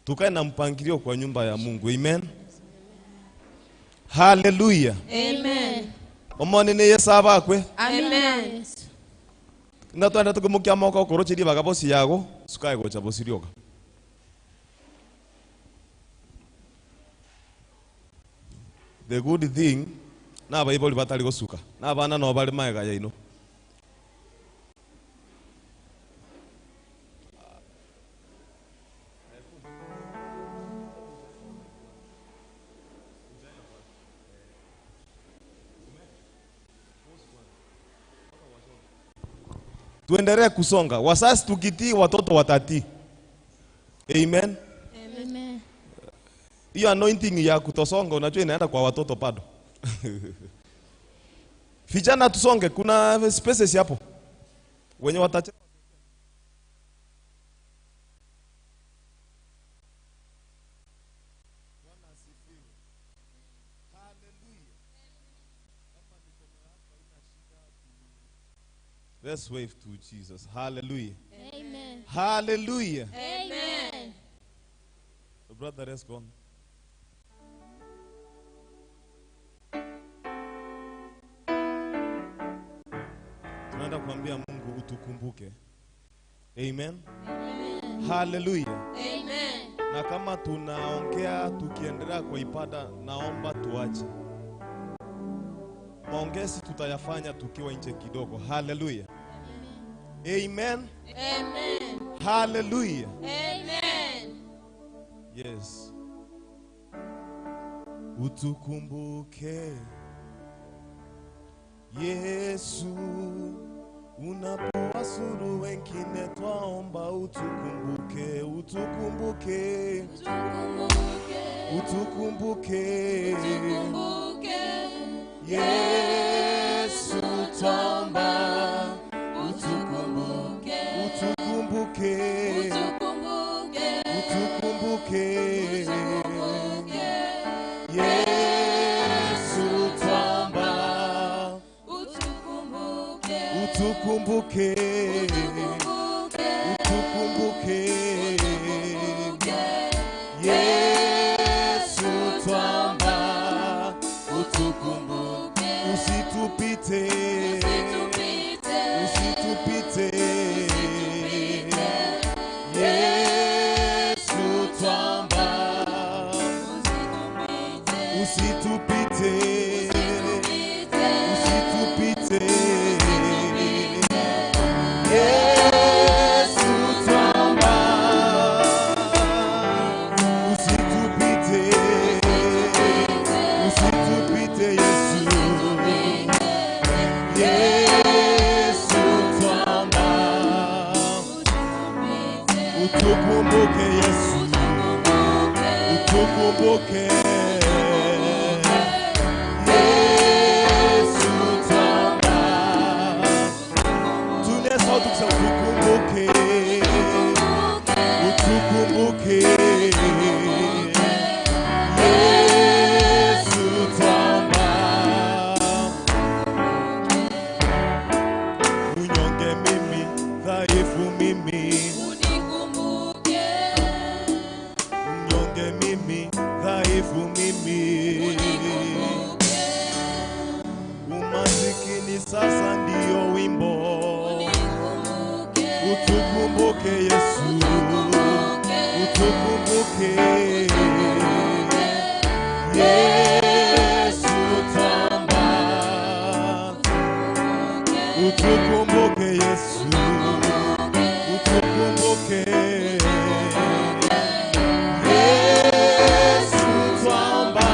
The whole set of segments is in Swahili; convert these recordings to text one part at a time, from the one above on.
Tukae na mpangilio kwa nyumba ya Mungu. Amen. Hallelujah. Amen. Omone ne yesaba kwe. Amen. Na twanda tukumukia moko korochiri bagabosi yago sukaye gocha bosirioka. The good thing na Bible batali gosuka. Na bana no bali maega yaino. Tuendelee kusonga. Wasasi tukitii watoto watati. Amen. Amen. Hiyo anointing ya kutosonga unajua inaenda kwa watoto bado. Vijana tusonge, kuna spaces hapo. Wenye watache Let's wave to Jesus. Hallelujah. Amen. Hallelujah. Amen. The brother has gone. Tunaenda kuambia Mungu utukumbuke. Amen. Amen. Hallelujah. Amen. Na kama tunaongea tukiendelea kwa ibada, naomba tuache. Maongezi tutayafanya tukiwa nje kidogo. Hallelujah. Amen. Amen. Hallelujah. Amen. Yes. Utukumbuke Yesu, unapowasuru wengine twaomba utukumbuke, utukumbuke, utukumbuke, utukumbuke. Yesu twaomba utukumbuke, utukumbuke, utukumbuke, utukumbuke. Yesu twaomba utukumbuke, utukumbuke, utukumbuke. Yesu twaomba utukumbuke, usitupite, usitupite. Yesu twaomba usitupite, usitupite. Yesu twaomba usitupite, usitupite. Yesu twaomba utukumbuke, Yesu utukumbuke. Yesu twaomba tunesa utukisa utukumbuke, utukumbuke. Yesu twaomba unyonge mimi, dhaifu mimi, unikumbuke. Unyonge mimi, dhaifu mimi, unikumbuke. Umasikini sasa ndio wimbo, unikumbuke. Utukumbuke Yesu, utukumbuke. Yesu twaomba utukumbuke, Yesu utukumbuke. Yesu twaomba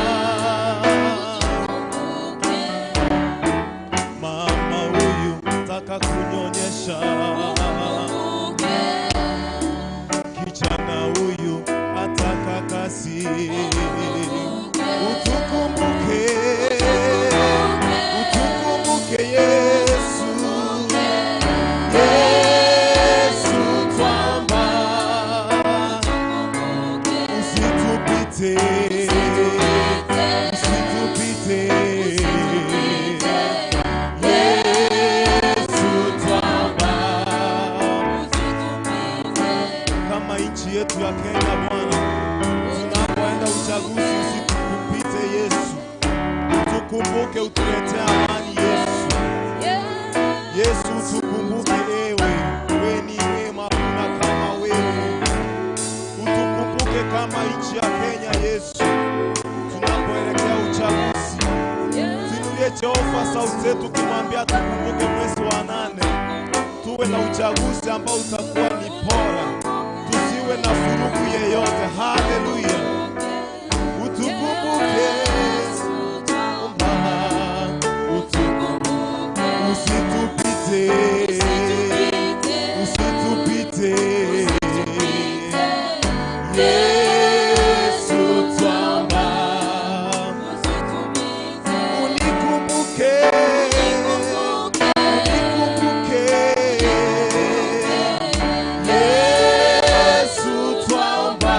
mama huyu taka kunyonyesha, kijana huyu ataka kasi, utukumbuke, utukumbuke Yesu. Yesu twaomba usitupite, usitupite. Yesu twaomba kama nchi yetu ya Kenya Bwana uchaguzi usikupite Yesu. Tukumbuke utulete amani Yesu. Yesu tukumbuke ewe. Wewe ni wema kuna kama wewe. Utukumbuke kama nchi ya Kenya Yesu. Tunapoelekea uchaguzi. Zinulie Jehova sauti zetu kumwambia tukumbuke mwezi wa 8. Tuwe na uchaguzi ambao utakuwa ni bora. Tusiwe na furugu yeyote. Haleluya. Utukumbuke. Usitupite. Usitupite. Yesu tuomba. Unikumbuke. Unikumbuke. Yesu tuomba.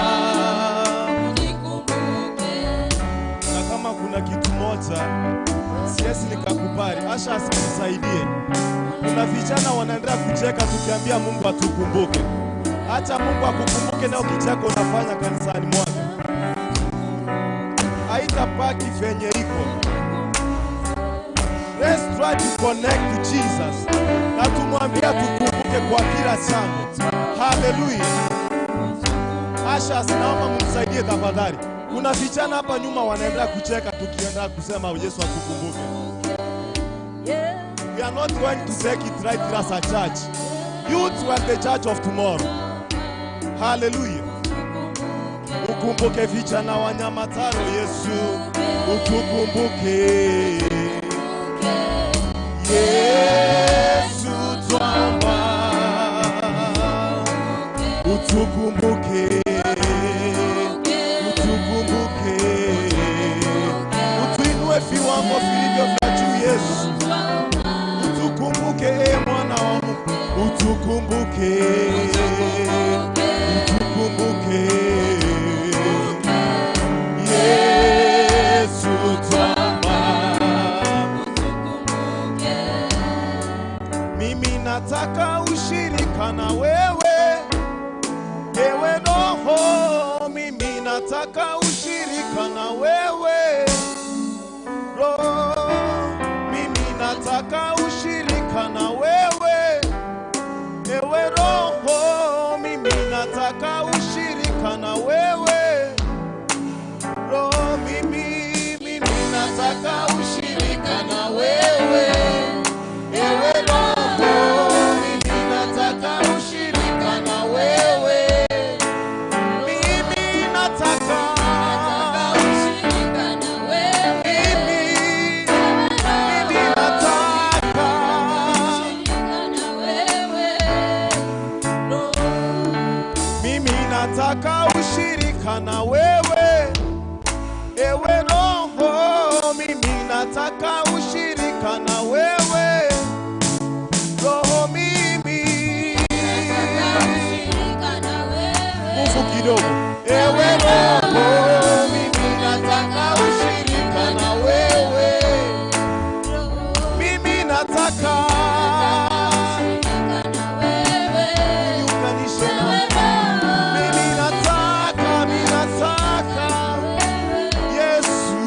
Na kama kuna kitu moja siwezi nikakubali, Asha asikusaidie. Kuna vijana wanaendelea kucheka tukiambia Mungu atukumbuke. Acha Mungu akukumbuke na ukicheka unafanya kanisani mwake. Haitapaki venye iko. Let's try to connect to Jesus. Na tumwambia tukumbuke kwa kila jambo. Hallelujah. Asha naomba mnisaidie tafadhali. Kuna vijana hapa nyuma wanaendelea kucheka tukiendelea kusema Yesu atukumbuke. We are not going to take it right as a church. Youth are the church of tomorrow. Hallelujah. Ukumbuke vijana wa Nyamataro Yesu. Utukumbuke. Yesu tuomba. Utukumbuke. Utukumbuke. Utuinue viwango vilivyo vya juu Yesu. Utukumbuke mwana wa Mungu. Utukumbuke. Utukumbuke. Yesu tuomba. Mimi nataka ushirika na wewe. Ewe Roho, mimi nataka ushirika na wewe. Roho, mimi nataka ushirika na wewe. Ewe Roho, mimi nataka ushirika na wewe. Roho, mimi nataka ushirika na wewe. Ewe Roho, mimi nataka ushirika na wewe. Mimi nataka ushirika na wewe. Mimi nataka ushirika na wewe. Mimi nataka ushirika na wewe. Ewe Roho, mimi nataka ushirika na wewe. Roho, mimi nataka ushirika na wewe. Nguvu kidogo. Ewe Roho, mimi nataka ushirika na wewe. Mimi nataka ushirika na wewe. Uniunganishe na mimi nataka Yesu.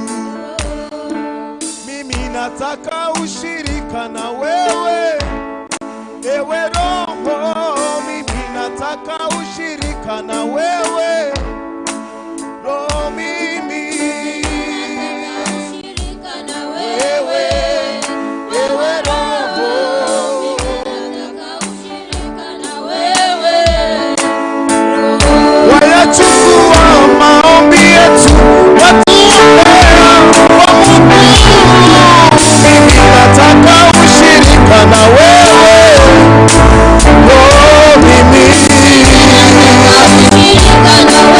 Mimi nataka ushirika na wewe. Ewe Roho, mimi nataka ushirika na wewe. Roho, mimi ushirika na wewe. Ewe Roho, nataka ushirika na wewe. Wayachukua maombi yetu watuombea kwa Mungu. Mimi nataka ushirika na wewe. Oh, mimi nataka ushirika na wewe.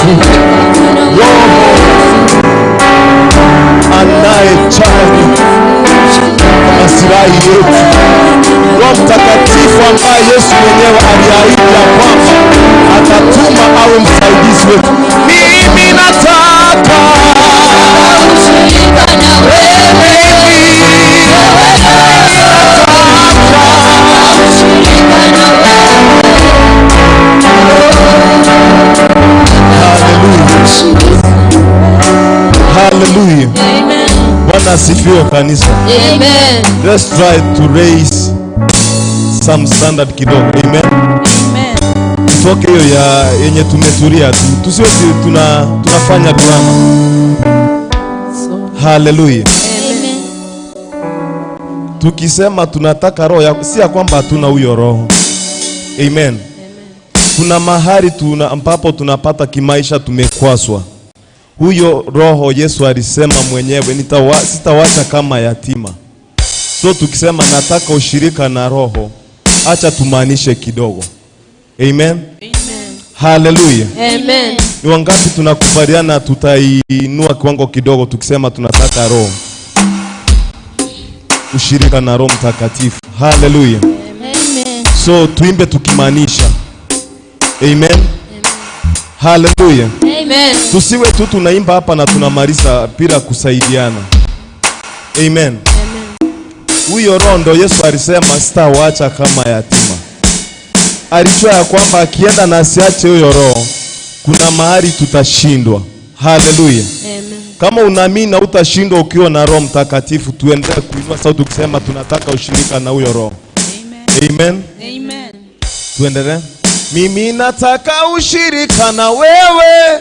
Roho anayejali maslahi yetu, Roho Mtakatifu ambaye Yesu mwenyewe aliahidi ya kwamba atatuma awe msaidizi wetu. Mimi nataka ushirika na wewe, Hallelujah. Amen. Bwana asifiwe kanisa. Amen. Let's try to raise some standard kidogo. Amen. Amen. Tutoke hiyo ya yenye tumetulia tu. Tusiwe tunafanya drama. Hallelujah. Amen. Tukisema tunataka roho si ya kwamba hatuna huyo roho. Amen. Kuna mahali ambapo tunapata kimaisha tumekwaswa. Huyo roho Yesu alisema mwenyewe sitawacha kama yatima. So tukisema nataka ushirika na roho, acha tumaanishe kidogo. Amen. Amen. Hallelujah. Amen. Ni wangapi tunakubaliana tutainua kiwango kidogo tukisema tunataka roho, ushirika na Roho Mtakatifu. Hallelujah. Amen. So tuimbe tukimaanisha. Amen. Hallelujah. Amen. Tusiwe tu tunaimba hapa na tunamaliza bila kusaidiana. Amen. Huyo roho ndo Yesu alisema sitawaacha kama yatima. Alijua ya kwamba akienda na asiache huyo roho, kuna mahali tutashindwa. Hallelujah. Amen. Kama unaamini na utashindwa ukiwa na Roho Mtakatifu, tuendelee kuinua sauti tukisema tunataka ushirika na huyo roho. Amen. Amen. Tuendelee. Mimi nataka ushirika na wewe,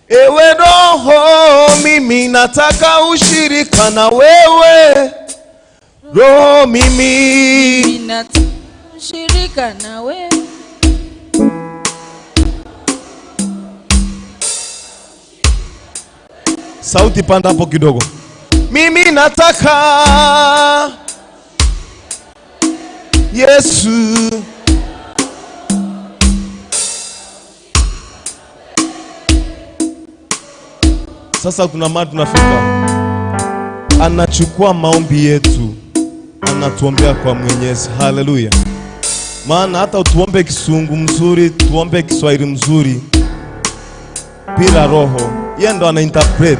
ewe roho, mimi nataka ushirika na wewe. Roho mimi nataka ushirika na wewe. Sauti panda hapo kidogo. Mimi nataka Yesu. Sasa kuna mahali tunafika, anachukua maombi yetu, anatuombea kwa Mwenyezi. Hallelujah. Maana hata tuombe Kisungu mzuri, tuombe Kiswahili mzuri, bila roho, yeye ndo anainterpret.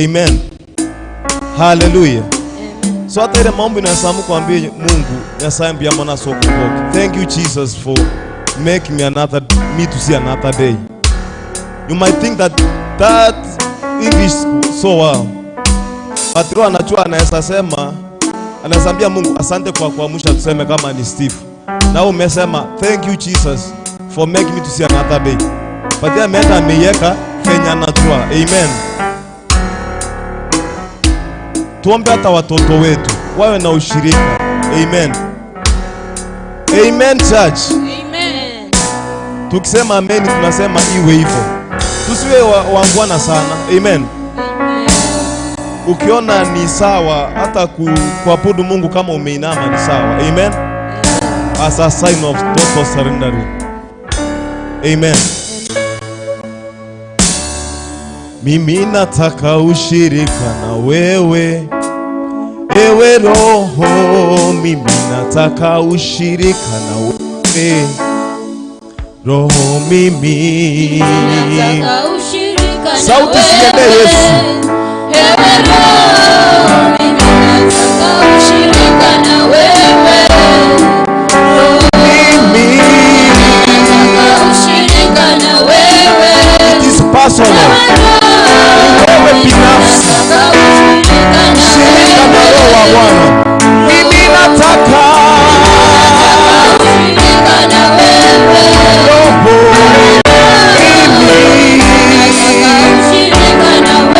Amen. Hallelujah. Amen. So hata ile maombi nasamu kuambia Mungu, nyasambi ya mwana sokupoke. Thank you Jesus for making me to see another day. You might think that English so well. But roho anajua, anaweza sema, anasambia Mungu asante kwa kuamsha tuseme kama ni Steve. Na umesema thank you Jesus for making me to see another day. But then ameenda ameyeka Kenya anajua. Amen. Tuombe hata watoto wetu wawe na ushirika. Amen. Amen church. Amen. Tukisema amen tunasema iwe hivyo. Tusiwe wangwana sana. Amen. Amen. Ukiona ni sawa hata kuabudu Mungu kama umeinama ni sawa. Amen. As a sign of total surrendering. Amen. Mimi nataka ushirika na wewe, ewe roho, mimi nataka ushirika na wewe. Roho mimi nataka ushirika na wewe. Sauti siende Yesu. Ewe roho, mimi nataka ushirika na wewe. Roho Mimi nataka ushirika na wewe. It is personal. Wewe binafsi. Shirika na roho wa Bwana. Mimi nataka ushirika na wewe. roho mimi Ushirika na wewe.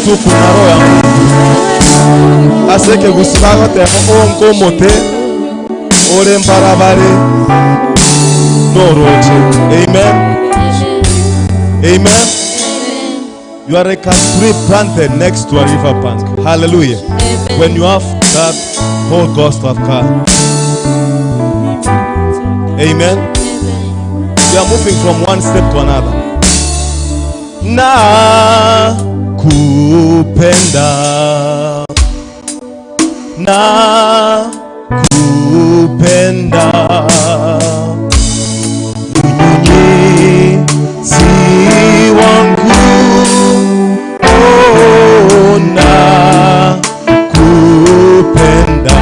mtu kuna roho ya Mungu. Aseke gusibago temo onko mote ore mbarabare noroche. Amen. Amen. You are a tree planted next to a river bank. Hallelujah. Amen. When you have that whole cost of car. Amen. You are moving from one step to another. Na kupenda, na kupenda, unyunyizi wangu, oh, na kupenda,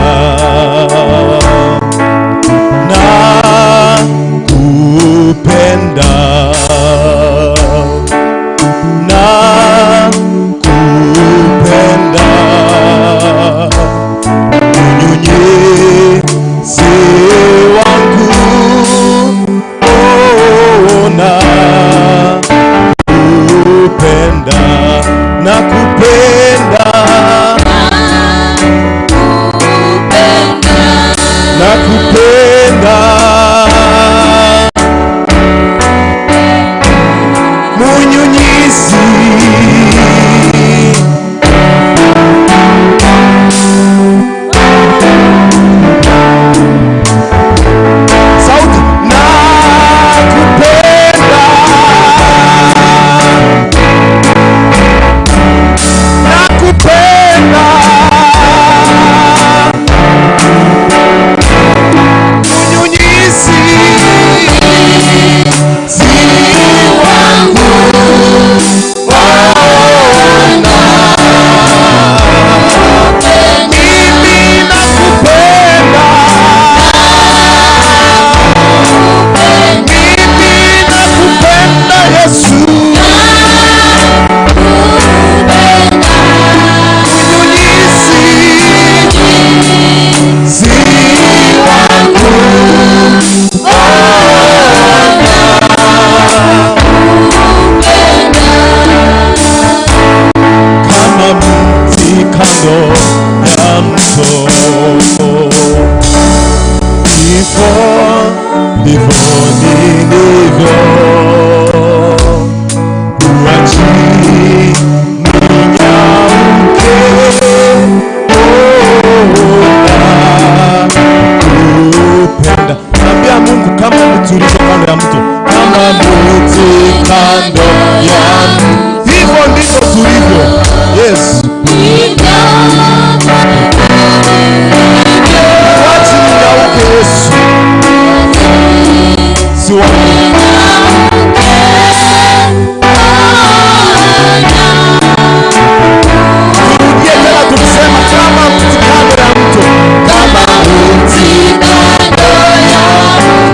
na kupenda, na kupenda, unyunyizi wangu, oh, na kupenda, na kupenda, na kupenda, munyunyizi, sauti, na kupenda, na kupenda, munyunyizi si wangu, mimi nakupenda, mimi nakupenda Yesu, munyunyizi si wangu, kama mti kando ya mto, ndivyo nilivyo, uachi ninyauke, nakupenda. Ambia Mungu kama mti ulivyo kando ya mto, kama mti kando ya mto, hivyo ndivyo tulivyo. Yes. Wachi ninyauke Yesu, si wangu. Turudie tena tukisema kama mti kando ya mto, kama mti kando ya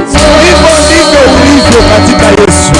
mto, hivyo ndivyo ulivyo katika Yesu.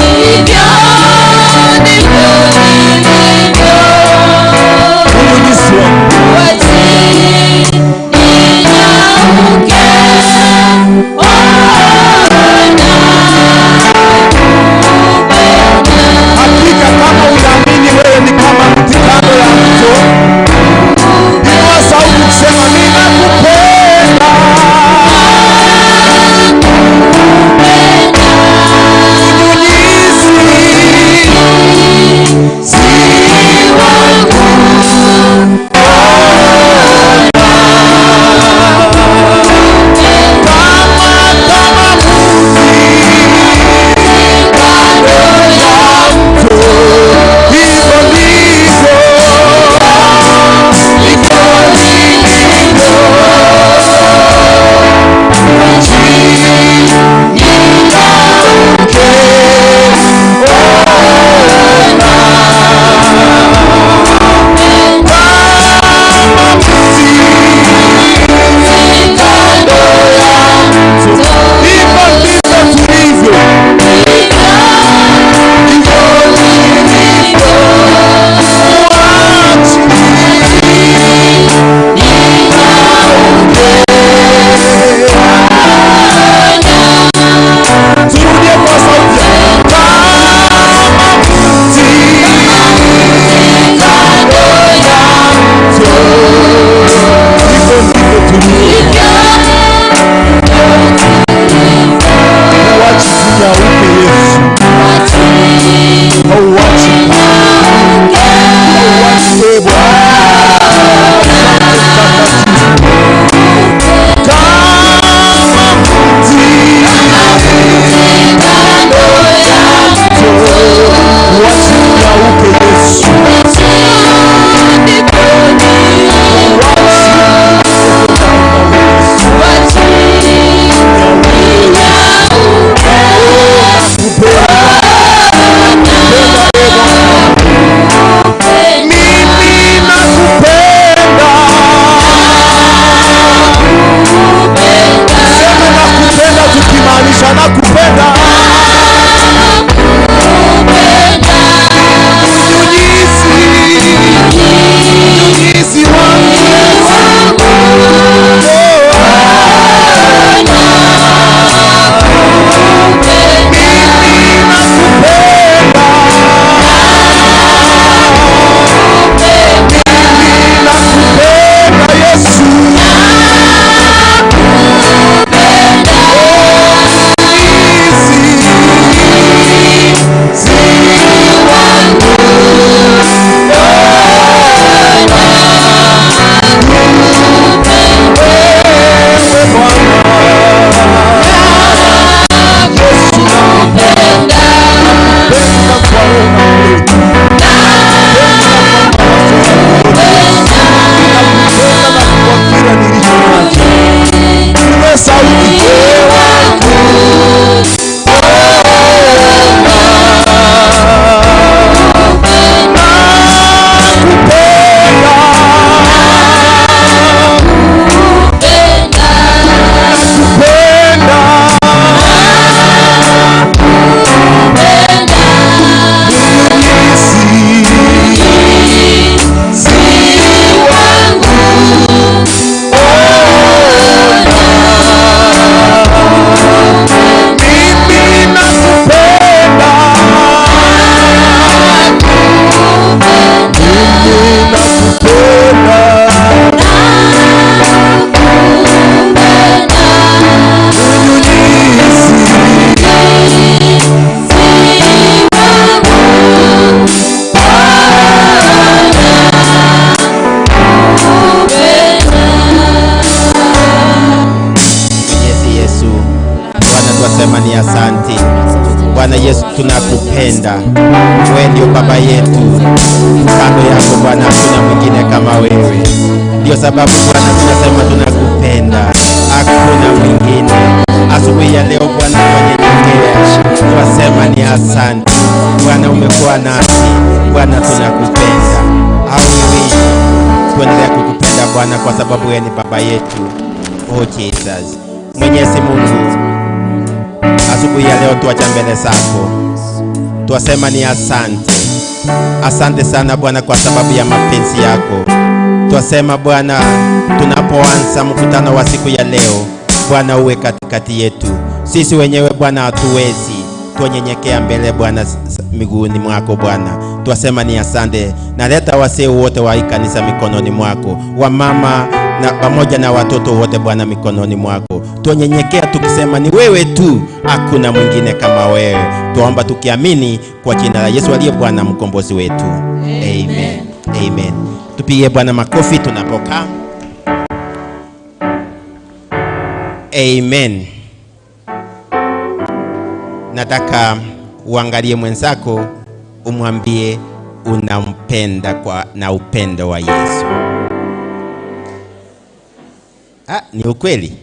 tunasema ni asante. Bwana Yesu, tunakupenda. Wewe ndio baba yetu. Kando yako Bwana hakuna mwingine kama wewe. Ndio sababu Bwana tunasema tunakupenda. Hakuna mwingine. Asubuhi ya leo Bwana tunanyenyekea. Tunasema ni asante. Bwana umekuwa nasi. Bwana tunakupenda. Hauiwi. Tuendelea kukupenda Bwana kwa sababu wewe ni baba yetu. Oh Jesus. Mwenyezi Mungu, asubuhi ya leo tuacha mbele zako. Tuwasema ni asante. Asante sana Bwana kwa sababu ya mapenzi yako. Tuwasema Bwana, tunapoanza mkutano wa siku ya leo, Bwana uwe katikati yetu. Sisi wenyewe Bwana hatuwezi. Tunyenyekea mbele Bwana miguuni mwako Bwana. Tuwasema ni asante. Na leta wasee wote wa kanisa mikononi mwako. Wamama na pamoja na watoto wote Bwana mikononi mwako. Tunyenyekea tukisema ni wewe tu, hakuna mwingine kama wewe. Tuomba tukiamini kwa jina la Yesu aliye Bwana mkombozi wetu. Amen. Amen. Tupige Bwana makofi tunapokaa. Amen. Nataka uangalie mwenzako, umwambie unampenda na upendo wa Yesu. Ni ukweli?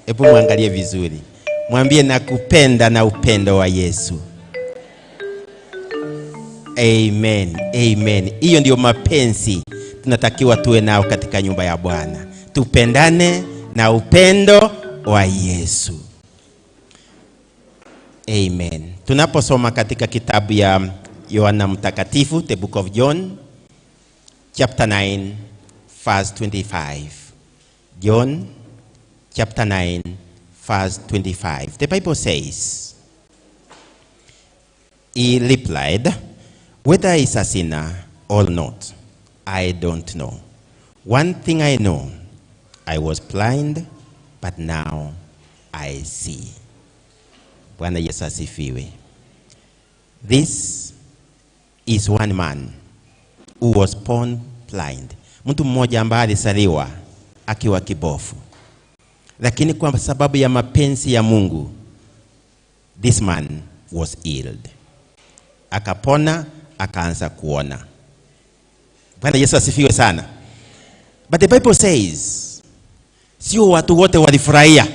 Hebu muangalie vizuri. Mwambie nakupenda na upendo wa Yesu. Amen. Amen. Hiyo ndio mapenzi tunatakiwa tuwe nao katika nyumba ya Bwana. Tupendane na upendo wa Yesu. Amen. Tunaposoma katika kitabu ya Yohana Mtakatifu, the book of John, chapter 9, verse 25. John chapter 9, verse 25. The Bible says, he replied, whether he is a sinner or not, I don't know. One thing I know, I was blind, but now I see. Bwana Yesu asifiwe. This is one man who was born blind. Mtu mmoja ambaye alizaliwa akiwa kipofu. Lakini kwa sababu ya mapenzi ya Mungu, this man was healed. Akapona, akaanza kuona. Bwana Yesu asifiwe sana. But the Bible says, sio watu wote walifurahia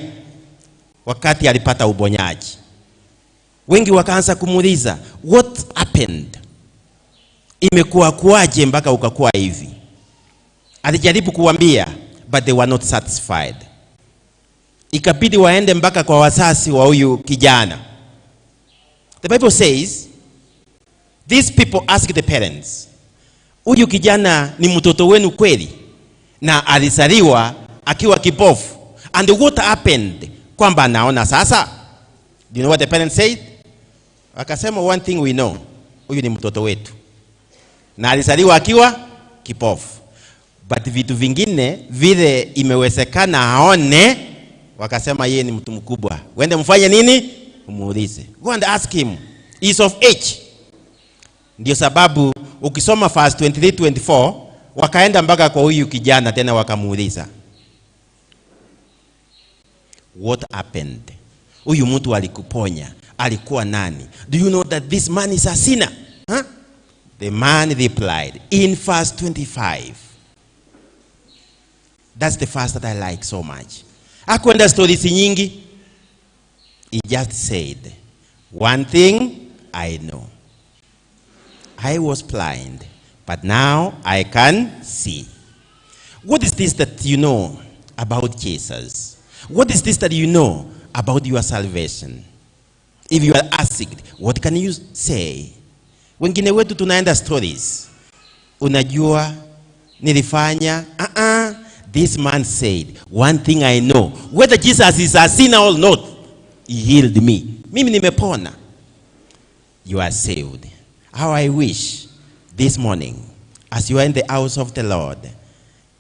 wakati alipata uponyaji. Wengi wakaanza kumuuliza, what happened? Imekuwa kuaje mpaka ukakuwa hivi? Alijaribu kuambia, but they were not satisfied. Ikabidi waende mpaka kwa wazazi wa huyu kijana. The Bible says, these people asked the parents, huyu kijana ni mtoto wenu kweli? Na alizaliwa akiwa kipofu. And what happened? Kwamba anaona sasa. Do you know what the parents said? Wakasema, one thing we know, huyu ni mtoto wetu. Na alizaliwa akiwa kipofu. But vitu vingine vile imewezekana aone, wakasema yeye ni mtu mkubwa. Wende mfanye nini? Umuulize. Go and ask him. He is of age. Ndio sababu ukisoma verse 23-24, wakaenda mpaka kwa huyu kijana tena wakamuuliza, what happened? Huyu mtu alikuponya alikuwa nani? Do you know that this man is a sinner? Huh? The man replied in verse 25. That's the verse that I like so much. Hakuenda stories nyingi. He just said, one thing I know. I was blind, but now I can see. What is this that you know about Jesus? What is this that you know about your salvation? If you are asked, what can you say? Wengine wetu tunaenda stories. Unajua, nilifanya. This man said, one thing I know. Whether Jesus is a sinner or not, he healed me. Mimi nimepona. You are saved. How I wish this morning, as you are in the house of the Lord,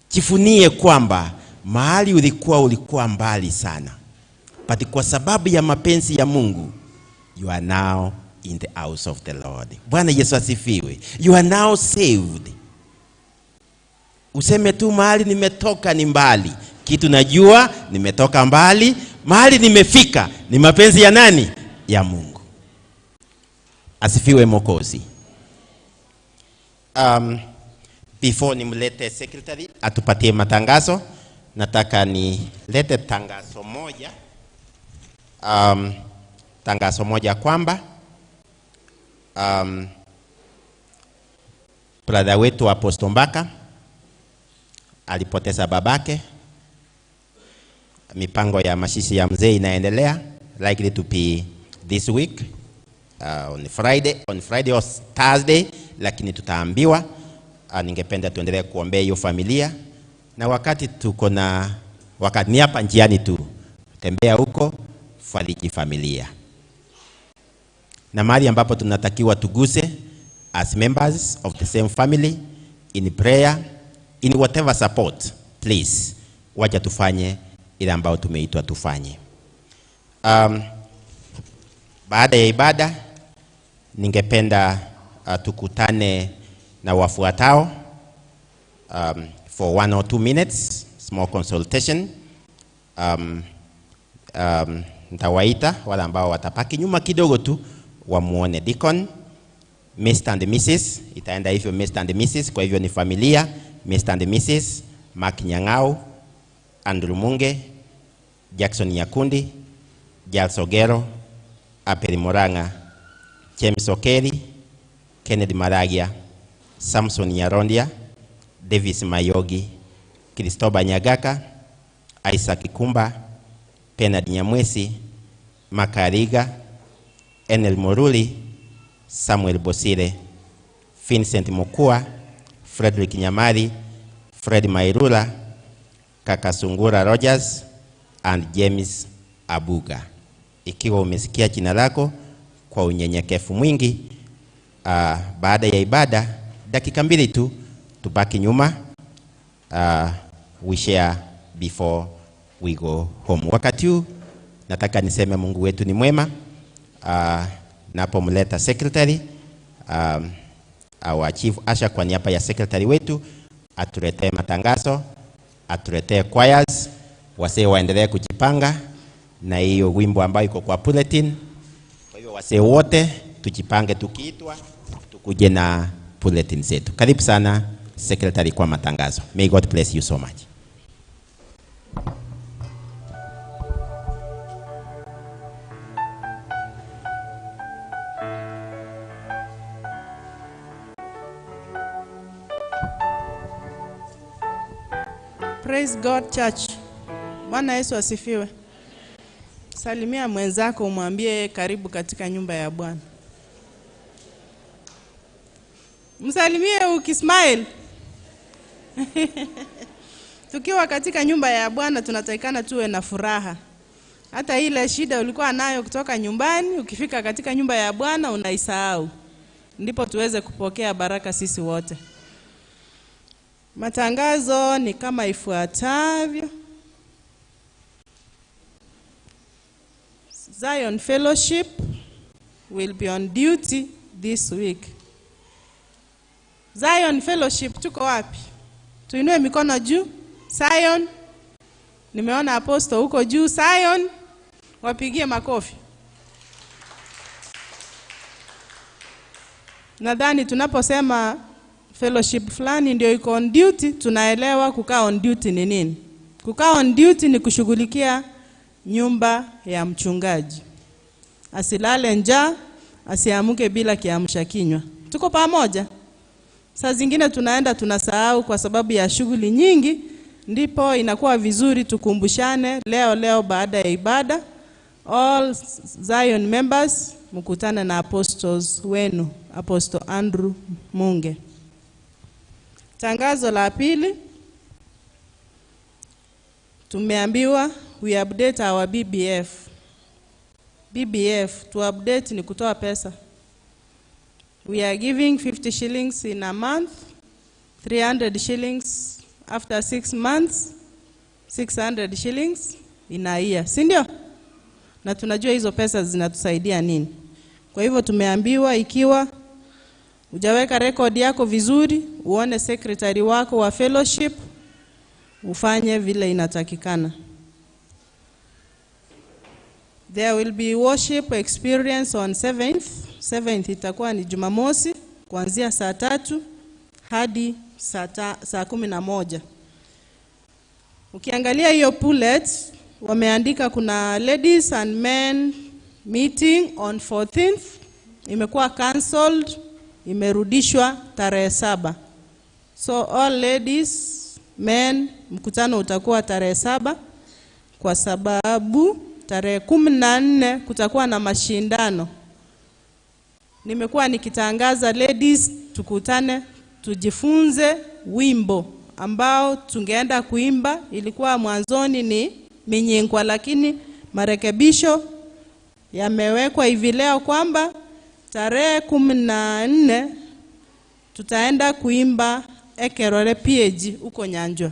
jifunie kwamba mahali ulikuwa mbali sana. But kwa sababu ya mapenzi ya Mungu, you are now in the house of the Lord. Bwana Yesu asifiwe. You are now saved. Useme tu mahali nimetoka ni mbali. Kitu najua nimetoka mbali, mahali nimefika ni mapenzi ya nani? Ya Mungu. Asifiwe Mwokozi. Before nimlete secretary atupatie matangazo, nataka nilete tangazo moja. Tangazo moja kwamba brother wetu Apostle Mbaka alipoteza babake. Mipango ya mazishi ya mzee inaendelea, likely to be this week, on Friday or Thursday, lakini tutaambiwa. Ningependa tuendelee kuombea hiyo familia, na wakati ni hapa njiani tu, tembea huko, fariji familia. Na mahali ambapo tunatakiwa tuguse as members of the same family, in prayer, in whatever support, please, wacha tufanye ile ambao tumeitwa tufanye. Baada ya ibada, ningependa tukutane na wafuatao for 1 or 2 minutes, small consultation. Nitawaita wale ambao watapaki nyuma kidogo tu wamuone Deacon, Mr. and Mrs. Itaenda hivyo Mr. and Mrs. Kwa hivyo ni familia, Mr. and Mrs. Mark Nyang'au, Andrew Munge, Jackson Nyakundi, Giles Ogero, Aperi Moranga, James Okeri, Kennedy Maragia, Samson Nyarondia, Davis Mayogi, Kristoba Nyagaka, Isaac Kumba, Penad Nyamwesi, Makariga, Enel Moruli, Samuel Bosire, Vincent Mokua, Frederick Nyamari, Fred Mairula, Kaka Sungura Rogers, and James Abuga. Ikiwa umesikia jina lako kwa unyenyekevu mwingi, baada ya ibada dakika 2 tu tubaki nyuma, we share before we go home. Wakati huu nataka niseme Mungu wetu ni mwema. Napomleta secretary, our chief Asha kwa niaba ya secretary wetu atuletee matangazo, atuletee choirs, wasee waendelee kujipanga na hiyo wimbo ambayo iko kwa bulletin. Kwa hiyo wasee wote tujipange, tukiitwa tukuje na bulletin zetu. Karibu sana secretary kwa matangazo. May God bless you so much. Praise God Church. Bwana Yesu asifiwe. Salimia mwenzako, umwambie karibu katika nyumba ya Bwana. Msalimie ukismile. Tukiwa katika nyumba ya Bwana tunatakikana tuwe na furaha. Hata ile shida ulikuwa nayo kutoka nyumbani, ukifika katika nyumba ya Bwana unaisahau. Ndipo tuweze kupokea baraka sisi wote. Matangazo ni kama ifuatavyo. Zion Fellowship will be on duty this week. Zion Fellowship tuko wapi? Tuinue mikono juu. Zion. Nimeona apostle huko juu. Zion. Wapigie makofi. Nadhani tunaposema fellowship fulani ndio iko on duty, tunaelewa kukaa on duty ni nini. Kukaa on duty ni kushughulikia nyumba ya mchungaji. Asilale njaa, asiamuke bila kiamsha kinywa. Tuko pamoja? Saa zingine tunaenda tunasahau kwa sababu ya shughuli nyingi, ndipo inakuwa vizuri tukumbushane leo baada ya ibada. All Zion members mkutane na apostles wenu, Apostle Andrew Munge. Tangazo la pili, tumeambiwa we update our BBF. BBF, to update ni kutoa pesa. We are giving 50 shillings in a month, 300 shillings after 6 months, 600 shillings in a year. Sindio? Na tunajua hizo pesa zinatusaidia nini. Kwa hivyo tumeambiwa ikiwa hujaweka record yako vizuri, uone secretary wako wa fellowship, ufanye vile inatakikana. There will be worship experience on 7th. 7th itakuwa ni Jumamosi kuanzia saa 3 hadi saa 11. Ukiangalia hiyo bullet wameandika kuna ladies and men meeting on 14th, imekuwa cancelled, imerudishwa tarehe 7. So all ladies, men, mkutano utakuwa tarehe 7 kwa sababu tarehe 14 kutakuwa na mashindano. Nimekuwa nikitangaza ladies tukutane tujifunze wimbo ambao tungeenda kuimba. Ilikuwa mwanzoni ni Minyingwa, lakini marekebisho yamewekwa hivi leo kwamba tarehe 14 tutaenda kuimba Ekerore P.A.G huko Nyanjwa.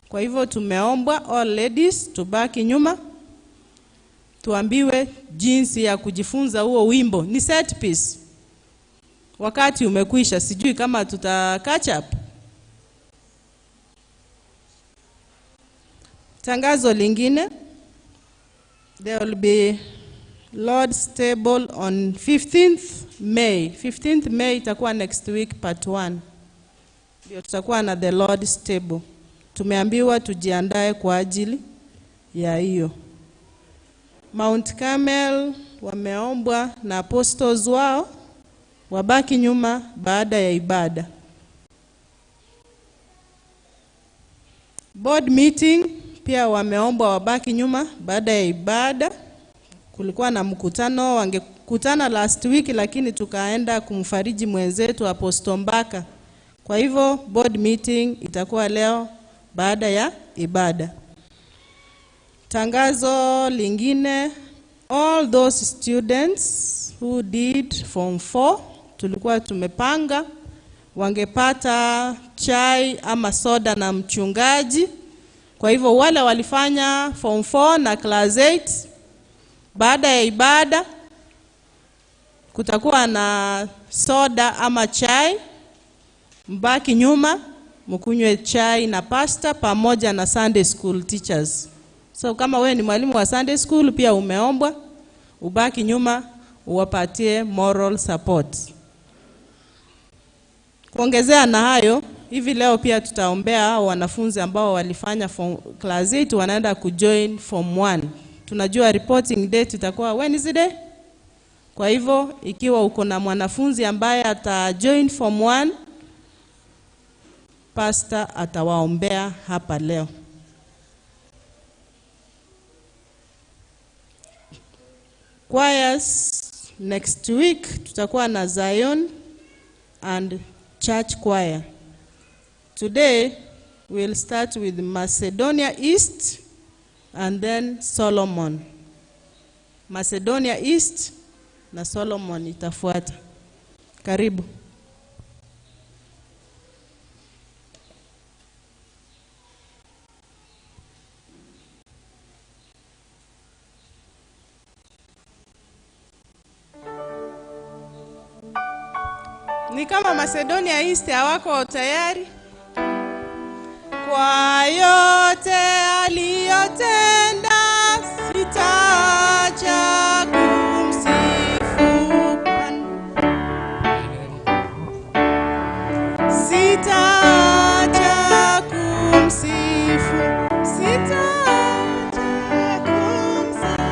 Kwa hivyo tumeombwa all ladies tubaki nyuma, tuambiwe jinsi ya kujifunza huo wimbo. Ni set piece. Wakati umekwisha, sijui kama tuta catch up. Tangazo lingine, there will be Lord's Table on 15th May. 15th May itakuwa next week part 1. Ndio tutakuwa na the Lord's Table. Tumeambiwa tujiandae kwa ajili ya hiyo. Mount Carmel wameombwa na apostles wao wabaki nyuma baada ya ibada. Board meeting pia wameombwa wabaki nyuma baada ya ibada. Kulikuwa na mkutano, wangekutana last week lakini tukaenda kumfariji mwenzetu Apostle Mbaka. Kwa hivyo board meeting itakuwa leo baada ya ibada. Tangazo lingine, all those students who did form 4 tulikuwa tumepanga wangepata chai ama soda na mchungaji. Kwa hivyo wale walifanya form 4 na class 8 baada ya ibada kutakuwa na soda ama chai, mbaki nyuma mkunywe chai na pasta pamoja na Sunday school teachers. So kama wewe ni mwalimu wa Sunday school pia umeombwa ubaki nyuma uwapatie moral support. Kuongezea na hayo, hivi leo pia tutaombea wanafunzi ambao walifanya class 8 wanaenda kujoin form 1. Tunajua reporting date itakuwa Wednesday. Kwa hivyo ikiwa uko na mwanafunzi ambaye atajoin form 1, pastor atawaombea hapa leo. Choirs next week tutakuwa na Zion and Church Choir. Today we'll start with Macedonia East and then Solomon. Macedonia East na Solomon itafuata. Karibu. Ni kama Macedonia East hawako tayari. Kwa yote aliyotenda sitaacha kumsifu Bwana. Sitaacha kumsifu, sitaacha kumsifu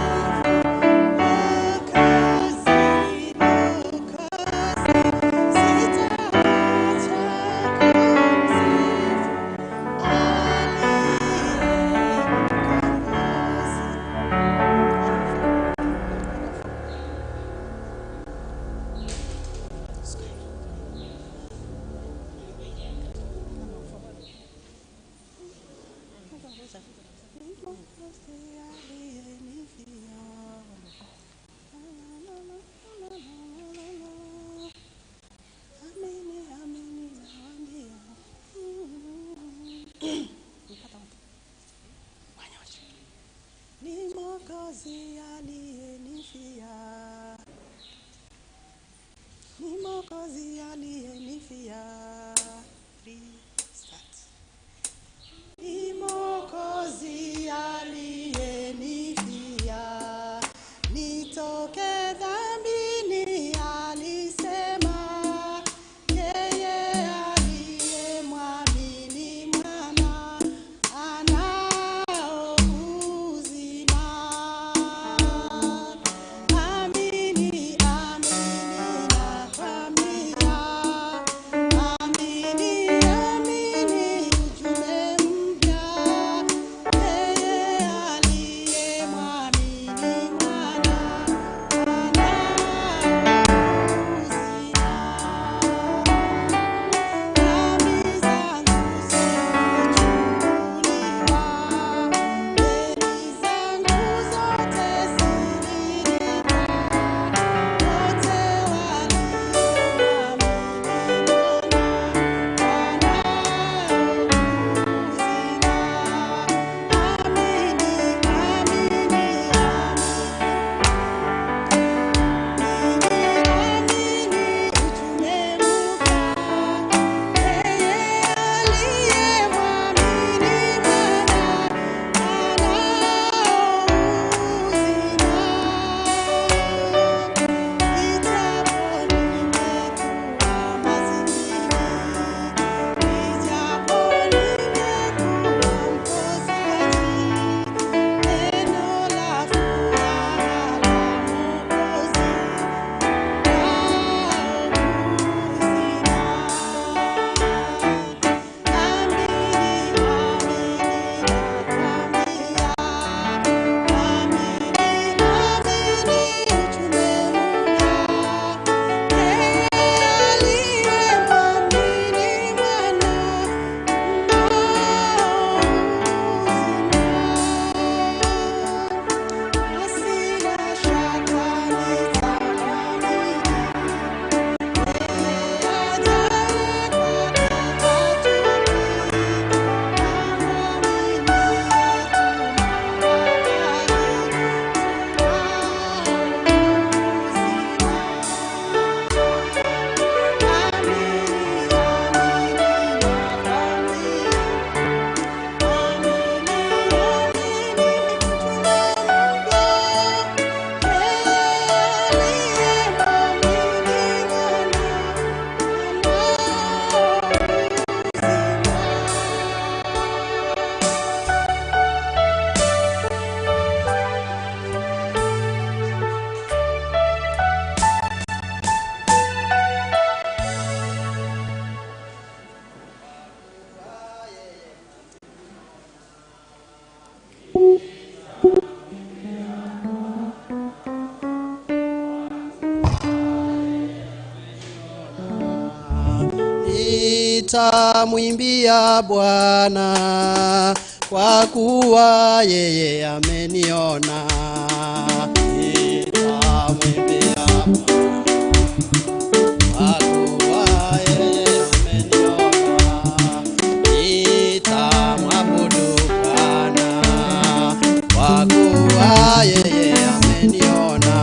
Nitamwimbia Bwana kwa kuwa yeye ameniona. Nitamwimbia kwa kuwa yeye ameniona. Nitamwabudu Bwana kwa kuwa yeye ameniona.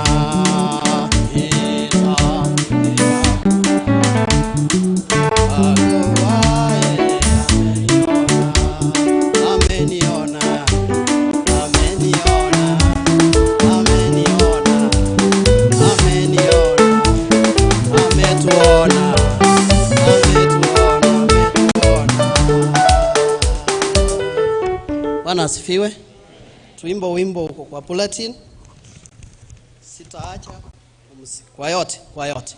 Bwana asifiwe. Tuimbo wimbo kwa bulletin. Sitaacha kwa yote, kwa yote.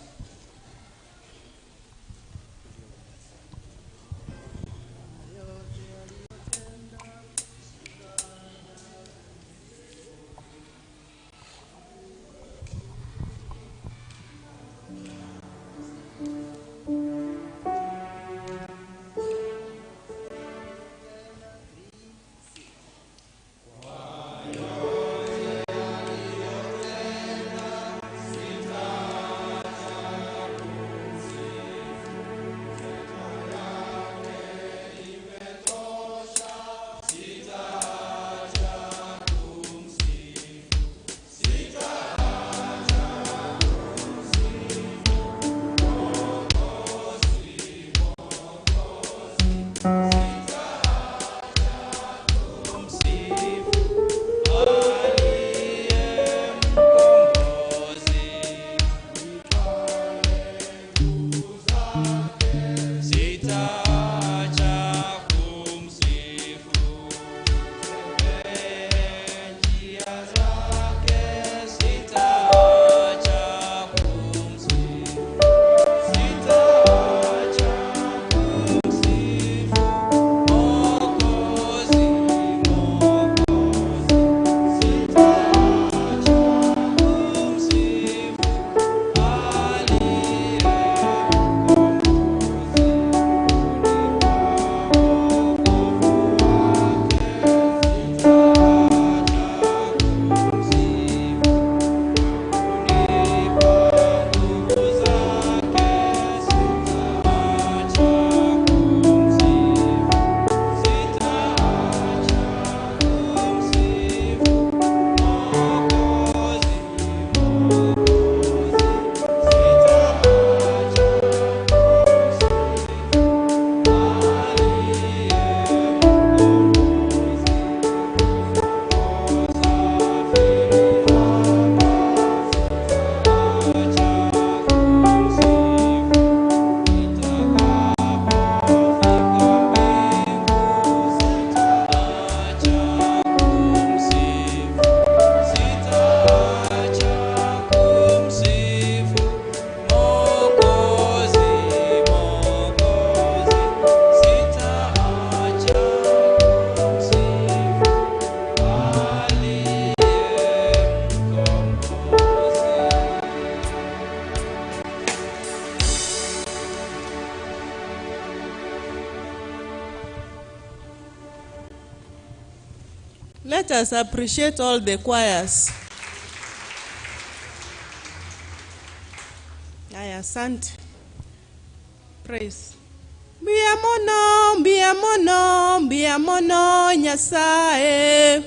Let us appreciate all the choirs. Aya, asante. Praise. Biamono, biamono, biamono, Nyasaye.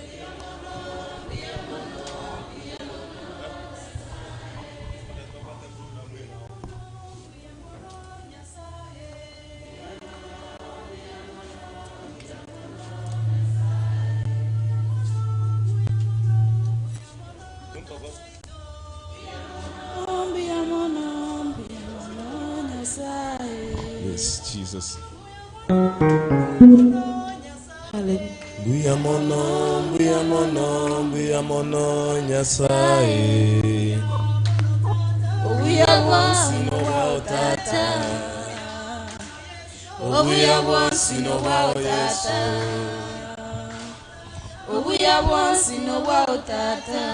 Yes, Jesus. Hallelujah. Biamono, biamono, biamono, Nyasaye. We are one, no tata. We are one, no tata. We are one, no tata.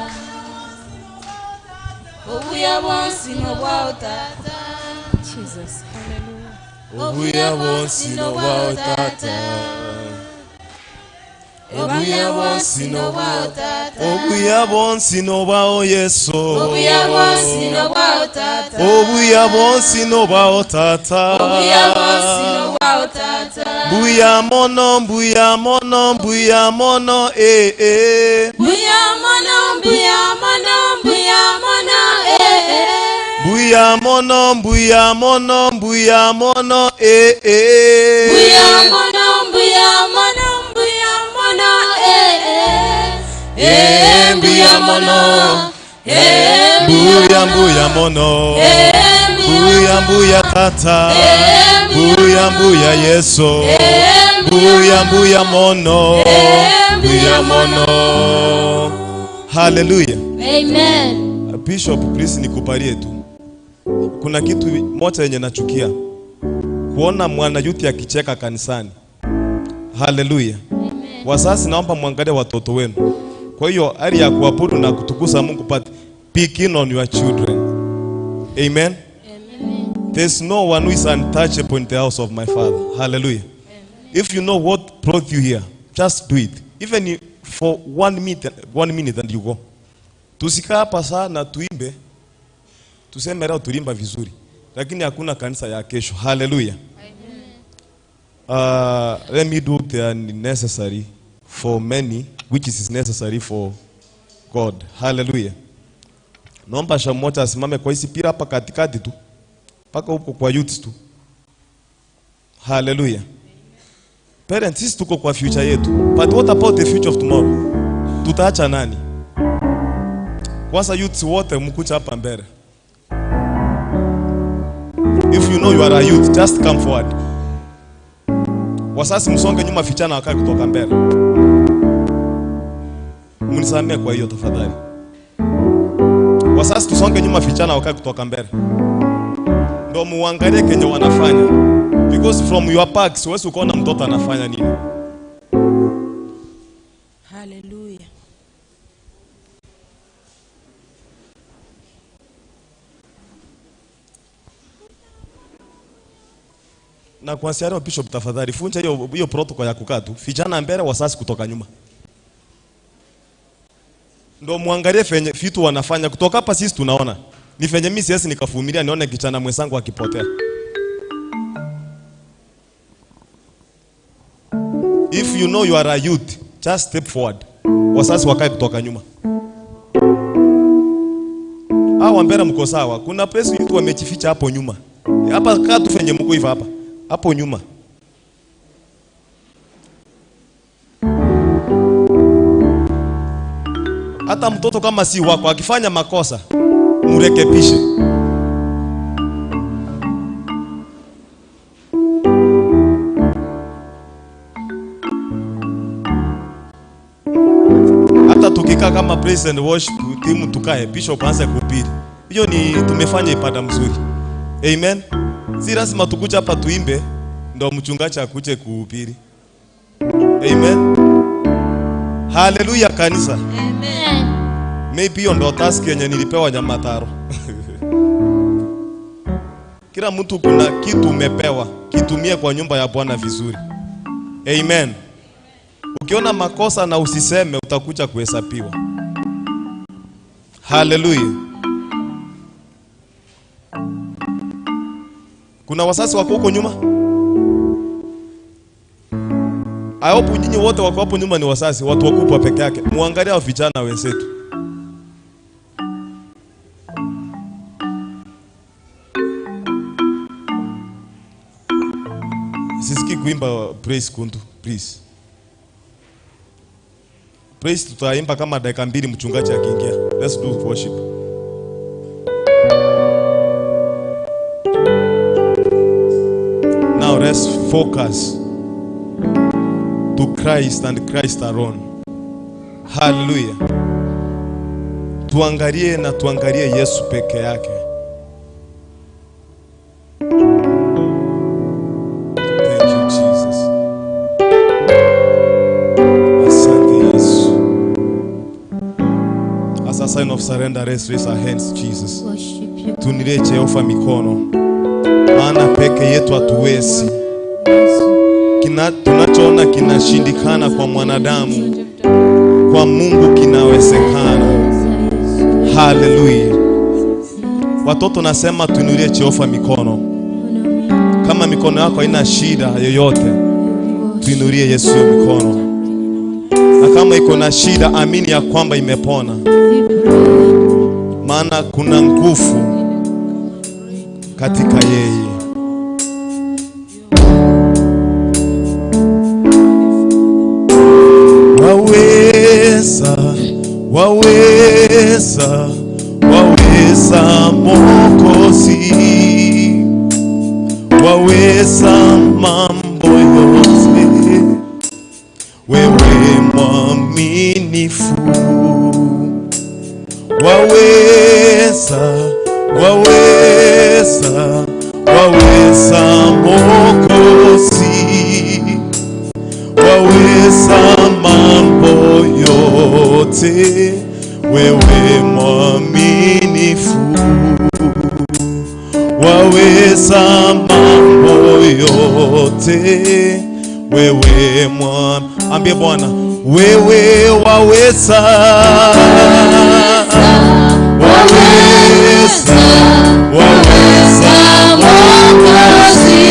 We are one, no tata. Jesus. Hallelujah. Obuya bonsino wa otata. Obuya bonsino wa otata. Obuya bonsino wa o Yesu. Obuya bonsino wa otata. Obuya bonsino wa otata. Obuya bonsino wa otata. Buya mono, buya mono, buya mono, Buya mono, buya mono, buya mono, Buya mono, buya mono, buya mono, Buya mono, buya mono, buya mono, Buya mono, buya buya mono, buya buya tata, buya buya Yesu, buya buya mono, buya mono. Hallelujah. Amen. Bishop, please nikuparie tu. Kuna kitu moja yenye nachukia. Kuona mwana yuti akicheka kanisani. Hallelujah. Wazazi naomba muangalie watoto wenu. Kwa hiyo hali ya kuabudu na kutukuza Mungu, but pick in on your children. Amen. There's no one who is untouchable in the house of my Father. Hallelujah. If you know what brought you here, just do it. Even for 1 minute and you go. Tusika hapa sana tuimbe. Tuseme leo tulimba vizuri. Lakini hakuna kanisa ya kesho. Hallelujah. Let me do the necessary for many, which is necessary for God. Hallelujah. Naomba shamoja asimame kwa hisi pira hapa katikati tu. Paka huko kwa youth tu. Hallelujah. Parents, sisi tuko kwa future yetu. But what about the future of tomorrow? Tutaacha nani? Kwanza youth wote mkucha hapa mbele. If you know you are a youth, just come forward. Wasasi msonge nyuma, fichana wakae kutoka mbele. Munisamee kwa hiyo tafadhali. Wasasi tusonge nyuma, fichana wakae kutoka mbele. Ndio muangalie kenye wanafanya. Because from your packs, siwezi kuona mtoto anafanya nini. Hallelujah. Na kwa siara Bishop, tafadhali funja hiyo protocol ya kukaa tu. Vijana mbele, wasasi kutoka nyuma. Ndio muangalie fenye vitu wanafanya. Kutoka hapa sisi tunaona. Ni fenye mimi siwezi nikavumilia nione kichana mwenzangu akipotea. If you know you are a youth, just step forward. Wasasi wakae kutoka nyuma. Hawa mbele mko sawa. Kuna place youth wamejificha hapo nyuma. Hapa kaa tu fenye mko hivi hapa. Hapo nyuma. Hata mtoto kama si wako akifanya makosa, murekebishe. Hata tukika kama praise and worship team tukae, Bishop aanze kuhubiri. Hiyo ni tumefanya ibada mzuri. Amen. Si lazima tukuja hapa tuimbe ndio mchungaji akuje kuhubiri. Amen. Hallelujah kanisa. Amen. Maybe hiyo ndio task yenye nilipewa Nyamataro. Kila mtu kuna kitu umepewa, kitumie kwa nyumba ya Bwana vizuri. Amen. Ukiona makosa na usiseme, utakuja kuhesabiwa. Hallelujah. Kuna wasasi wako huko nyuma? I hope nyinyi wote wako hapo nyuma ni wasasi, watu wakubwa peke yake. Muangalie hao vijana wenzetu. Sisiki kuimba praise kundu, please. Praise tutaimba kama dakika 2 mchungaji akiingia. Let's do worship. Now let's focus to Christ and Christ alone. Hallelujah. Tuangalie na tuangalie Yesu peke yake. Thank you Jesus. Asante Yesu. As a sign of surrender, let's raise our hands, Jesus. Worship you. Tunilie Jehova mikono. Maana maana peke yetu hatuwezi. Tunachoona kinashindikana kwa mwanadamu, kwa Mungu kinawezekana. Hallelujah. Watoto nasema tuinulie Jehova mikono. Kama mikono yako haina shida yoyote, tuinulie Yesu mikono. Na kama iko na shida, amini ya kwamba imepona. Maana kuna nguvu katika yeye. Waweza, waweza, waweza Mwokozi, waweza mambo yote, wewe mwaminifu. Waweza, waweza, waweza Mwokozi, waweza mambo yote, wewe mwaminifu. Waweza mambo yote, wewe ambie Bwana, wewe waweza, waweza, waweza Mwokozi,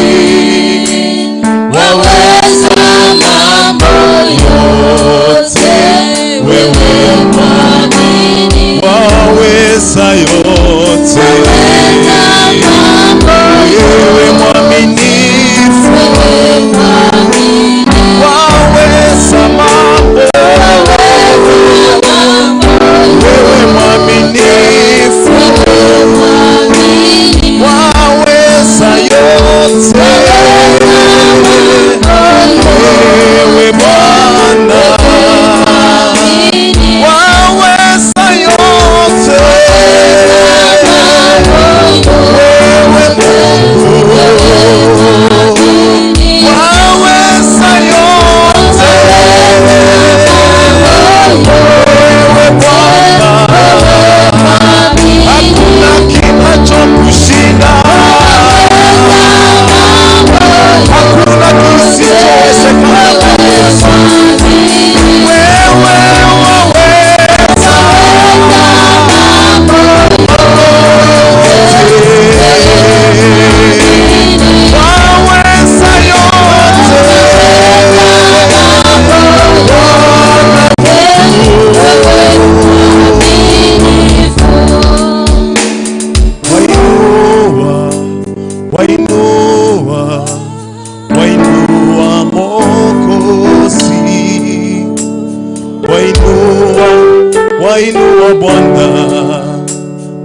waweza mambo yote, wewe mwaminifu. Waweza yote, wewe mwaminifu. Waweza mambo, wewe mwaminifu. Waweza yote, wewe Bwana. Waweza yote, wewe Mungu. Waweza yote, wewe Bwana. Hakuna kinachokushinda, hakuna kisichowezekana. Wewe waweza, waweza yote, wainua, wainua Mwokozi, wainua, wainua Bwana,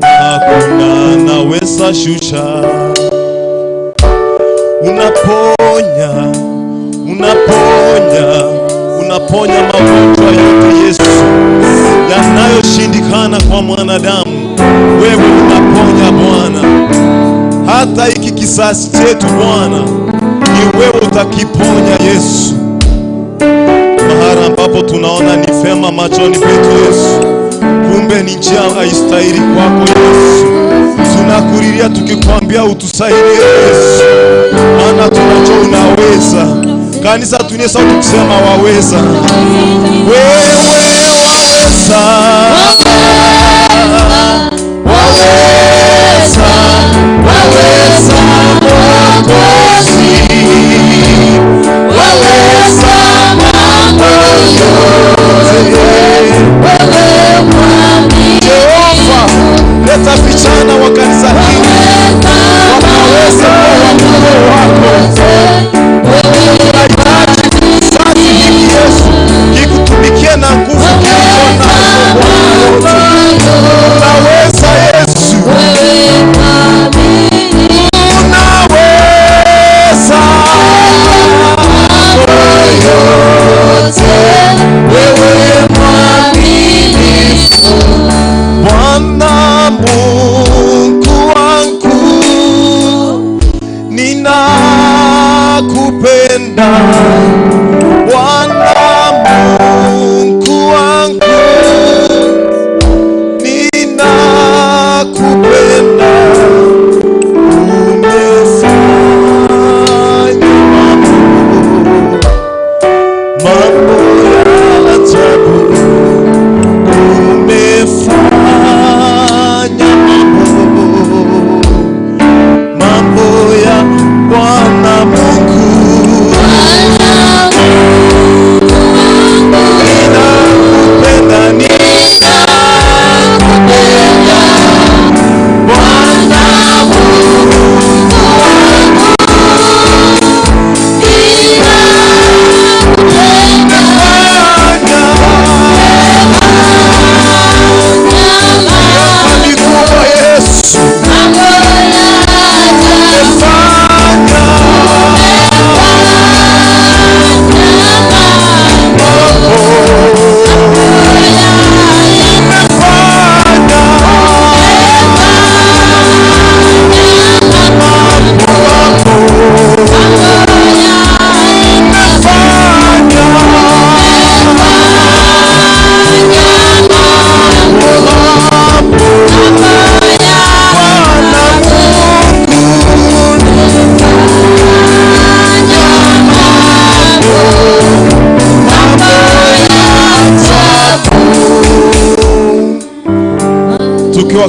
hakuna naweza shusha. Unaponya, unaponya, unaponya magonjwa yote Yesu yanayoshindikana kwa mwanadamu. Wewe unaponya Bwana. Hata hiki kisasi chetu Bwana, ni wewe utakiponya Yesu. Mahali ambapo tunaona ni fema machoni petu Yesu, kumbe ni njia haistahili kwako Yesu, tunakulilia tukikwambia utusaidie Yesu, maana tunajua unaweza. Kanisa tunie sauti kusema waweza. Wewe waweza, waweza, waweza Mwokozi, waweza mambo yote, wewe mwaminifu. Jehova, leta vijana wa kanisa hili wakaweze kuwa watoto wako. Tunahitaji kisasi hiki Yesu kikutumikie na nguvu kilicho nazo Bwana wote. Unaweza Yesu, unaweza yote, wewe mwaminifu. Bwana Mungu wangu, ninakupenda. Bwana Mungu wangu, ninakupenda. Umefanya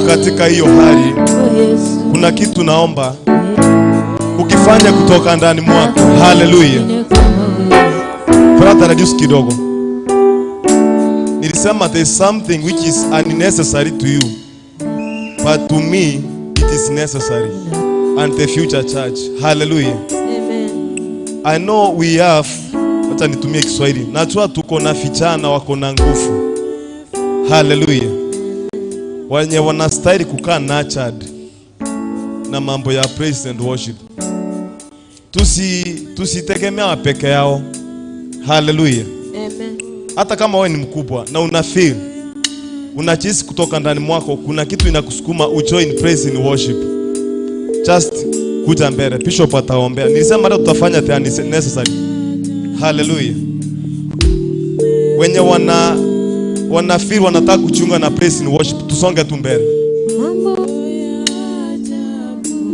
ukiwa katika hiyo hali, kuna kitu naomba ukifanya kutoka ndani mwako. Hallelujah. Brother, reduce kidogo. Nilisema there is something which is unnecessary to you, but to me it is necessary, and the future church. Hallelujah. Amen. I know we have, hata nitumie Kiswahili, najua tuko na vijana wako na nguvu. Hallelujah. Wenye wanastahili kukaa nurtured na mambo ya praise and worship. Tusitegemea peke yao. Hallelujah. Amen. Hata kama wewe ni mkubwa na una feel, unajisi kutoka ndani mwako kuna kitu inakusukuma ujoin praise and worship, just kuja mbele. Bishop ataombea. Nilisema leo tutafanya the necessary. Hallelujah. Wenye wana feel wanataka kuchunga na praise and worship, tusonge tu mbele.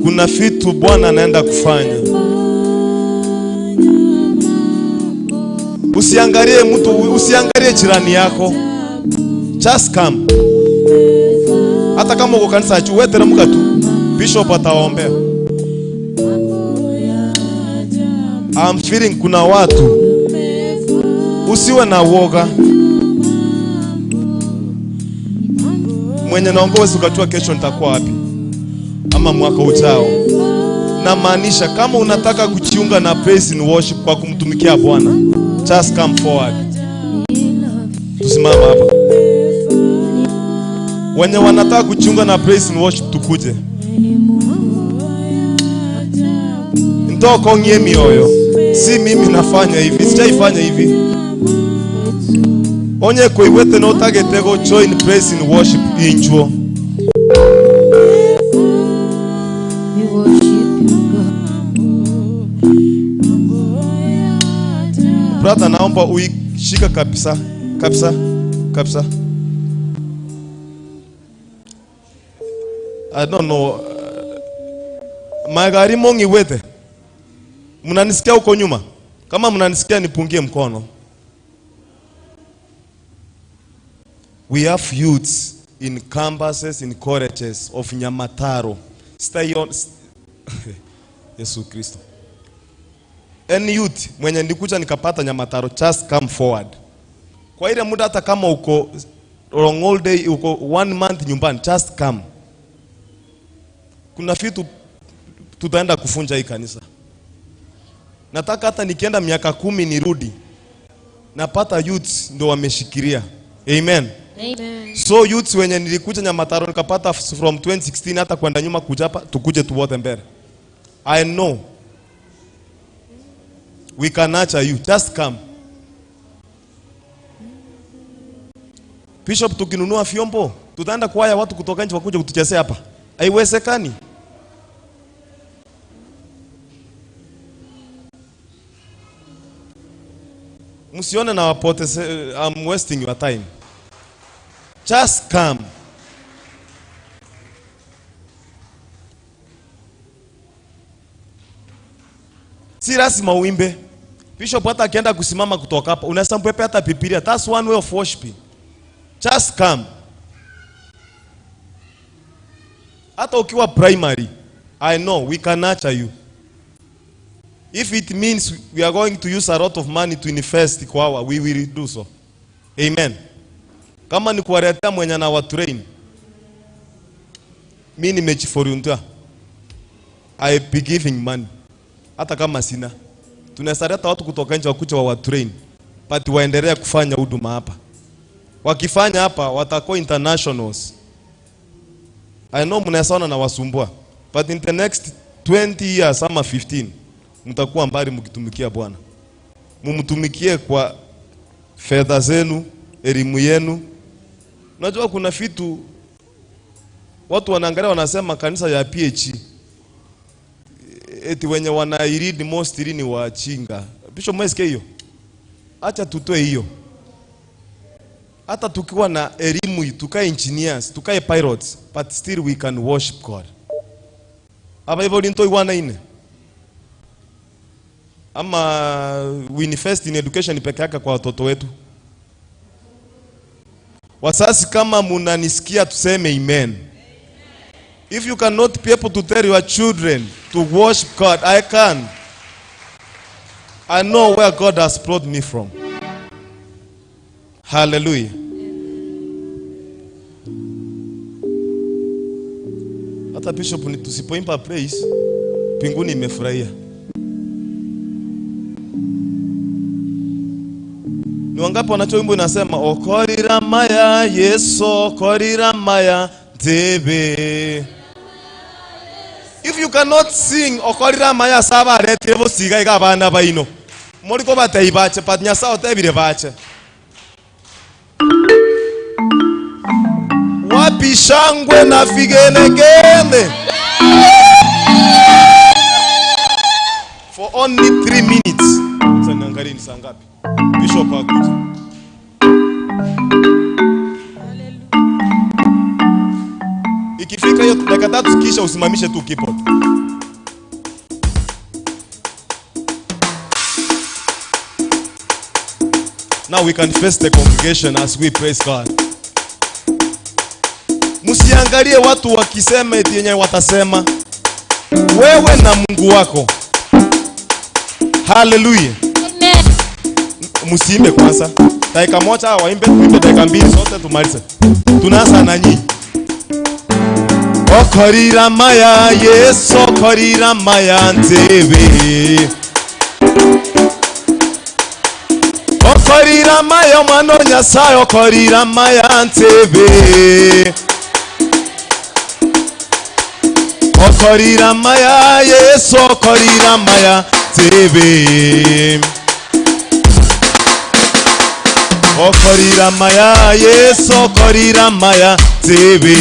Kuna vitu Bwana anaenda kufanya. Usiangalie mtu, usiangalie jirani yako. Just come. Hata kama uko kanisa achu, wewe teremka tu. Bishop atawaombea. I'm feeling kuna watu. Usiwe na woga. Mwenye naongoza ukajua kesho nitakuwa wapi ama mwaka ujao. Na maanisha kama unataka kujiunga na praise and worship kwa kumtumikia Bwana, just come forward. Tusimama hapa. Wenye wanataka kujiunga na praise and worship tukuje. Ndoko ngie mioyo. Si mimi nafanya hivi, sijaifanya hivi. Onye koiwete no tagetego join praise and worship injuo. Brother, naomba uishika kabisa. I don't know. Magari mongi wete. Mnanisikia huko nyuma? Kama mnanisikia nipungie mkono. We have youths in campuses, in colleges of Nyamataro. Stay on. Yesu Kristo. Any youth mwenye ndikuja nikapata Nyamataro, just come forward. Kwa ile muda hata kama uko long all day, uko 1 month nyumbani, just come. Kuna vitu tutaenda kufunja hii kanisa. Nataka hata nikienda miaka 10 nirudi, napata youths ndio wameshikilia. Amen. Amen. So youths wenye nilikuja Nyamataro nikapata from 2016 hata kwenda nyuma kuja hapa, tukuje tuwote mbele. I know we can nurture you. Just come. Bishop, tukinunua vyombo, tutaenda kuwaya watu kutoka nje wakuja kutuchezea hapa. Haiwezekani. Msione na wapoteze, I'm wasting your time. Just come. Si lazima uimbe. Bishop hata akienda kusimama kutoka hapa, unaweza mpepe hata pipiria. That's one way of worshiping. Just come. Hata ukiwa primary, I know we can nurture you. If it means we are going to use a lot of money to invest kwa our, we will do so. Amen. Kama ni kuwaletea mwenye na wa train, mimi nimejiforuntia. I be giving money. Hata kama sina. Tunasareta watu kutoka nje wakuja wa train. But waendelea kufanya huduma hapa. Wakifanya hapa watakuwa internationals. I know mnasana na wasumbua. But in the next 20 years ama 15 mtakuwa mbali mkitumikia Bwana. Mumtumikie kwa fedha zenu, elimu yenu. Unajua kuna vitu watu wanaangalia wanasema kanisa ya P.A.G. eti wenye wanairidi mostly ni wachinga. Bishop mwesikia hiyo? Acha tutoe hiyo. Hata tukiwa na elimu, tukae engineers, tukae pilots, but still we can worship God. Aba hivyo lintoi wana ine. Ama we invest in education peke yake kwa watoto wetu. Wasasi kama munanisikia tuseme amen. If you cannot be able to tell your children to worship God, I can. I know where God has brought me from. Hallelujah. Hata Bishop ni tusipoimba praise, mbinguni imefurahia. Ni wangapi wanachoimba inasema okorira maya Yesu okorira maya tebe. If you cannot sing okorira maya saba rete bosiga igabana baino. Moriko bataibache patnya sao tebire bache. Wapi shangwe na vigelegele. For only 3 minutes. Sasa niangalie ni saa ngapi? Bishop akuja. Ikifika hiyo dakika 3 kisha usimamishe tu keyboard. Now we can face the congregation as we praise God. Musiangalie watu wakisema eti yenye watasema. Wewe na Mungu wako. Hallelujah. Amen. Musiimbe kwanza. Dakika moja waimbe, tuimbe dakika 2 sote tumalize. Tunaanza na nyinyi. Okorira maya Yesu okorira maya ntebe. Okorira maya mwana Nyasaye okorira maya ntebe. Okorira maya Yesu okorira maya ntebe. Okorira maya Yesu okorira maya ntebe.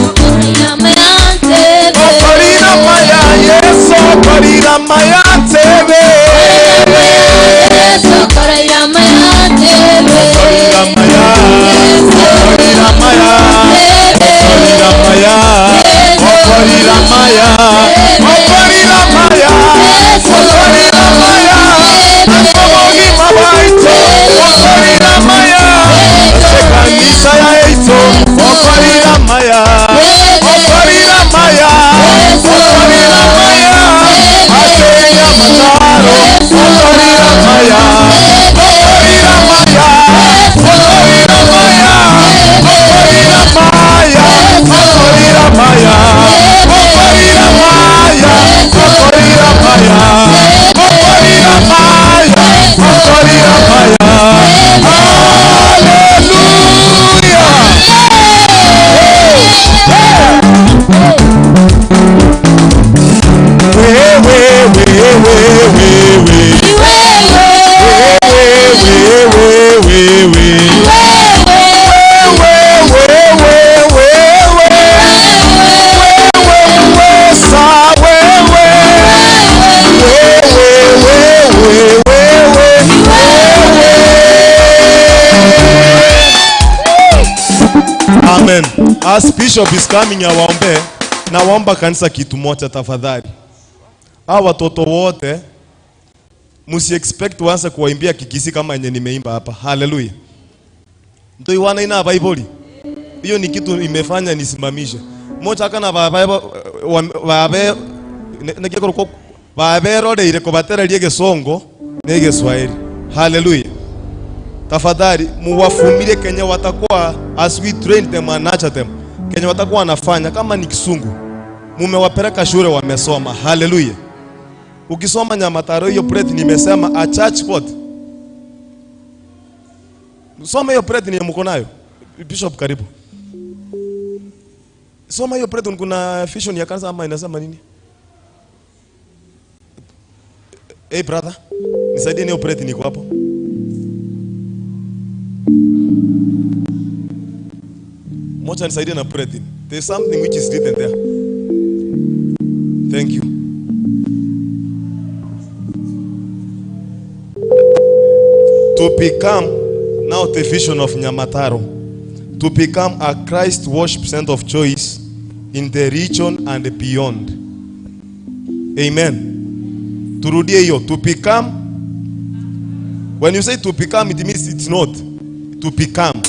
Okorira maya ntebe. Okorira maya Yesu okorira maya ntebe. Okorira maya ntebe. Okorira maya okorira maya okorira maya okorira maya okorira maya okorira maya Asomogi mabaito okorira maya Sekanisa ya eito okorira maya okorira maya okorira maya Atenya mataro okorira maya okorira maya okorira maya okorira maya okorira maya okorira maya okorira maya okorira maya okorira maya. Amen. As Bishop is coming awaombe, na waomba kanisa kitu moja tafadhali. Hawa watoto wote musi expect waanze kuwaimbia kikisi kama yenye nimeimba hapa. Hallelujah. Ndio iwana ina Bible. Hiyo ni kitu imefanya nisimamishe. Moja kana babe nekeko babe rode ile kobatera liege songo nege Swahili. Hallelujah. Tafadhali muwafumile Kenya watakuwa as we train them and nurture them. Kenya watakuwa wanafanya kama ni Kisungu. Mumewapeleka shule wamesoma. Hallelujah. Ukisoma Nyamataro hiyo preti nimesema a church what? Soma hiyo preti ni mko nayo. Bishop karibu. Soma hiyo preti kuna vision ya kanisa ama inasema nini? Hey brother, nisaidie hiyo preti niko hapo. Mocha nisaidie na preti. There's something which is written there. Thank you. To become now the vision of Nyamataro, to become a Christ worship center of choice in the region and beyond. Amen. Turudie hiyo, to become. When you say to become, it means it's not to become.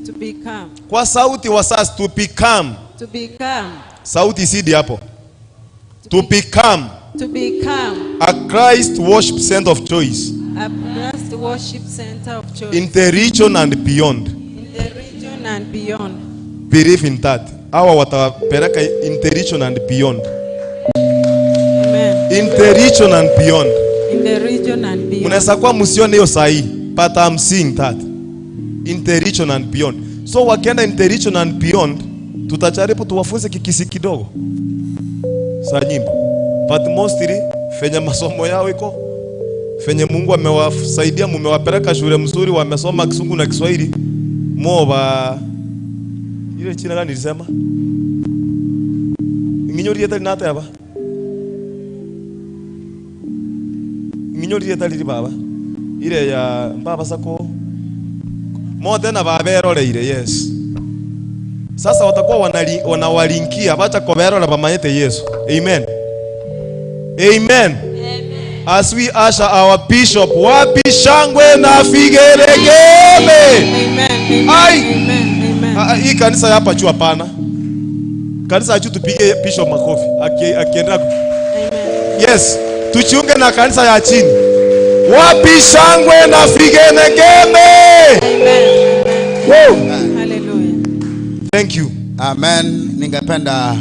To become. Kwa sauti wasas, to become. To become. Sauti isidi hapo. To become. To become. A Christ worship center of choice. A Christ worship center of choice. In the region and beyond. In the region and beyond. Believe in that. Hawa watapeleka in the region and beyond. Amen. In the region and beyond. In the region and beyond. Munaweza kuwa msione hiyo sahi, but I'm seeing that. In the region and beyond. So wakienda in the region and beyond, tutacharibu tuwafunze kikisi kidogo sa nyimbo, but mostly fenye masomo yao iko, fenye Mungu amewasaidia, mumewapeleka shule mzuri, wamesoma Kisungu na Kiswahili, moba ile china gani nilisema nginyori yeta linata yaba nginyori yeta lili baba ile ya baba sako mote na babero ile, yes. Sasa watakuwa wanawalinkia bacha kobero na bamayete Yesu. Amen. Amen. Amen. As we usher our bishop, wapi shangwe na figelegele. Amen. Amen. Amen. Hii kanisa hapa juu hapana. Kanisa juu tupige bishop makofi. Akienda. Amen. Yes, tuchiunge na kanisa ya chini. Wapi shangwe na figelegele. Amen. Woo. Thank you. Amen. Ningependa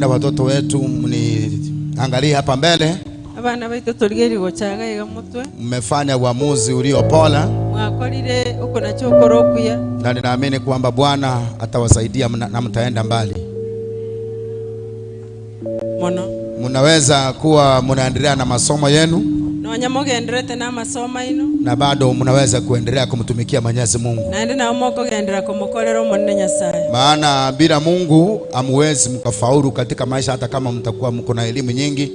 watoto wetu mniangalie hapa mbele. Abana baitu tuligeri gochaga ega mutwe. Mmefanya uamuzi uliopola. Mwakorire uko na chokoro kuya. Na ninaamini kwamba Bwana atawasaidia na mtaenda mbali. Mono. Mnaweza kuwa mnaendelea na masomo yenu. Nonyamogenderete na masomo ino. Na bado mnaweza kuendelea kumtumikia Mwenyezi Mungu. Naende na umoko gendera kumukorera umunene Nyasaye. Maana bila Mungu hamwezi mkafaulu katika maisha, hata kama mtakuwa mko na elimu nyingi.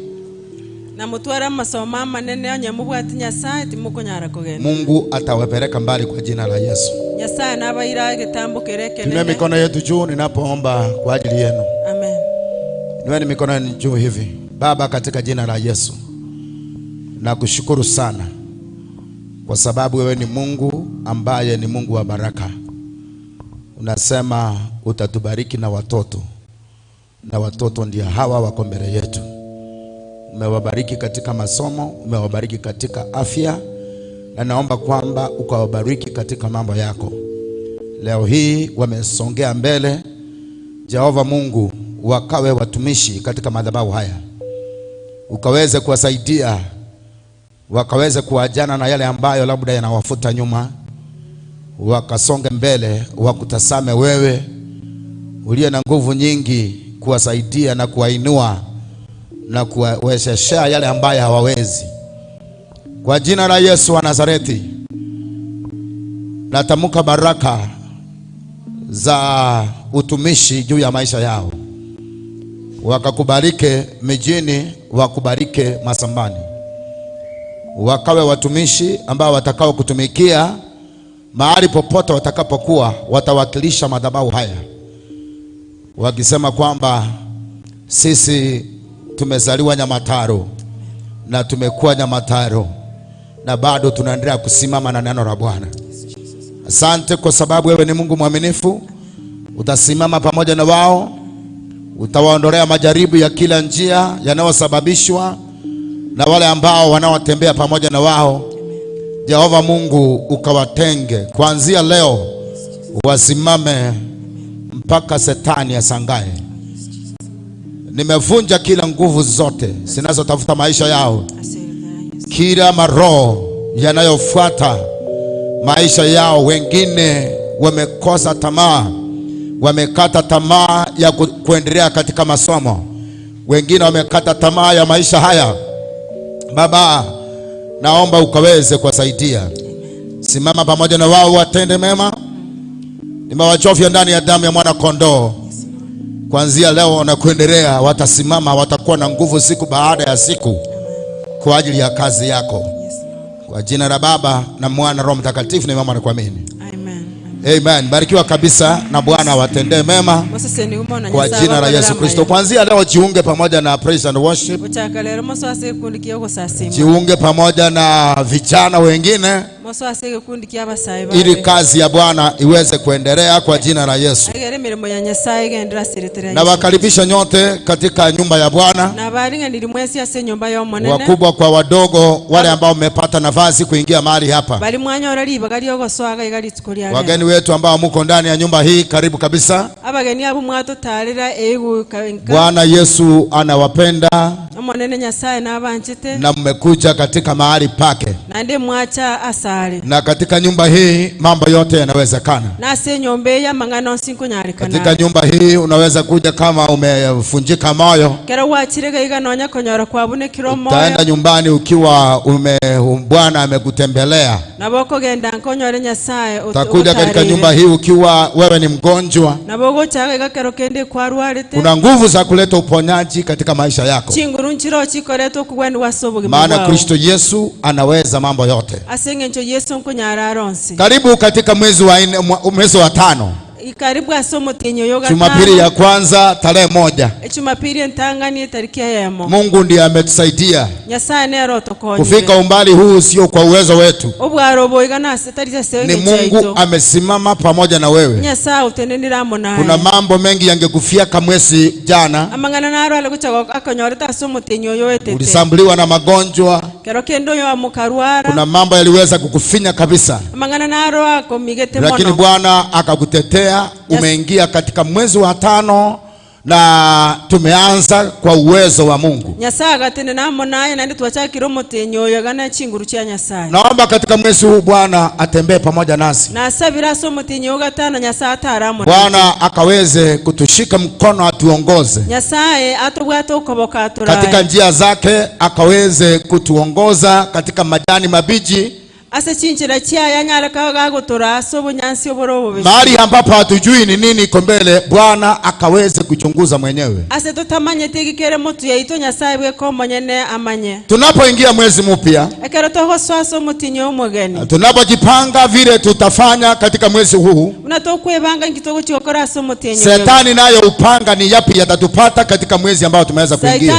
Na mutwara masomo manene onyamubwati Nyasaye timukonyara kugenda. Mungu atawapeleka mbali kwa jina la Yesu. Nyasaye nabaira gitambo kerekene. Tuinue mikono yetu juu ninapoomba kwa ajili yenu. Amen. Inueni mikono yenu juu hivi. Baba, katika jina la Yesu, nakushukuru sana kwa sababu wewe ni Mungu ambaye ni Mungu wa baraka. Unasema utatubariki na watoto ndio hawa wako mbele yetu. Umewabariki katika masomo, umewabariki katika afya, na naomba kwamba ukawabariki katika mambo yako. Leo hii wamesongea mbele, Jehova Mungu, wakawe watumishi katika madhabahu haya. Ukaweze kuwasaidia, wakaweze kuajana na yale ambayo labda yanawafuta nyuma, wakasonge mbele, wakutasame wewe uliye na nguvu nyingi, kuwasaidia na kuwainua na kuwezesha yale ambayo hawawezi. Kwa jina la Yesu wa Nazareti, natamka baraka za utumishi juu ya maisha yao. Wakakubarike mijini, wakubarike masambani. Wakawe watumishi ambao watakao kutumikia mahali popote watakapokuwa, watawakilisha madhabahu haya wakisema kwamba sisi tumezaliwa Nyamataro na tumekuwa Nyamataro na bado tunaendelea kusimama na neno la Bwana. Asante kwa sababu wewe ni Mungu mwaminifu. Utasimama pamoja na wao, utawaondolea majaribu ya kila njia yanayosababishwa na wale ambao wanaotembea pamoja na wao. Jehova Mungu, ukawatenge kuanzia leo, wasimame mpaka Shetani asangae. Nimevunja kila nguvu zote zinazotafuta maisha yao, kila maroho yanayofuata maisha yao. Wengine wamekosa tamaa, wamekata tamaa ya kuendelea katika masomo, wengine wamekata tamaa ya maisha haya. Baba, naomba ukaweze kuwasaidia. Simama pamoja na wao, watende mema. Nimewachovya ndani ya damu ya mwana kondoo. Kuanzia leo na kuendelea watasimama, watakuwa na nguvu siku baada ya siku kwa ajili ya kazi yako. Kwa jina la Baba na Mwana Roho Mtakatifu nimeomba na kuamini. Amen. Amen. Barikiwa kabisa na Bwana watendee mema kwa jina la Yesu Kristo. Kuanzia leo jiunge pamoja na praise and worship. Jiunge pamoja na vijana wengine ili kazi ya Bwana iweze kuendelea kwa jina la Yesu. Na wakaribisha nyote katika nyumba ya Bwana, wakubwa kwa wadogo, wale ambao mmepata nafasi kuingia mahali hapa. Wageni wetu ambao mko ndani ya nyumba hii, karibu kabisa. Bwana Yesu anawapenda na mmekuja katika mahali pake, na katika nyumba hii mambo yote yanawezekana. Katika nyumba hii unaweza kuja kama umefunjika moyo, utaenda nyumbani ukiwa Bwana amekutembelea. Utakuja katika nyumba hii ukiwa wewe ni mgonjwa, kuna nguvu za kuleta uponyaji katika maisha yako, maana Kristo Yesu anaweza mambo yote. Karibu katika mwezi wa 5, Jumapili ya kwanza tarehe 1. Mungu ndiye ametusaidia kufika umbali huu, sio kwa uwezo wetu. Ni Mungu amesimama pamoja na wewe. Kuna mambo mengi yangekufia mwezi jana. Ulisambuliwa na magonjwa, kuna mambo yaliweza kukufinya kabisa, lakini Bwana akakutetea. Umeingia katika mwezi wa 5 na tumeanza kwa uwezo wa Mungu. Naomba katika mwezi huu Bwana atembee pamoja nasi. Bwana akaweze kutushika mkono, atuongoze katika njia zake, akaweze kutuongoza katika majani mabichi, mahali ambapo hatujui ni nini iko mbele. Bwana akaweze kuchunguza mwenyewe. Tunapoingia mwezi mpya, tunapojipanga vile tutafanya katika mwezi huu, Shetani nayo upanga ni yapi yatatupata katika mwezi ambao tumeweza kuingia.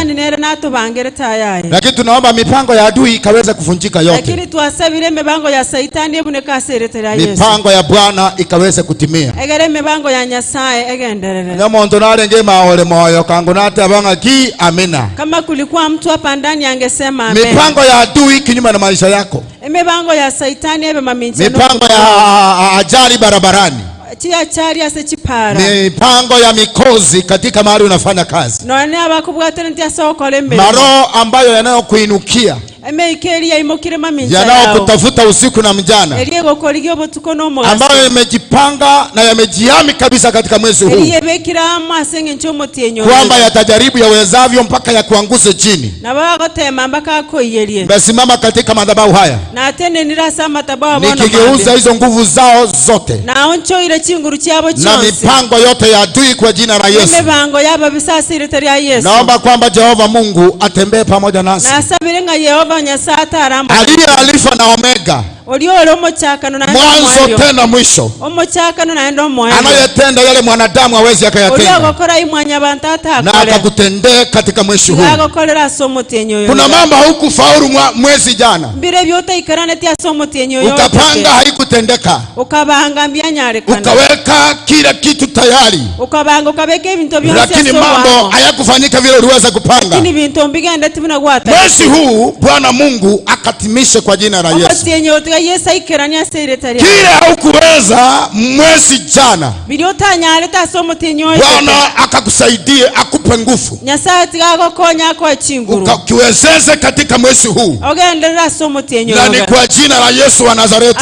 Lakini tunaomba mipango ya adui ikaweze kuvunjika yote, mipango ya Bwana ikaweze kutimia. Amina. Kama kulikuwa mtu hapa ndani angesema amen. Mipango ya adui kinyume na maisha yako, mipango ya Shetani, mipango ya ajali barabarani, mipango ya mikozi katika mahali unafanya kazi, maroho ambayo yanayokuinukia, yanayokutafuta usiku na mchana, ambayo yamejipanga na yamejihami kabisa katika mwezi huu, kwamba yatajaribu yawezavyo mpaka ya kuanguse chini. Mesimama katika madhabahu haya, nikigeuza hizo nguvu zao zote na mipango yote ya adui kwa jina la Yesu. Naomba kwamba Jehova Mungu atembee pamoja nasi, aliye Alfa na Omega, mwanzo tena mwisho, anayetenda yale mwanadamu hawezi akayatenda, na akakutendea katika mwezi huu. Kuna mambo hukufaulu mwezi jana, ukapanga haikutendeka, ukaweka kila kitu tayari, lakini mambo hayakufanyika vile uliweza kupanga. Mwezi huu Bwana Mungu akatimishe kwa jina la Yesu. Kile haukuweza mwezi jana, Bwana akakusaidie, akupe nguvu, ukakiwezeze katika mwezi huu, na ni kwa jina la Yesu wa Nazareti.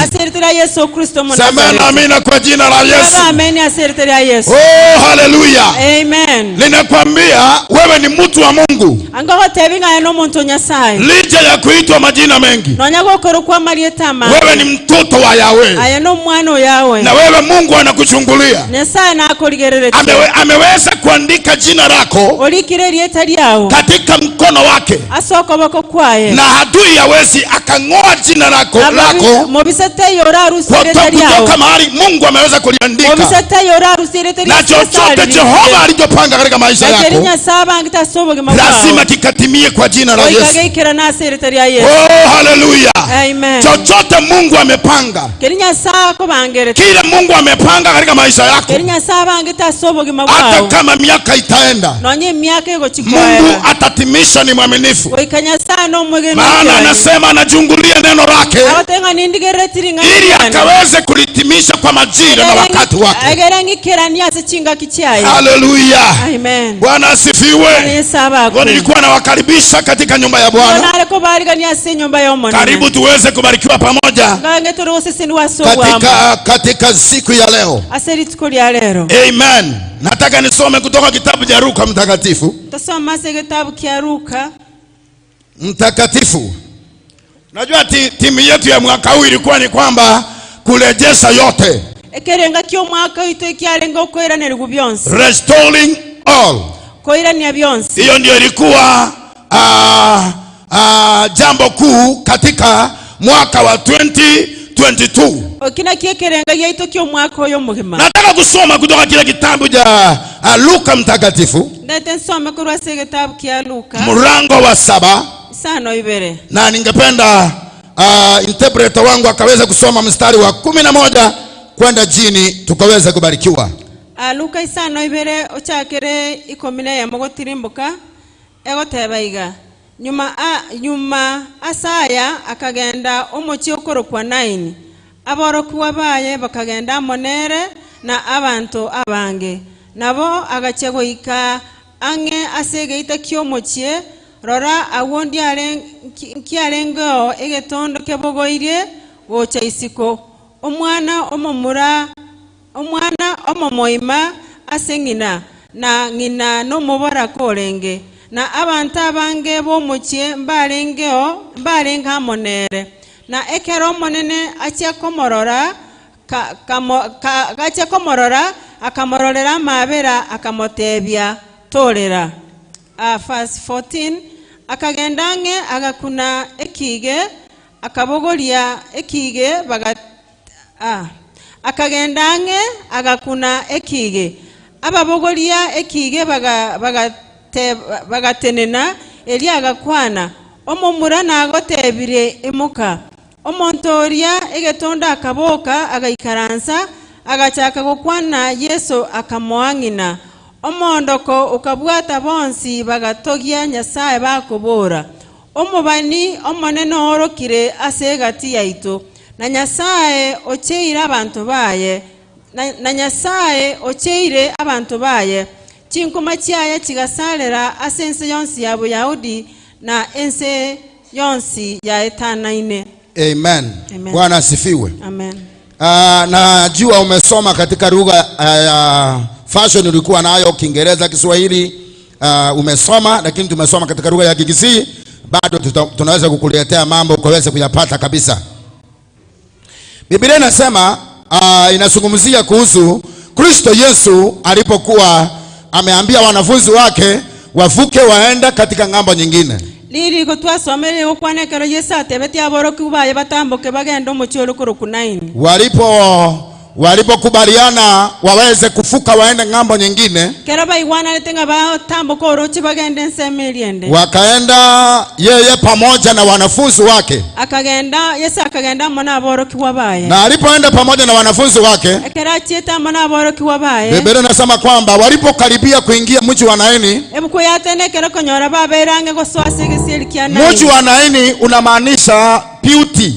Sema amina kwa jina la Yesu. Oh, haleluya. Amen. Ninakwambia wewe ni mtu wa Mungu, licha ya kuitwa majina mengi. Wewe ni mtoto wa Yahweh, na wewe Mungu anakuchungulia. Ameweza kuandika jina lako lako katika mkono wake, na adui hawezi akang'oa jina lako kutoka mahali Mungu ameweza kuliandika. Na chochote Jehova alichopanga katika maisha yako lazima kikatimie kwa jina la Yesu. Oh, haleluya. Chochote Mungu amepanga, kile Mungu amepanga katika maisha yako, hata kama miaka itaenda, Mungu atatimisha. Ni mwaminifu, maana anasema anajungulia neno lake ili akaweze kulitimisha kwa majira na wakati wake. Haleluya. Bwana asifiwe. Nilikuwa nawakaribisha katika nyumba ya Bwana. Karibu tuweze kubarikiwa pamoja katika siku ya leo. Amen. Nataka nisome kutoka kitabu cha Luka mtakatifu. Mtakatifu. Najua timu yetu ya mwaka huu ilikuwa ni kwamba kurejesha yote. Restoring all. Hiyo ndio ilikuwa jambo kuu katika mwaka wa 2022. Nataka kusoma kutoka kile kitabu cha Luka mtakatifu, mlango wa 7. Na ningependa interpreter wangu akaweza kusoma mstari wa 11 kwenda chini tukaweza kubarikiwa. Luka 2 ochakere 10 ya mogotirimbuka egotebaiga nyuma asaya akagenda omochi okorokwa 9 aborokuwa baye bakagenda monere na abantu abange nabo agachegoika ange asegeita kiomochie rora awondi kiarengo egetondo kebogoire gocha isiko omwana omomoima asengina na ngina no mubara korenge na abantu abange bomochie mbarenga monere na ekero monene achekomorora akamororera mabera akamotebia torera. Verse 14 akagendange agakuna ekige akabogoria ekige akagendange agakuna ekige ababogoria ekige bagatenena eli agakwana omomura nagotebire emuka omontoria egetonda akaboka agaikaransa agachaka gukwana Yesu akamoangina omondoko ukabwata bonsi bagatogia Nyasaye bakobora omubani omonene orokire asegati yaito na Nyasaye ocheira abantu baye na Nyasaye ocheire abantu baye chinkuma chiaye chigasalera asense yonsi ya Buyahudi na ense yonsi ya etanaine. Amen. Bwana asifiwe. Amen. Najua umesoma katika lugha ya fashion ulikuwa nayo Kiingereza, Kiswahili umesoma, lakini tumesoma katika lugha ya Kikisii. Bado tunaweza kukuletea mambo ukaweze kuyapata kabisa. Biblia inasema inazungumzia kuhusu Kristo Yesu alipokuwa ameambia wanafunzi wake wavuke waenda katika ngambo nyingine. Liri kutwasomere okwanekero Yesu atebeti aboroku baye batamboke bagenda omuchoro koroku 9. Walipokubaliana waweze kufuka waende ngambo nyingine, keraba iwana letenga ba tamboka orochi bagenda ensemeliende, wakaenda yeye pamoja na wanafunzi wake. Yesu akagenda mona aboroki wabaye, na alipoenda pamoja na wanafunzi wake ekerachieta mona aboroki wabaye, Biblia inasema kwamba walipokaribia kuingia mji wa Naini, ebuko yatenekero konyora baberange goswasegesieli kia Naini. Mji wa Naini unamaanisha beauty.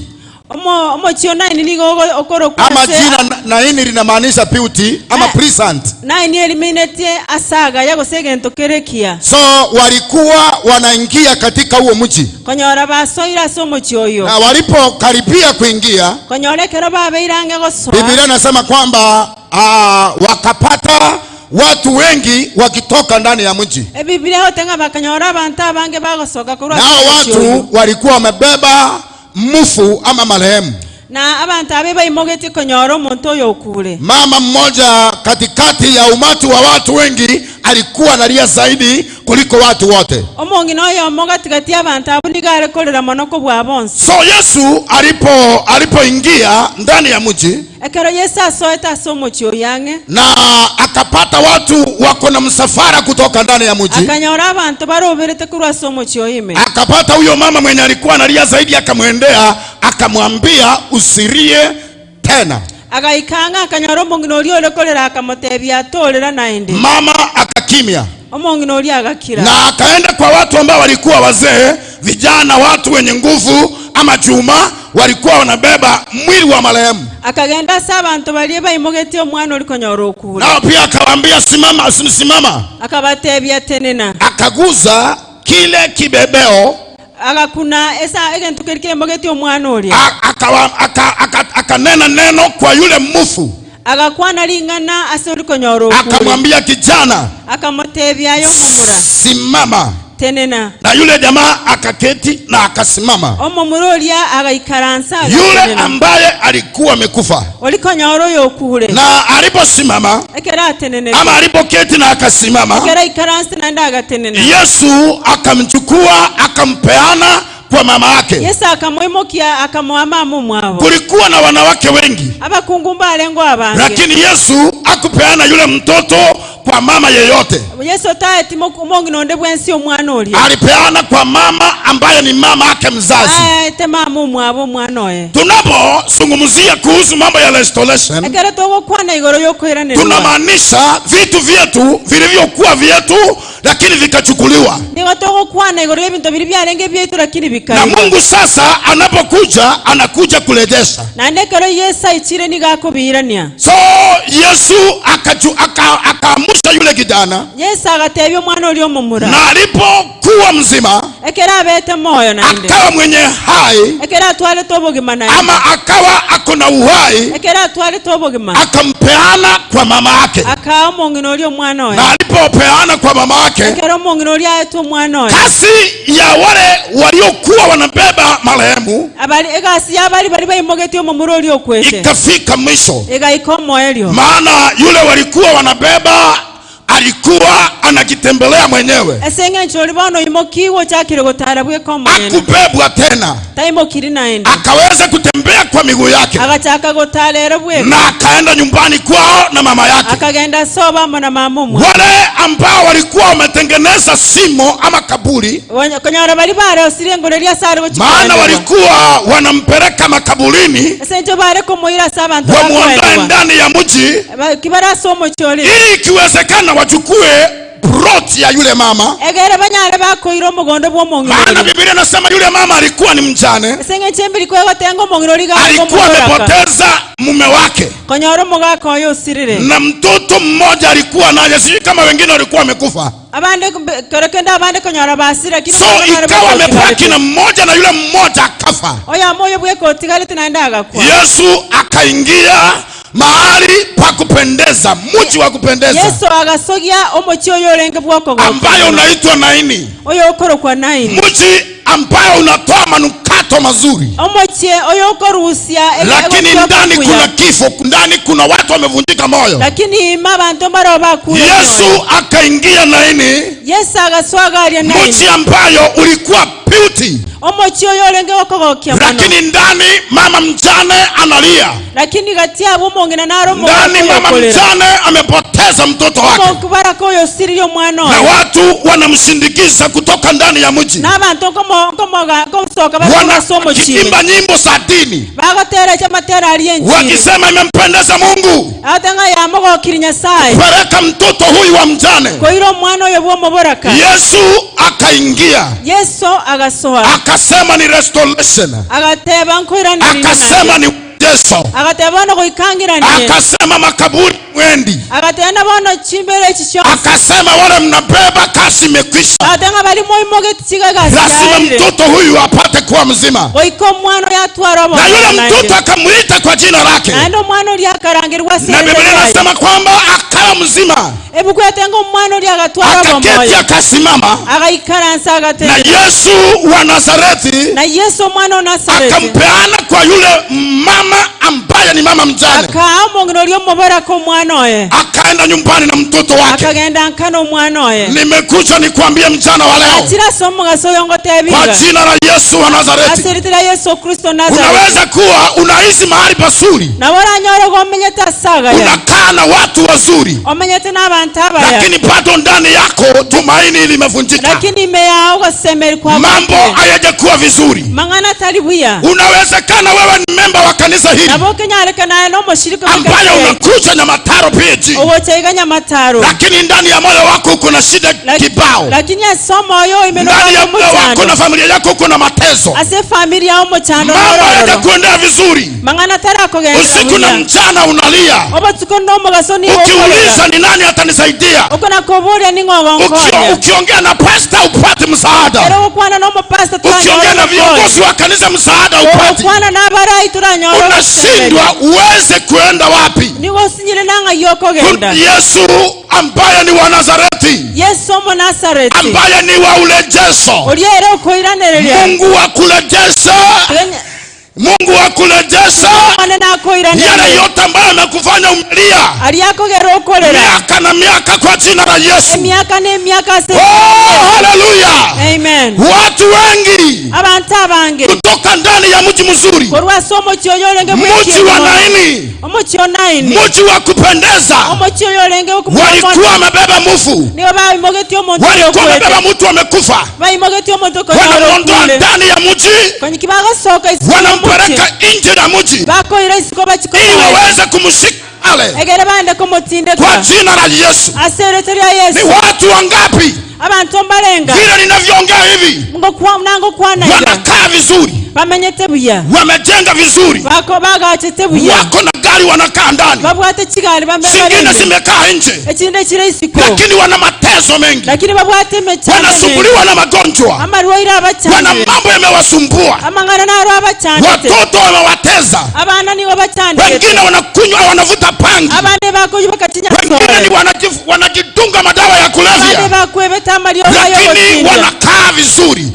Ama jina Naini linamaanisha beauty ama pleasant. Naini eliminate asaga yago segento kerekia. So walikuwa wanaingia katika huo mji. Konyora basoira somo chioyo. Na walipokaribia kuingia, konyora kero babeirange goswa, Biblia inasema kwamba wakapata watu wengi wakitoka ndani ya mji. Biblia hotenga bakanyora banta bange bagosoka kurwa. Na watu walikuwa wamebeba mufu ama marehemu. na abantu abeba imogeti konyoro omuntu oyo okure. Mama mmoja katikati ya umati wa watu wengi alikuwa analia zaidi kuliko watu wote. Omongi noyo mogati kati abantu abunigare kolera monoko bwa bonse. So Yesu alipoingia ndani ya mji, ekero Yesu asoeta somo chio yange, na akapata watu wako na msafara kutoka ndani ya mji, akanyora abantu baroberete kurwa somo chio ime, akapata huyo mama mwenye alikuwa analia zaidi, akamwendea akamwambia usirie tena. Agaikanga akanyora omongi nori ole kolera akamotebia atolera naende. Mama akakimya. Omongi nori agakira. Na akaenda kwa watu ambao walikuwa wazee, vijana, watu wenye nguvu ama chuma, walikuwa wanabeba mwili wa marehemu. Akagenda sa abantu baliye bayimogeti omwana oli konyora okure. Nao pia akawaambia simama. Akabatebia tenena. Akaguza kile kibebeo, agakuna esa egentu kerike mogeti omwana oli. Akanena neno kwa yule mfu. Agakwana lingana asori konyora okure. Akamwambia kijana, akamotebia yo mumura, simama. Tenena. Na yule jamaa akaketi na akasimama. Omomurolia agaikaransa. Yule ambaye alikuwa amekufa. Olikonyoro yokure. Na aliposimama, ekera tenene, ama alipoketi na akasimama, ekera ikaransa na ndaga tenene, Yesu akamchukua akampeana kwa mama yake. Yesu akamwemokia akamwama mumwabo. Kulikuwa na wanawake wengi, abakungumba alengo abange, lakini Yesu akupeana yule mtoto kwa mama yeyote. Yesu taeti momongi nonde bwensi omwana oli, alipeana kwa mama ambaye ni mama yake mzazi. ete mama umwabo mwana oye. Tunapozungumzia kuhusu mambo ya restoration, ekera togo kwana igoro yokwera neno, tunamaanisha vitu vyetu vilivyokuwa vyetu lakini vikachukuliwa. Nigo togo kwana igoro y'ebintu biri byarenge byetu lakini bikari. Na Mungu sasa anapokuja anakuja kurejesha. Na ndekero Yesu ichire nigako birania. So Yesu akamusha yule kijana. Yesu agatebya omwana oli omumura. Na alipokuwa mzima, ekera abete moyo na inde, akawa mwenye hai, ekera atwale tobogima na inde, ama akawa akona uhai, ekera atwale tobogima, akampeana kwa mama yake. akawa omongi noli omwana oyo. Na alipopeana kwa mama yake, ekera omongi noli ayetu omwana oyo, kasi ya wale waliokuwa wanabeba marehemu abali egasi yabali bali bayimogeti omumura oli okwete ikafika mwisho. Egaikomo elio, Maana yule walikuwa wanabeba alikuwa anajitembelea mwenyewe, esenge ncholi bono imokiwo chakire gotara bwe komo nene, akubebwa tena, taimo kiri naende, akaweza kutembea kwa miguu yake, agachaka gotalera bwe, na akaenda nyumbani kwao na mama yake. akagenda soba na mama umwe. Wale ambao walikuwa wametengeneza simo ama kaburi, konyora bali bare osirengo lelia sare go chikana, maana walikuwa wanampeleka makaburini, esenjo bare ko moira sabantu wamuondoe ndani ya mji, kibara somo chole, ili ikiwezekana wachukue plot ya yule mama. egere banyare bakoiro mugondo bwo mongiro, Maana Biblia inasema yule mama alikuwa ni mjane, esenge chembili ko gotengo mongiro liga alikuwa amepoteza mume wake, konyoro mugako yo sirire, na mtoto mmoja alikuwa naye, sijui kama wengine walikuwa wamekufa. abande kerekenda abande konyora basira kino, So ikawa amebaki na mmoja, na yule mmoja akafa. oya moyo bwe ko tigali tunaendaga kwa Yesu akaingia mahali pa kupendeza, mji wa kupendeza, Yesu agasogia omochio yorenge bwoko go ambayo unaitwa Naini, oyo okoro kwa Naini, mji ambayo unatoa manukato mazuri, omochie oyo okorusia, lakini ndani kuna kifo, ndani kuna watu wamevunjika moyo. lakini mabantu baro bakuye. Yesu akaingia Naini, Yesu agaswaga ali Naini, mji ambayo ulikuwa beauty, omochio yorenge okogokia mano, lakini ndani mama mjane analia, lakini gati abo mongena naro ndani mama mjane amepoteza mtoto wake, mokubara ko yo siriyo mwana, na watu wanamshindikiza kutoka ndani ya mji, nabantu komoga komsoka bana somo chini, wanaimba nyimbo za dini, bagatera chamatera aliyenchi, wakisema imempendeza Mungu atanga ya mogo kirinya sai kupeleka mtoto huyu wa mjane. ko iro mwana oyo bwo moboraka. Yesu akaingia, Yesu agasoa, akasema ni restoration, agateba nkoira ni, akasema ni Yesu, agateba no kuikangira ni, akasema makaburi mwendi, agatenda bono chimbere chicho, akasema wale mnabeba kasi kazi imekwisha. Atanga bali moyo getiga kazi. Lazima mtoto huyu apate kuwa mzima. Oiko mwana yatwara Na yule mtoto akamuita kwa jina lake. Ando mwana lyakarangirwa sere. Na Biblia inasema kwamba akawa mzima. Ebukwetengo mwana lyagatwara moyo. Akaketi akasimama. Akaikaransa agatende. Na Yesu wa Nazareti. Na Yesu mwana wa Nazareti. Akampeana kwa yule mama ambaye ni mama mjane. Akaamongino lyo mubara ko mwana oye. Akaenda nyumbani na mtoto wake. Akagenda nkano mwana oye. Nimekuja nikwambie mchana wa leo. Atira somo gasoyongo tebiga. Kwa jina la Yesu wa Nazareti. Asiritira Yesu Kristo Nazareti. Unaweza kuwa unaishi mahali pazuri. Na wala nyoro gomenyeta saga ya. Unakaa na watu wazuri. Omenyeta na abantu abaya. Lakini bado ndani yako tumaini limevunjika. Lakini imeyao gasemeri kwa mambo hayajakuwa vizuri. Mangana talibuya. Unawezekana wewe ni memba wa kanisa hili. Ambaye unakuja Nyamataro P.A.G. Nyamataro. Lakini ndani ya moyo wako uko na shida kibao. Lakini somo yo imenoka ndani ya moyo wako na familia yako uko na mateso. Ase familia yao mochano. Mambo hayajakwenda vizuri. Mangana tara kogenda. Usiku na mchana unalia. Ukiuliza ni nani atanisaidia? Ukiongea na pastor upate msaada. Ukiongea na viongozi wa kanisa msaada upate. Unashindwa uweze kuenda wapi? Yesu ambaye ni wa Nazareti. Ambaye ni wa urejesho. Mungu wa kurejesha. Mungu wa kurejesha yale yote ambayo amekufanya umelia miaka na miaka kwa jina la Yesu. Oh, haleluya. Amen. Watu wengi kutoka ndani ya mji mzuri, mji wa Naini, mji wa kupendeza, walikuwa wamebeba mufu, walikuwa wamebeba mtu amekufa, wanamondoa ndani ya mji, wanampeleka nje ya mji ili waweze kumshika ale kwa jina la Yesu. Ni watu wangapi vile ninavyoongea hivi wanakaa vizuri, wamejenga vizuri, wako na gari wanakaa ndani, zingine zimekaa nje, lakini wana mateso mengi, wanasumbuliwa na magonjwa, wana mambo yamewasumbua, watoto wamewateza, wengine wanakunywa wanavuta pangi, wengine wanajitunga madawa ya kulevya, lakini wanakaa vizuri.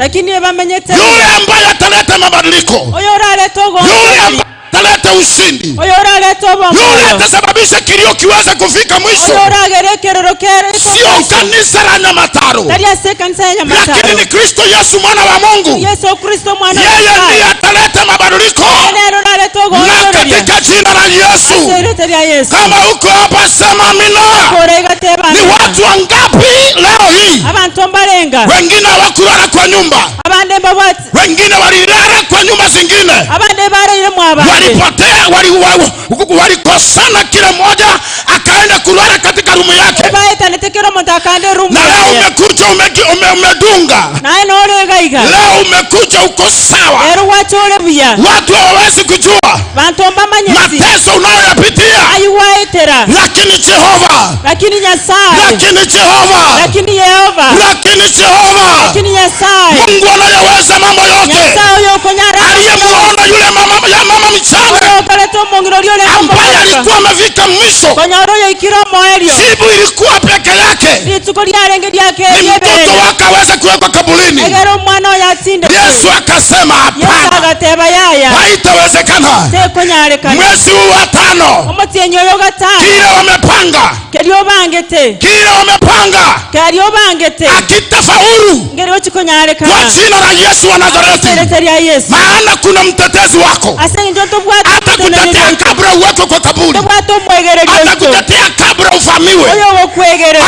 Yule ambaye ataleta mabadiliko, yule ambaye ataleta ushindi, yule atasababisha kilio kiweze kufika mwisho, sio kanisa la Nyamataro, lakini ni Kristo Yesu mwana wa Mungu. Yeye ndiye ataleta mabadiliko, na katika jina la Yesu. Kama uko hapa sema amina. Ni watu wangapi leo hii wengine hawakulala kwa nyumba, wengine walilala kwa nyumba zingine, walipotea, walikosana, kila mmoja akaenda kulala katika rumu yake, na leo umekuja umedunga, leo umekuja uko sawa. Watu hawawezi kujua mateso unayoyapitia, lakini Jehova, Mungu anayeweza mambo yote, aliyemuona yule mama mchane ambaye alikuwa amefika mwisho, jibu ilikuwa peke yake, ni mtoto wake aweze kuwekwa kaburini. Yesu akasema hapana, haitawezekana. Mwezi huu wa 5 kile wamepanga akitafaulu kwa jina la Yesu wa Nazareti. Maana kuna mtetezi wako, atakutetea kabla uwekwe kwa kaburi, atakutetea kabla ufamiwe,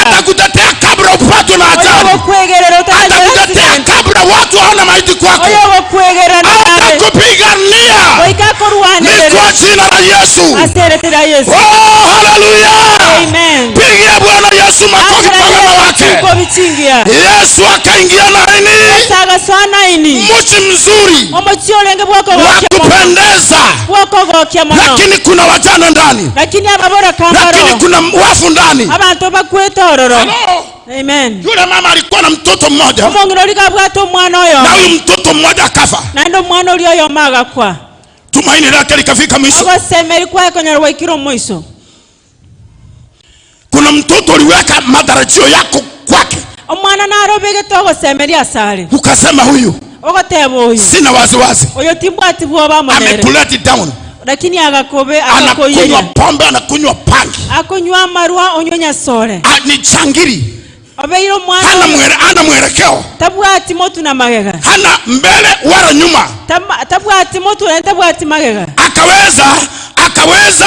atakutetea kabla upatwe na ajali, atakutetea kabla watu waone maiti kwako, atakupigania. Ni kwa jina la Yesu. Oh, haleluya. Pigia Bwana Yesu makofi kwa wema wake. chingia. Yesu akaingia nini? Saga swana ini. Mji mzuri. Omochiolenge bwako Wa kupendeza. Bwako gokia mono. Lakini kuna wajana ndani. Lakini ababora kambaro. Lakini kuna wafu ndani. Abantu bakwetororo. Amen. Yule mama alikuwa na mtoto mmoja. Omongero likabwato mwana oyo. Na huyu mtoto mmoja akafa. Na ndo mwana uli oyo maga kwa. Tumaini lake likafika mwisho. Ogosemeri kwa konyarwa ikiro mwisho. Kuna mtoto uliweka matarajio yako kwake. Omwana narobege togo semeri asale. Ukasema huyu. Ogotebo huyu. Sina wasiwasi. Oyo timbwati bwoba monere. Amekuleti down. Lakini agakobe anakunywa pombe, anakunywa pangi. Akunywa marwa onyonya sole. Ni changiri. Obeiro mwana. Hana mwelekeo. Tabwati motu na magega. Hana mbele wala nyuma. Tabwati motu na tabwati magega. Akaweza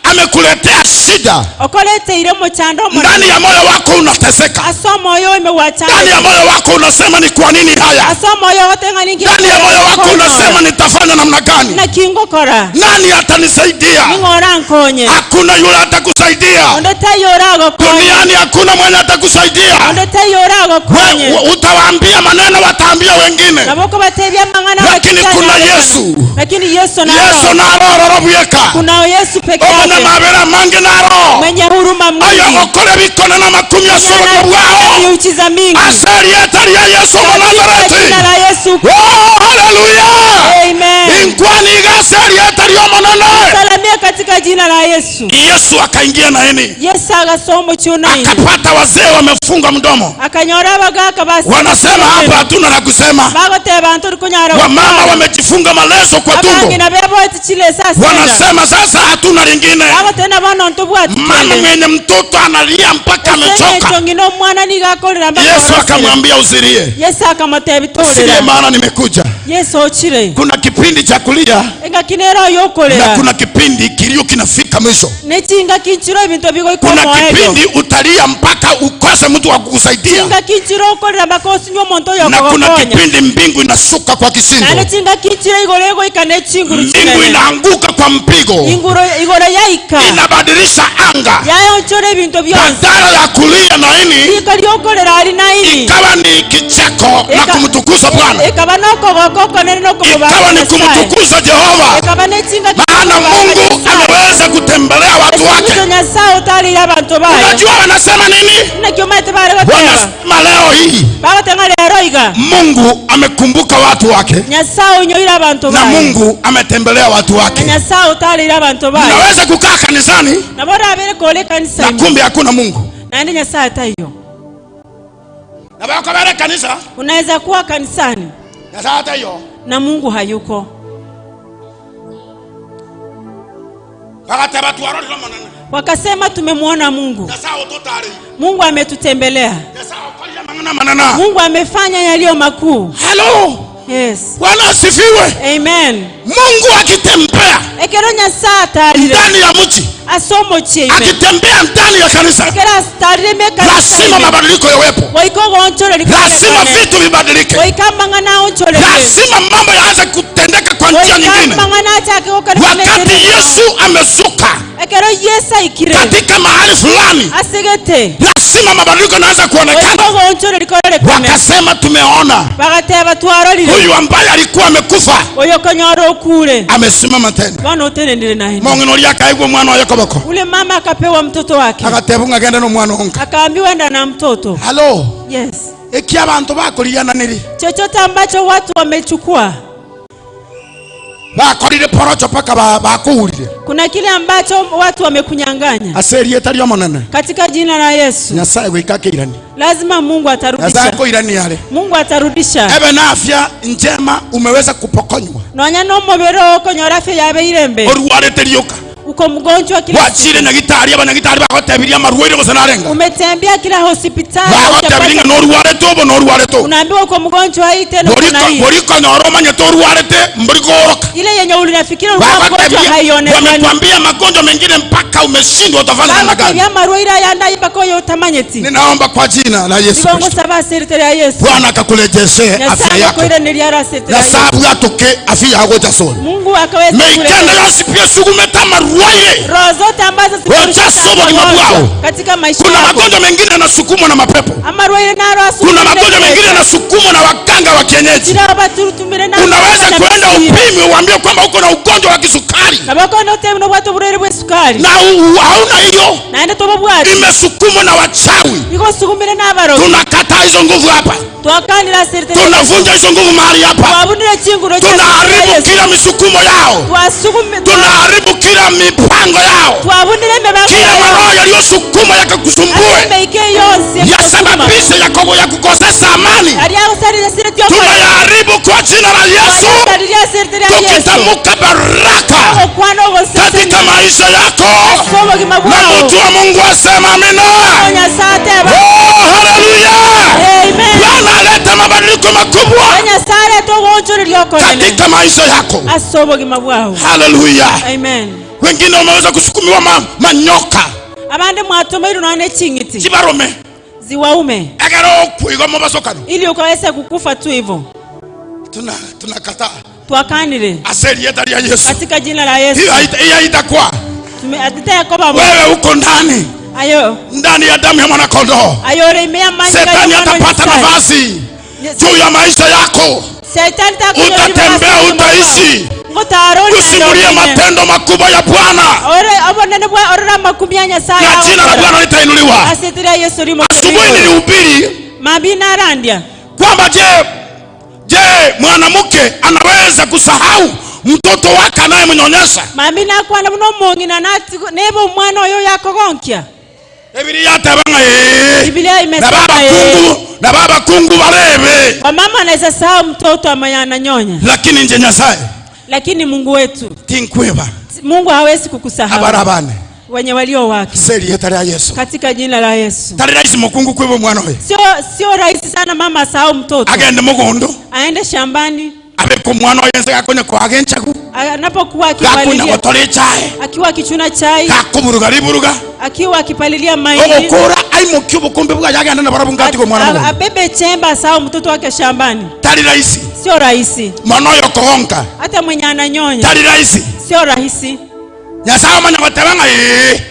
amekuletea shida. Okolete ile mochando mo. Ndani ya moyo wako unateseka. Asomo yo imewachana. Ndani ya moyo wako unasema ni kwa nini haya? Asomo yo wotenga ningi. Ndani ya moyo wako unasema nitafanya namna gani? Na kingo kora. Nani atanisaidia? Ngora nkonye. Hakuna yule atakusaidia. Ondeta yorago konye. Duniani hakuna mwenye atakusaidia. Ondeta yorago konye. Utawaambia maneno, wataambia wengine. Naboko batebya mangana. Lakini kuna Yesu. Lakini Yesu na Yesu na roho robieka. kuna Yesu pekee yake. Omana mabera mange na roho. Mwenye huruma mwingi. Ayo okole bikona na makumi asoro bwao. Miujiza mingi. Asali atali ya Yesu wa Nazareti. Jina la Yesu. Oh, hallelujah. Amen. Inkwani gasali atali ya manana. Salamia katika jina la Yesu. Yesu akaingia na nini? Yesu agasomo chuna ini. Akapata wazee wamefunga mdomo. Akanyora bagaka basi. Wanasema hapa hatuna la kusema. Bagote bantu kunyara. Wamama wamejifunga maleso kwa tumbo. Abangina bebo chile sasa. Wanasema sasa hatuna lingine. Bagote na bana ntubwati. Mama mwenye mtoto analia mpaka amechoka. Yesu akamwambia usilie. Yesu akamutebitolera. Usilie maana nimekuja. Yesu ochire. Kuna kipindi cha kulia. Enga kinero yokolera. Na kuna kipindi kilio kinafika mwisho. Nechinga kinchiro ibintu biko ikomo ejo. Kuna kipindi utalia mpaka ukose mtu wa kukusaidia. Chinga kinchiro okolera makosi nyo monto yokokonya. Na kuna kipindi mbingu inashuka kwa kishindo. Na chinga kinchiro igorego ikane chinguru chingene. Mbingu inaanguka kwa mpigo. Igoro yaika. Inabadilisha anga. Yayo chore ibintu byose. Badala ya kulia na ini. Ikaliokolera ali na ini. Ikawa ni kicheko na kumtukuza Bwana. Ikawa nokogoko neno kumubaka. Ikawa ni kumtukuza Jehova. Ikawa nechinga. Maana Mungu ameweza kutembelea watu wake. Unajua wanasema nini? Wanasema leo hii Mungu amekumbuka watu wake. Na Mungu ametembelea watu wake. Unaweza kukaa kanisani na kumbe hakuna Mungu. Unaweza kuwa kanisani na Mungu hayuko. Wakasema tumemwona Mungu. Mungu ametutembelea. Mungu amefanya yaliyo makuu. Hello. Yes. Bwana asifiwe. Amen. Mungu akitembea ndani ya mji, akitembea ndani ya kanisa, lazima mabadiliko yawepo. Lazima vitu vibadilike. Lazima mambo yaanze kutendeka kwa njia nyingine. Wakati Yesu amezuka katika mahali fulani, lazima mabadiliko yanaanza kuonekana. Wakasema tumeona huyu ambaye alikuwa amekufa amesimama tena. Mungu akaigwa mwana wa Yakobo. Ule mama akapewa mtoto wake. Akatebunga genda no mwana onka. Akaambiwa enda na mtoto. Hello. Yes. Ekia abantu bakoliyana nili. Chochote ambacho watu wamechukua. Bakolile porocho paka bakuulile. Kuna kile ambacho watu wamekunyang'anya. Aseri etali omonene. Katika jina la Yesu. Nyasaye wikake irani. Lazima Mungu atarudisha. Nyasaye ko irani yale. Mungu atarudisha. Ebe na afya njema umeweza kupokonywa. Nonya no mobero konyora afya yabe irembe. Oruware terioka. Uko mgonjwa kila wachire nyagitari abanyagitari bakotebiria maruwere gose narenga. Umetembea kila hospitali. Bakotebiria noruware tobo noruware to. Unaambiwa uko mgonjwa hii tena kuna hii. Boriko noroma nyotoruware te mburigoroka. Ile yenye ulinafikiri uko mgonjwa haionekani. Wamekwambia magonjwa mengine mpaka umeshindwa utafanya namna gani? Kama maruwere yanda ipako yotamanyeti. Ninaomba kwa jina la Yesu. Mungu saba serikali ya Yesu. Bwana akakurejeshe afya yako. Na sababu atoke afya yako jasoni. Mungu akaweza kuleta. Meikenda yosipia sugumeta maruware barwaye roho zote ambazo katika maisha kuna yako. magonjwa mengine yanasukumwa na mapepo. Kuna magonjwa mengine yanasukumwa na waganga wa kienyeji. Unaweza kwenda upime uambie kwamba uko na ugonjwa wa kisukari na hauna hiyo, imesukumwa na wachawi. Tunakataa hizo nguvu hapa, tunavunja hizo nguvu mahali hapa, tunaharibu kila misukumo yao, tunaharibu kila mipango yao, kila maroho yaliyosukuma yakakusumbue yasababishe Yakobo ya kukosesa amani, tunayaharibu kwa jina la Yesu, tukitamuka baraka katika maisha yako, na mtu wa Mungu asema amina. Haleluya. Bwana aleta mabadiliko makubwa katika maisha yako. Haleluya. Wengine wameweza kusukumiwa manyoka, abandi mwatomeru nane chingiti zibarume ziwaume agaro kuigo mabasokano ili ukaweza kukufa tu hivyo. Tunakataa, tuakanire aseli yetari ya Yesu katika jina la Yesu. Hiyo itakuwa tumeatita Yakobo, wewe uko ndani ndani ya damu ya mwana kondoo. Shetani atapata nafasi juu ya maisha yako, utatembea, utaishi, usimulie matendo makubwa ya Bwana, na jina la Bwana litainuliwa. Asubuhi nilihubiri kwamba je, mwanamke anaweza kusahau mtoto wake anayemnyonyesha? Biblia imesema na baba kungu barebe mama anaweza sahau mtoto amanyonya, lakini nje Nyasaye, lakini Mungu wetu tinkweba, Mungu hawezi kukusahau abarabane wenye walio wake seli yetari ya Yesu, katika jina la Yesu. Tari rahisi mukungu kwebo mwana we, sio rahisi sana mama asahau mtoto. Agende mugondo, aende shambani, abeko mwana yense gakonye kwa agenchaku, anapokuwa akipalilia akiwa akichuna chai, akuburuga liburuga, akiwa akipalilia mahindi, okora aimo kibo kumbe bwa yagenda na barabungati kwa mwana, abebe chemba asahau mtoto wake shambani. Tari rahisi, sio rahisi. Mwana yokoonka, hata mwenye ananyonya, tari rahisi, sio rahisi. Nyasaye manya batebanga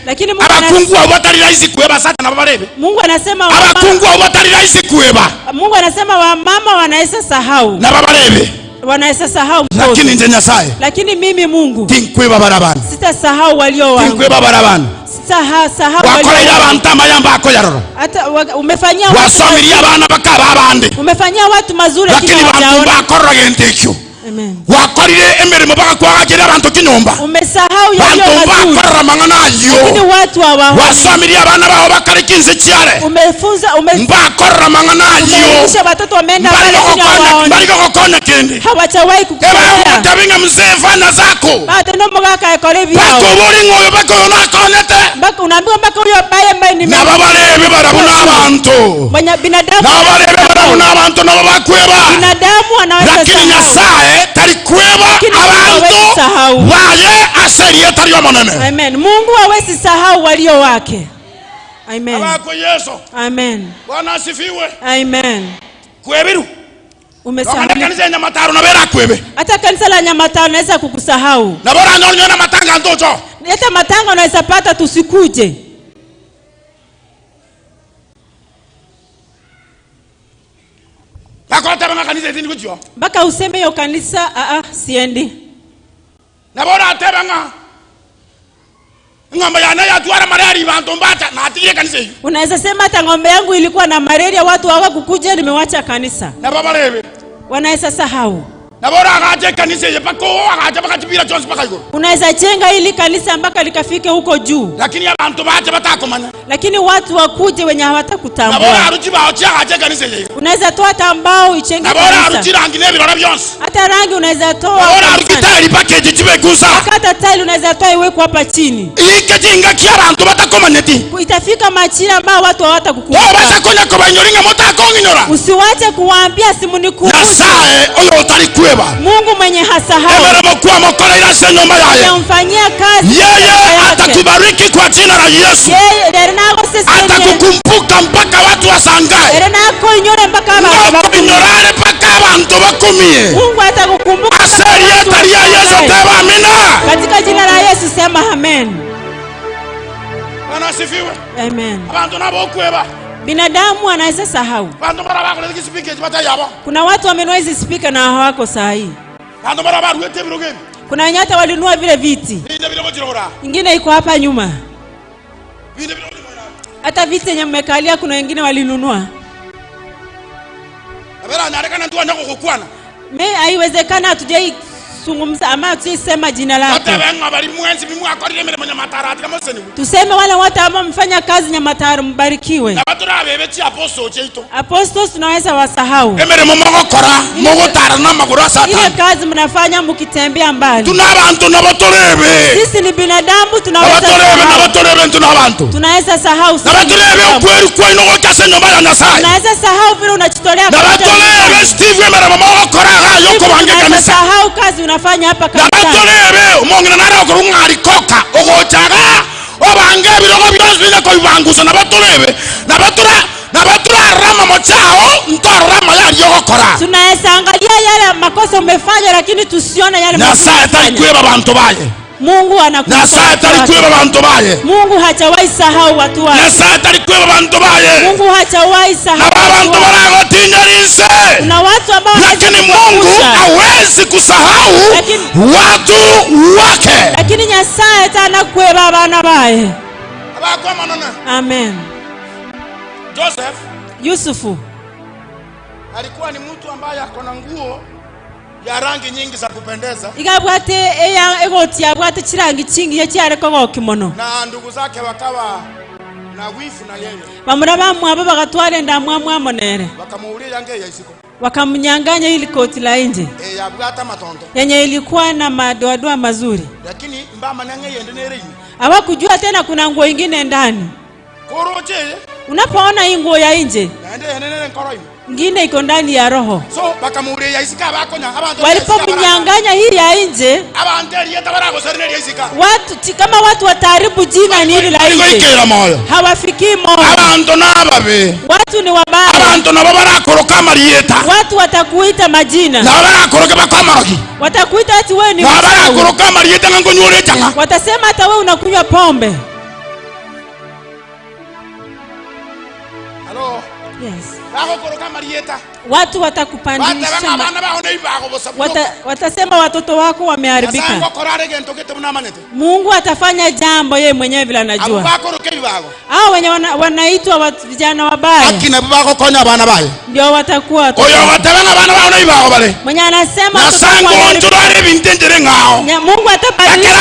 lakini Mungu abakungu abatari rahisi kueba sata na babarebe. Mungu anasema abakungu abatari rahisi kueba. Mungu anasema wamama wanaweza sahau na babarebe, wanaweza sahau mtoto, lakini nje Nyasaye, lakini mimi Mungu tinkweba barabana, sitasahau walio wangu, tinkweba barabana, sitasahau wakorera abantu amayamba akoyaroro, hata umefanyia wasomiria abana bakaba abandi, umefanyia watu mazuri, lakini bantu bakorra gentekyo. Amen. Wakorire emirimo bakakwagakira abantu kinyumba, umesahau yale mazuri, bakorra mangana yo, lakini watu hawaoni. Wasomiria abana bao bakarikinze cyare, umefunza bakorra mangana yo, kisha watoto wameenda pale hawaoni, bali kokona kende hawachawahi kukuelewa. Tabinga mzeva na zako bado ndo mgaka yakole bio bako buri ngoyo bako nakonete bako unaambiwa bako huyo baye mbaye ni na babarebe barabuna abantu, mwenye binadamu na babarebe barabuna abantu na babakweba binadamu anaweza sahau, lakini Nyasaye talikweba abantu waye aseri yetari yomonene. Amen. Mungu hawezi sahau walio wake. Amen. Abako Yesu. Amen. Bwana asifiwe. Amen. Kwebiru umesahau. Kanisa ya Nyamataro na bera kwebe, hata kanisa la Nyamataro naweza kukusahau, na bora nyonyo na matanga ndocho, hata matanga unaweza pata tusikuje. Baka useme yo kanisa siendi. Na bora atebanga ngombe yana ya tuara malaria bantu mbata na atiye kanisa hiyo. Unaweza sema hata ngombe yangu ilikuwa na malaria, watu hawa kukuja, nimewacha kanisa. Na baba lebe wanaweza sahau. Na bora akaje kanisa hiyo pako akaje bakatibira Jones paka hiyo. Unaweza jenga ili kanisa mpaka likafike huko juu, lakini abantu baje batakomanya, lakini watu wakuje wenye hawatakutambua. Na bora arujiba akaje kanisa hiyo. Unaweza toa tambao ichenge kanisa. Na bora arujirangi ne birora byonse, hata rangi unaweza toa. Na bora arujitali package jibe gusa, hata tile unaweza toa iwekwe hapa chini. Ikejinga kia abantu batakomanyeti, itafika machira ambao watu hawatakukumbuka. Wewe basa konya ko banyoringa mutakonginyora, usiwache kuwaambia simunikumbushe. Nyasaye oyo utalikweba, Mungu mwenye hasahau, emeremo mokora ila se nyumba yaye, unamfanyia kazi, yeye atakubariki kwa jina la Yesu. Yeye atakukumbuka mpaka watu wasangae, mpaka abantu bakumie. Mungu atakukumbuka aseri yetari ya Yesu teba amina, katika jina la Yesu sema amen. Bwana asifiwe. Amen. Abantu nabo okweba. Binadamu anaweza sahau. Bantu barabako leki speaker jibata yabo. Kuna watu wamenunua hizi speaker na hawako sahihi. Bantu barabako wete biroge. Kuna wenye hata walinunua vile viti. Ndio bilo jirora. Ingine iko hapa nyuma. Hata viti yenye mmekalia kuna wengine walinunua. Abera narekana ndio ndako kukwana. Haiwezekana hatujai zungumza ama tuseme jina lako. Tuseme wale wote ambao mfanya kazi Nyamataro mbarikiwe. Apostles tunaweza wasahau. Ile kazi mnafanya mkitembea mbali. Sisi ni binadamu tunaweza sahau. Tunaweza sahau vile unachitolea. Sahau kazi unafanya hapa kanisani. Nabatolebe umongina nara okurungari koka ogochaga obange birogo byose ko bibanguza nabatolebe nabatura rama mochao ntorama yari yokora. Tunaweza angalia yale makosa umefanya lakini tusione yale makosa. Nasa takweba bantu baye. Mungu anakuwa. Nasa takweba bantu baye. Mungu hajawahi sahau watu wake. Nasa takweba bantu baye. Mungu hajawahi sahau watu wake. Na watu ambao lakini Mungu hawezi kusahau watu wake. Lakini Nyasaye tanakweba abana bae. Amen. Yusufu alikuwa ni mtu ambaye akona nguo ya rangi nyingi za kupendeza. Igabwate eya egoti yabwate chirangi chingi yacyare ko gokimono. Na ndugu zake wakawa na wifu na yeye. Bamuraba mwabo bagatware ndamwamwa monere. Wakamuulia yange ya isiko. Wakamnyanganya ili koti la nje. Yabwata matondo. Yenye ilikuwa na madoadoa mazuri. Lakini mbama nange yende nereni. Hawakujua tena kuna nguo nyingine ndani. Koroje. Unapoona hii nguo ya nje. Nende nkoroi. Ngine iko ndani ya roho. So bakamuulia ya isika bakonya abantu. Walipomnyanganya hii ya nje. Abanderi yetabarago serneri ya isika. Watu kama watu wataharibu jina nili la nje. Hawafikii moyo. Abantu nababe. Watu ni wabaya. Abantu nabo barakoroka mariyeta. Watu watakuita majina. Na barakoroka bakamaroki. Watakuita ati wewe ni mchawi. Na barakoroka mariyeta ngonyore changa. Watasema hata wewe unakunywa pombe. Hello. Yes. Watu watakupandisha. Watasema watoto wako wameharibika. Mungu atafanya jambo yeye mwenyewe bila anajua. Hao wenye wanaitwa vijana wabaya. Akina babako konya bana baye. Ndio watakuwa watoto. Oyo watabanga bana bao na ibako bale. Mwenye anasema Mungu atabadilisha.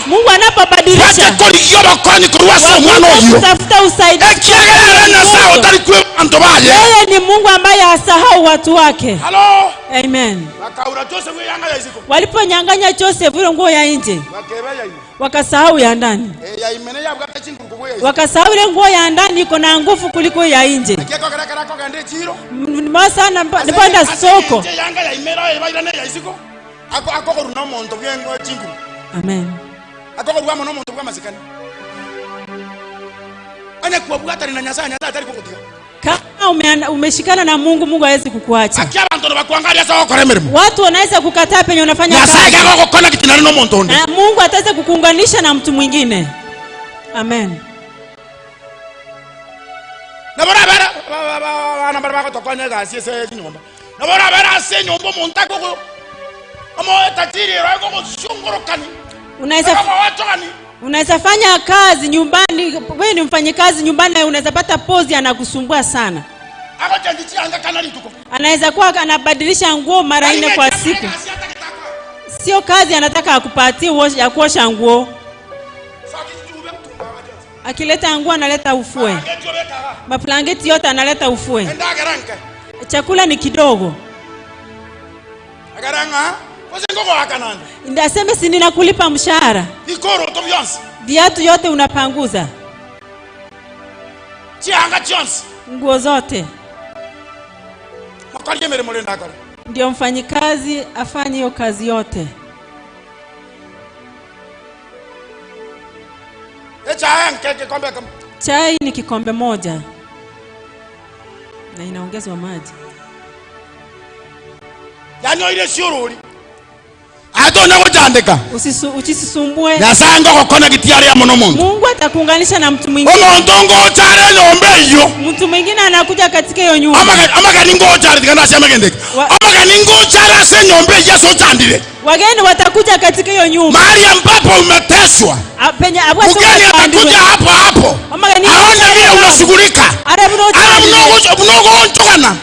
Mungu anapobadilisha. Tafuta usaidizi. Yeye ni Mungu ambaye hasahau watu wake. Hello. Amen. Waliponyanganya Joseph ile nguo ya nje. Wakasahau ya ndani. Wakasahau ile nguo ya ndani iko na nguvu kuliko ya nje. Mbasa nipanda soko. Amen. Kama umeshikana na Mungu, Mungu hawezi kukuacha. Watu wanaweza kukataa penye unafanya kazi. Mungu ataweza kukuunganisha na mtu mwingine. Amen. Unaweza fanya kazi nyumbani, wewe ni mfanyikazi nyumbani na unaweza pata pozi anakusumbua sana. Anaweza kuwa anabadilisha nguo mara 4 kwa siku. Sio kazi anataka akupatie ya kuosha nguo. Akileta nguo analeta ufue. Maplangeti yote analeta ufue. Chakula ni kidogo. Ndaseme si ninakulipa mshahara. Viatu yote unapanguza. Nguo zote. Ndio mfanyikazi afanye hiyo kazi yote. Chai ni kikombe moja. Na inaongezwa maji. Yanyo ile shururi. Adona andika. Usisumbue. Nyasango kokona gitiari ya muno mungu. Mungu atakuunganisha na mtu mwingine. Omuntu ngochare nyombe iyo. Mtu mwingine anakuja katika hiyo nyumba. Amaga ningochare tikana sema gendeka. Amaga ningochare se nyombe Yesu chandire. Wageni watakuja katika hiyo nyumba. Mahali ambapo umeteswa. Mgeni atakuja hapo. Aone vile unashughulika. Mnogochokana.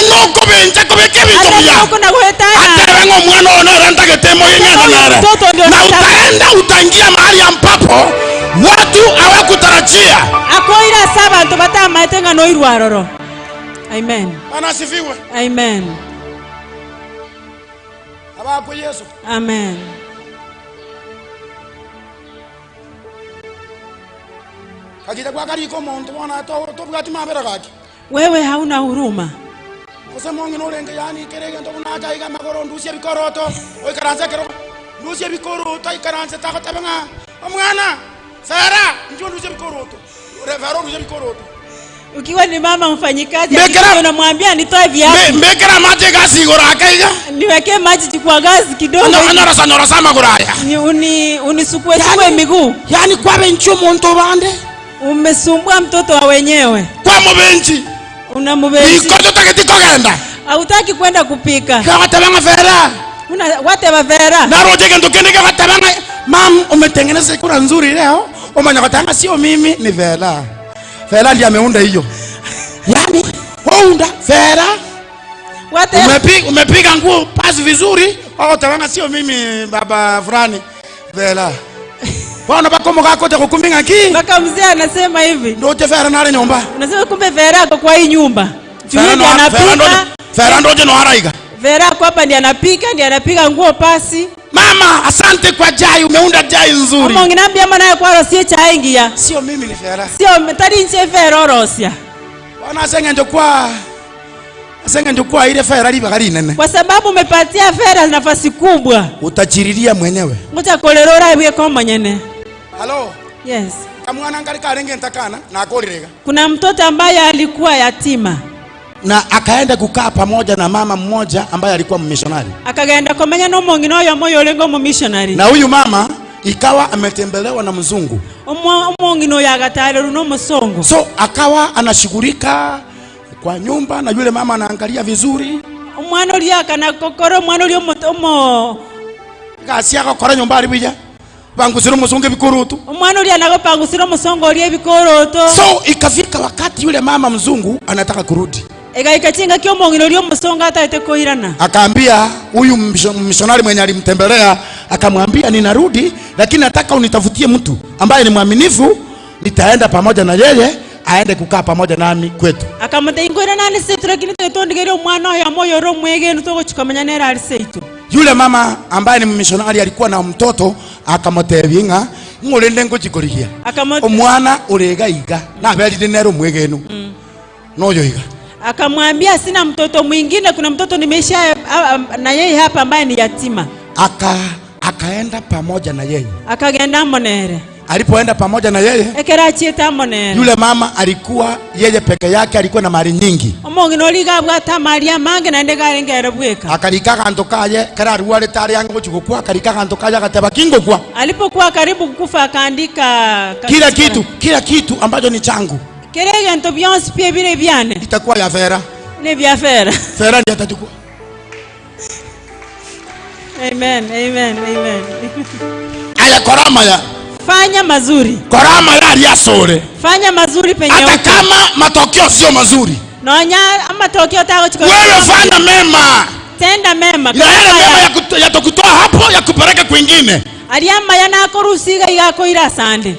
Mnogobenja kubekebe tobia. Hata wengo mwana onoranta ketemo yengana nare. Na utaingia mahali ambapo watu hawakutarajia. Akoira saba tobata maitenga no irwaroro. Amen. Anasifiwe. Amen. Abako Yesu. Amen. Kakita kwa kariko muntu wana to bwati mabera kaki. Wewe hauna huruma. Kusema ngino lenge yani kerege ndo unaja iga magoro ndusia bikoroto. Oi karanza kero. Ndusia bikoroto ikaranza takotabanga. Omwana. Sara, njoo ndusia bikoroto. Revaro ndusia bikoroto. Ukiwa ni mama mfanyikazi unamwambia nitoe viatu. Mbekera maji gasi goraka iga. Niweke maji kwa gazi kidogo. Anora sama goraya. Unisukue chukue miguu. Yani kwa bencho muntu bande. Umesumbua mtoto wa wenyewe. Kwa mbenchi. Una mbenchi. Ikoto takitiko genda. Hautaki kwenda kupika. Kwa tabanga vera. Whatever vera. Na roje kendo kende kwa tabanga. Mam umetengeneza kura nzuri leo. Umanyakatanga sio mimi ni vera. Vera ndiye ameunda hiyo. Yani waunda vera. Umepiga nguo pasi vizuri. Tabanga sio mimi baba fulani. Vera. Bwana bakomo kako te kukumbinga ki. Baka mzee anasema hivi. Ndio te vera nale nyumba. Unasema kumbe vera yako kwa hii nyumba. Juhudi anapika. Vera ndio no haraiga. Vera yako hapa ndiye anapika, ndiye anapiga nguo pasi. Mama, asante kwa jai, umeunda jai nzuri. Mama nginambia maana yako rosie cha ingia. Sio mimi ni vera. Sio tadi nje vera rosia. Bwana asenga ndio kwa ile vera liba kali nene. Kwa sababu umepatia vera nafasi kubwa. Utajiriria mwenyewe. Ngoja kolerora iwe kama nyene. Hello. Yes. Kamwana ngali karenge ntakana na akolirega. Kuna mtoto ambaye alikuwa yatima. Na akaenda kukaa pamoja na mama mmoja ambaye alikuwa mmissionary. Akagenda komenya no mongino oyo moyo lengo mmissionary. Na huyu mama ikawa ametembelewa na mzungu. Mongino ya gatale no musongo. So akawa anashughulika kwa nyumba na yule mama anaangalia vizuri. Mwana ulia kana kokoro mwana ulia motomo. Gasi yako kora nyumba alibija. Bangusiro musongo bikoroto. Mwana ulia nagopangusiro musongo ulia bikoroto. So ikafika wakati yule mama mzungu anataka kurudi. Ega ikachinga kio mongino ulia musongo hata itekoirana. Akaambia huyu missionary mwenye alimtembelea akamwambia ninarudi lakini nataka unitafutie mtu ambaye ni mwaminifu nitaenda pamoja na yeye aende kukaa pamoja nami kwetu. Akamata ingora nani setura kinito tondigero mwana ya moyo ro mwege nutoko chukamanya nera aliseito. Yule mama ambaye ni missionary alikuwa na mtoto akamotebinga ngolende ngojikorigia. Omwana urega iga na bali nero mwege no. Noyo iga. Akamwambia sina mtoto mwingine, kuna mtoto nimesha na yeye hapa ambaye ni yatima. Akaenda pamoja na yeye. Akagenda monere. Alipoenda pamoja na yeye, ekerachieta monere. Yule mama alikuwa yeye peke yake, alikuwa na mali nyingi. Omongino liga bwata Maria mange na ndega rengere bweka. Akalika kanto kaye kara ruwale tari yango chukukua akalika kanto kaye akateba kingo kwa. Alipokuwa karibu kukufa akaandika kila kitu ambacho ni changu. Kerege nto byonse pia bire byane. Itakuwa ya Vera. Ni bya Vera. Vera ndiye atachukua. Amen, amen, amen. Aya korama ya. Fanya mazuri. Korama ya aliyasore. Fanya mazuri penye hata kama matokeo sio mazuri. Nonya matokeo tako chukua. Wewe fanya mema. Tenda mema. Na yale mema yatakutoa hapo ya kupeleka kwingine. Aliyama yana korusiga yako ila sande.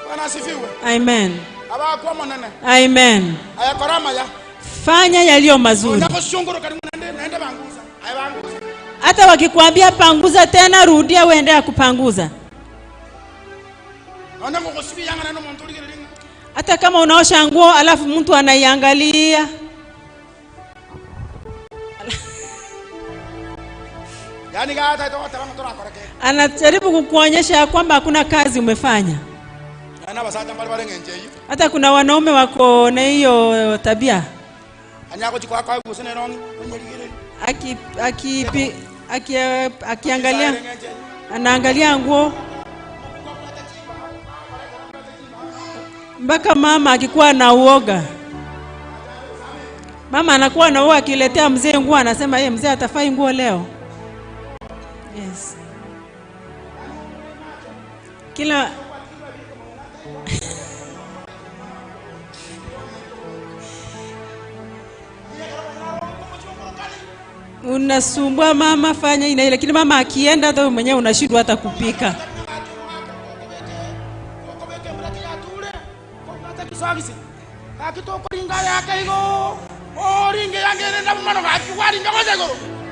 Bwana asifiwe. Amen. Abakuwa mwanene. Amen. Aya korama ya. Fanya yaliyo mazuri. Unaposhunguru karibu naenda banguza. Aya banguza. Hata wakikwambia panguza tena rudia uendelea kupanguza. Hata kama unaosha nguo alafu mtu anaiangalia. Anajaribu kukuonyesha kwamba hakuna kazi umefanya. Hata kuna wanaume wako na hiyo tabia. akiangalia anaangalia nguo mpaka mama akikuwa na uoga. Mama anakuwa na uoga akiletea mzee nguo anasema yeye mzee atafai nguo leo. Yes. Kila unasumbua mama fanya ina, lakini mama akienda hata mwenyewe unashindwa hata kupika.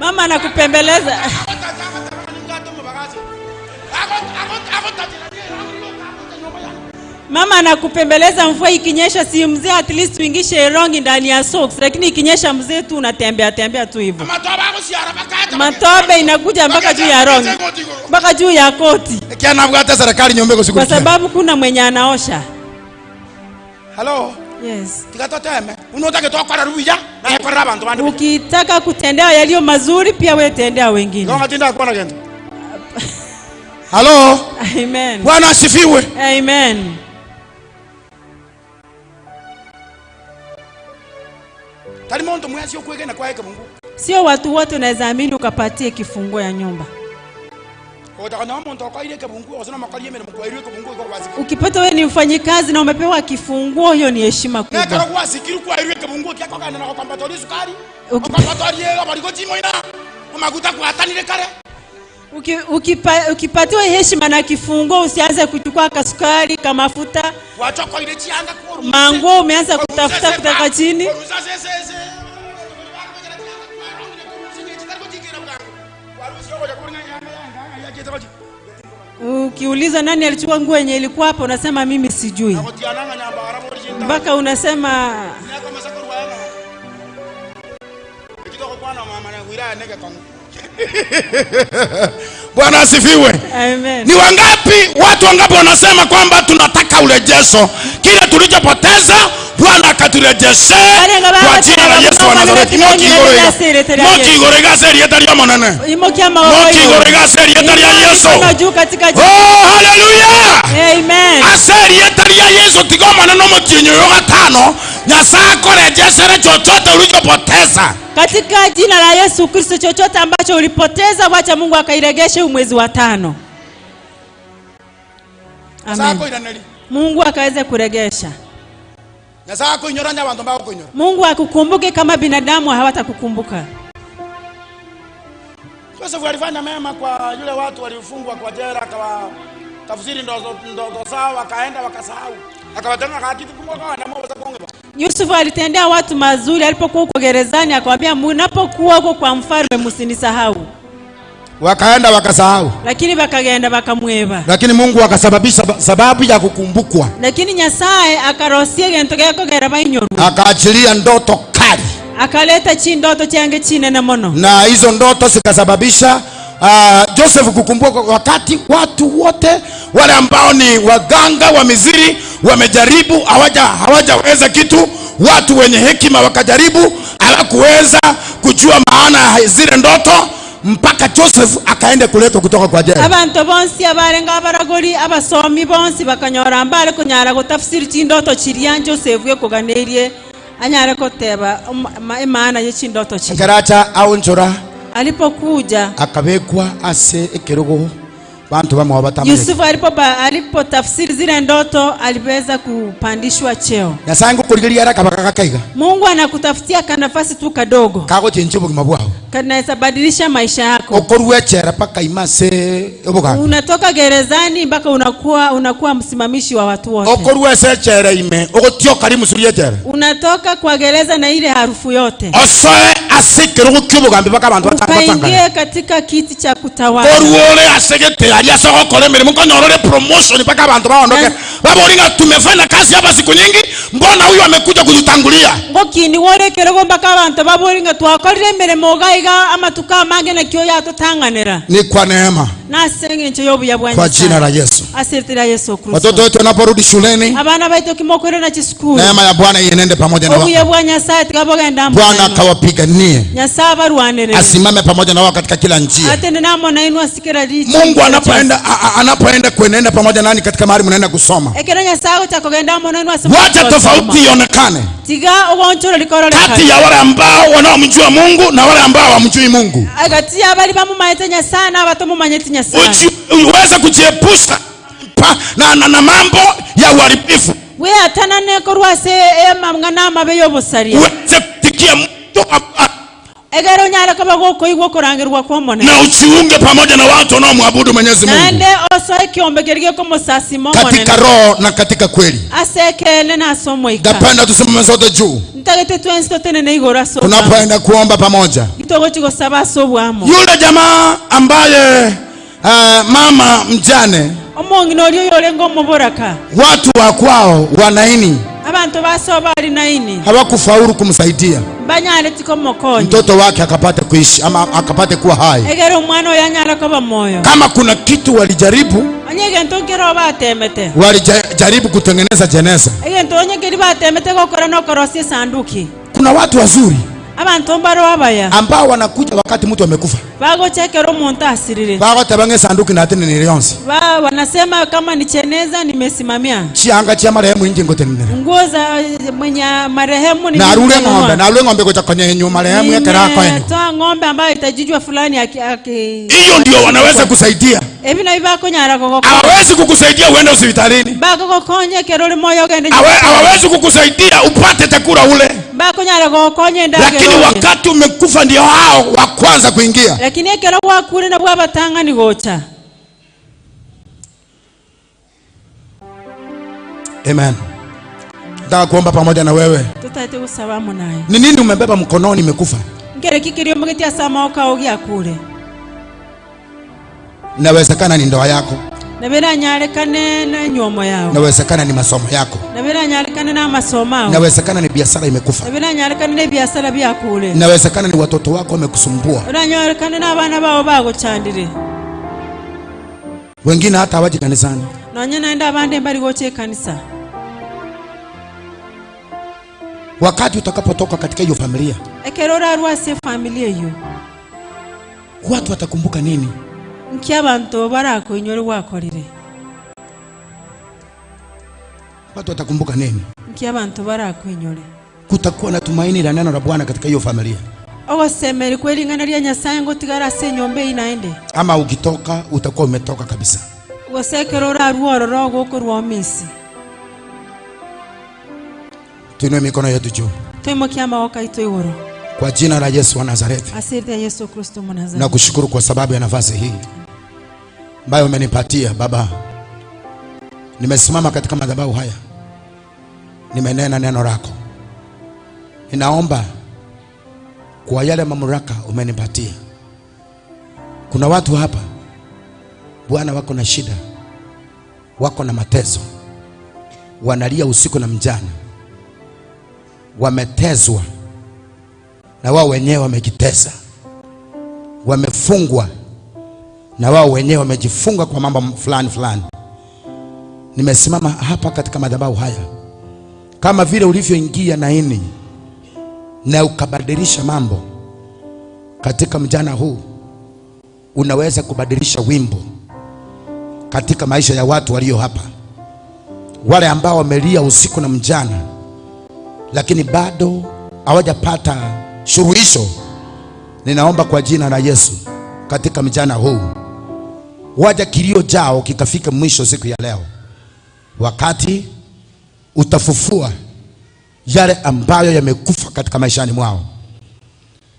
Mama anakupembeleza. Mama anakupembeleza mvua ikinyesha si mzee at least uingishe rongi ndani ya socks, lakini ikinyesha mzee tu unatembea tu hivyo. Matobe inakuja mpaka juu ya rongi. Mpaka juu ya koti. Kwa sababu kuna mwenye anaosha. Hello. Yes. Ukitaka kutendea yaliyo mazuri pia wewe tendea wengine. Hello. Amen. Bwana asifiwe. Amen. Sio watu wote unaweza amini ukapatie kifunguo ya nyumba. Ukipata wewe ni mfanyikazi na umepewa kifunguo, hiyo ni heshima kubwa. Ukipatiwa heshima na kifunguo, usianze kuchukua kasukari kama mafuta. Manguo umeanza kutafuta kutoka chini. Ukiuliza nani alichukua nguo yenye ilikuwa hapo, unasema mimi sijui. Mpaka unasema Bwana asifiwe. Amen. Ni watu wangapi wanasema kwamba tunataka urejesho, kile tulichopoteza Bwana akaturejeshe kwa jina la Yesu wa Nazareti. Mokigorega seri yetari ya monene. Mokigorega seri yetari ya Yesu. Oh, hallelujah. Amen. Aseri yetari ya Yesu tigoma na nomo kinyo yoga tano. Nyasaa kurejeshe chochote ulichopoteza. Katika jina la Yesu Kristo, chochote ambacho ulipoteza wacha Mungu akairegeshe mwezi wa 5. Amen. Mungu akaweze kuregesha. Mungu akukumbuke kama binadamu hawatakukumbuka. Sasa walifanya mema kwa yule watu waliofungwa kwa jela, akawa tafsiri ndoto zao, wakaenda wakasahau. Akawatanga kakitu kumbuka na mambo za Kongo. Yusuf alitendea watu mazuri alipokuwa huko gerezani, akamwambia mnapokuwa huko kwa mfalme msinisahau. Wakaenda wakasahau. Lakini wakaenda wakamweba. Lakini Mungu akasababisha sababu ya kukumbukwa. Lakini Nyasaye akarosia gento gako geraba inyoru. Akaachilia ndoto kali. Akaleta chini ndoto change chini na mono. Na hizo ndoto zikasababisha Joseph kukumbuka wakati watu wote wale ambao ni waganga wa Misri wamejaribu hawajaweza kitu. Watu wenye hekima wakajaribu, hawakuweza kujua maana ya zile ndoto, mpaka Joseph akaenda kuletwa kutoka kwa jela. Abantu bonsi abarenga abaragori abasomi bonsi bakanyora mbale kunyara gutafsiri chindoto chiriya Joseph yokuganirie anyara koteba maana y'ichindoto chiri. Karacha au njora alipokuja akabekwa ase ekerogo bantu bamwe wabatama. Yusuf alipo tafsiri zile ndoto aliweza kupandishwa cheo. Yasangu kuligiria haraka bakakaiga. Mungu anakutafutia kanafasi tu kadogo. Kago chenje bugima bwao. Kanaweza badilisha maisha yako. Okoruwechera paka imase obuga. Unatoka gerezani mpaka unakuwa msimamishi wa watu wote. Okoruwechera ime ogotyo kali musuriyechera. Unatoka kwa gereza na ile harufu yote. Osoe asikero kubugambi paka abantu batanga. Kaingie katika kiti cha kutawala. Oruole asegete aliya soko kole mere mukonyorole promotion paka abantu baondoke. Baboringa tumefanya kazi hapa siku nyingi, mbona huyu amekuja kututangulia? Ngokini wore kerego mpaka abantu baboringa twakorire mere mogaiga ama tukamange na kyo yatutanganira. Ni kwa neema. Na senge ncho yobu ya Bwana. Kwa jina la Yesu. Asirtira Yesu Kristo. Watoto wetu wanaporudi shuleni, abana baito kimokore na chisukuru. neema ya Bwana ienende pamoja na wao. Obu ya Bwana sasa tukabogenda. Bwana akawapigania. wapiganie, asimame pamoja na wao katika kila njia. Mungu anapoenda kuenenda pamoja nani katika mahali mnaenda kusoma, wacha tofauti ionekane kati ya wale ambao wanaomjua Mungu na wale ambao hawamjui Mungu. Uweze kujiepusha na mambo ya uharibifu. Uweze kutikia mtu na ujiunge pamoja na watu wanaomwabudu Mwenyezi Mungu katika roho na katika kweli. Napenda tusimame sote juu tunapoenda kuomba pamoja. Yule jamaa ambaye mama mjane, watu wa kwao wanaini hawakufaulu kumsaidia mtoto wake akapate kuishi ama akapate kuwa hai. Kama kuna kitu walijaribu kutengeneza jeneza. Kuna watu wazuri ambao wanakuja wakati mtu amekufa. Tabange sanduku na tena nilionsi. Wanasema kama ni cheneza nimesimamia. Chianga chia marehemu inje ngotenene. Nguo za mwenye marehemu ni. Na rule ng'ombe kwa kwenye nyuma marehemu yake rako yenu. Toa ng'ombe ambayo itajijua fulani hiyo ndio wanaweza kusaidia. Ebi na iba konyara koko. Hawezi kukusaidia uende hospitalini. Ba koko konye kerole moyo gende. Hawezi kukusaidia upate chakula ule. Ba konyara koko konye ndage. Lakini wakati umekufa ndio hao wa kwanza kuingia. Lakini ekero kwa kule na bwa batanga ni gocha. Amen. Nataka kuomba pamoja na wewe. Tutaite usawamu naye. Ni nini umebeba mkononi umekufa? Ngere kikirio mgetia sama ogia kule. Inawezekana ni ndoa yako. Nabera nyarekane na nyomo yao. Inawezekana ni masomo yako. Nabera nyarekane na masomo yao. Inawezekana ni biashara imekufa. Nabera nyarekane na biashara bya kule. Inawezekana ni watoto wako wamekusumbua. Nabera nyarekane na bana bao bago chandire. Wengine hata hawaji kanisani. Nanya naenda abande mbali goche kanisa. Wakati utakapotoka katika hiyo familia, ekerora arwase familia hiyo, watu watakumbuka nini? Nkiabantu barako inyore wakorire. Watu watakumbuka nini? Nkiabantu barako inyore. Kutakuwa na tumaini la neno la Bwana katika hiyo familia. Ogosemeri kweli ngana ria Nyasaye ngo tigara se nyombe inaende. Ama ukitoka utakuwa umetoka kabisa. Gosekerora arwororo gokorwa misi. Tuinue mikono yetu juu. Tuimokia maoka ito igoro. Kwa jina la Yesu wa Nazareti. Asante ya Yesu Kristo wa Nazareti. Na kushukuru kwa sababu ya nafasi hii ambayo umenipatia Baba. Nimesimama katika madhabahu haya. Nimenena neno lako. Ninaomba kwa yale mamlaka umenipatia. Kuna watu hapa Bwana wako na shida. Wako na mateso. Wanalia usiku na mchana. Wametezwa na wao wenyewe wamejitesa. Wamefungwa na wao wenyewe wamejifunga kwa mambo fulani fulani. Nimesimama hapa katika madhabahu haya kama vile ulivyoingia Naini na ukabadilisha mambo katika mjana huu. Unaweza kubadilisha wimbo katika maisha ya watu walio hapa, wale ambao wamelia usiku na mjana lakini bado hawajapata suluhisho. Ninaomba kwa jina la Yesu katika mjana huu, waja kilio jao kikafika mwisho siku ya leo, wakati utafufua yale ambayo yamekufa katika maishani mwao.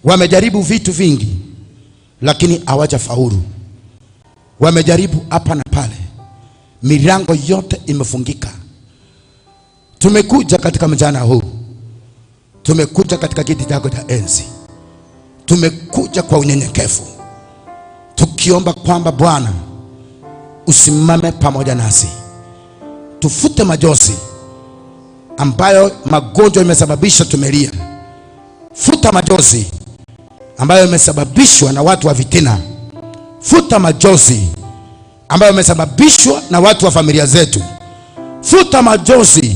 Wamejaribu vitu vingi lakini hawajafaulu. Wamejaribu hapa na pale, milango yote imefungika. Tumekuja katika mjana huu, tumekuja katika kiti chako cha enzi, tumekuja kwa unyenyekevu, tukiomba kwamba Bwana usimame pamoja nasi. Tufute majozi ambayo magonjwa imesababisha tumelia. Futa majozi ambayo imesababishwa na watu wa vitina. Futa majozi ambayo imesababishwa na watu wa familia zetu. Futa majozi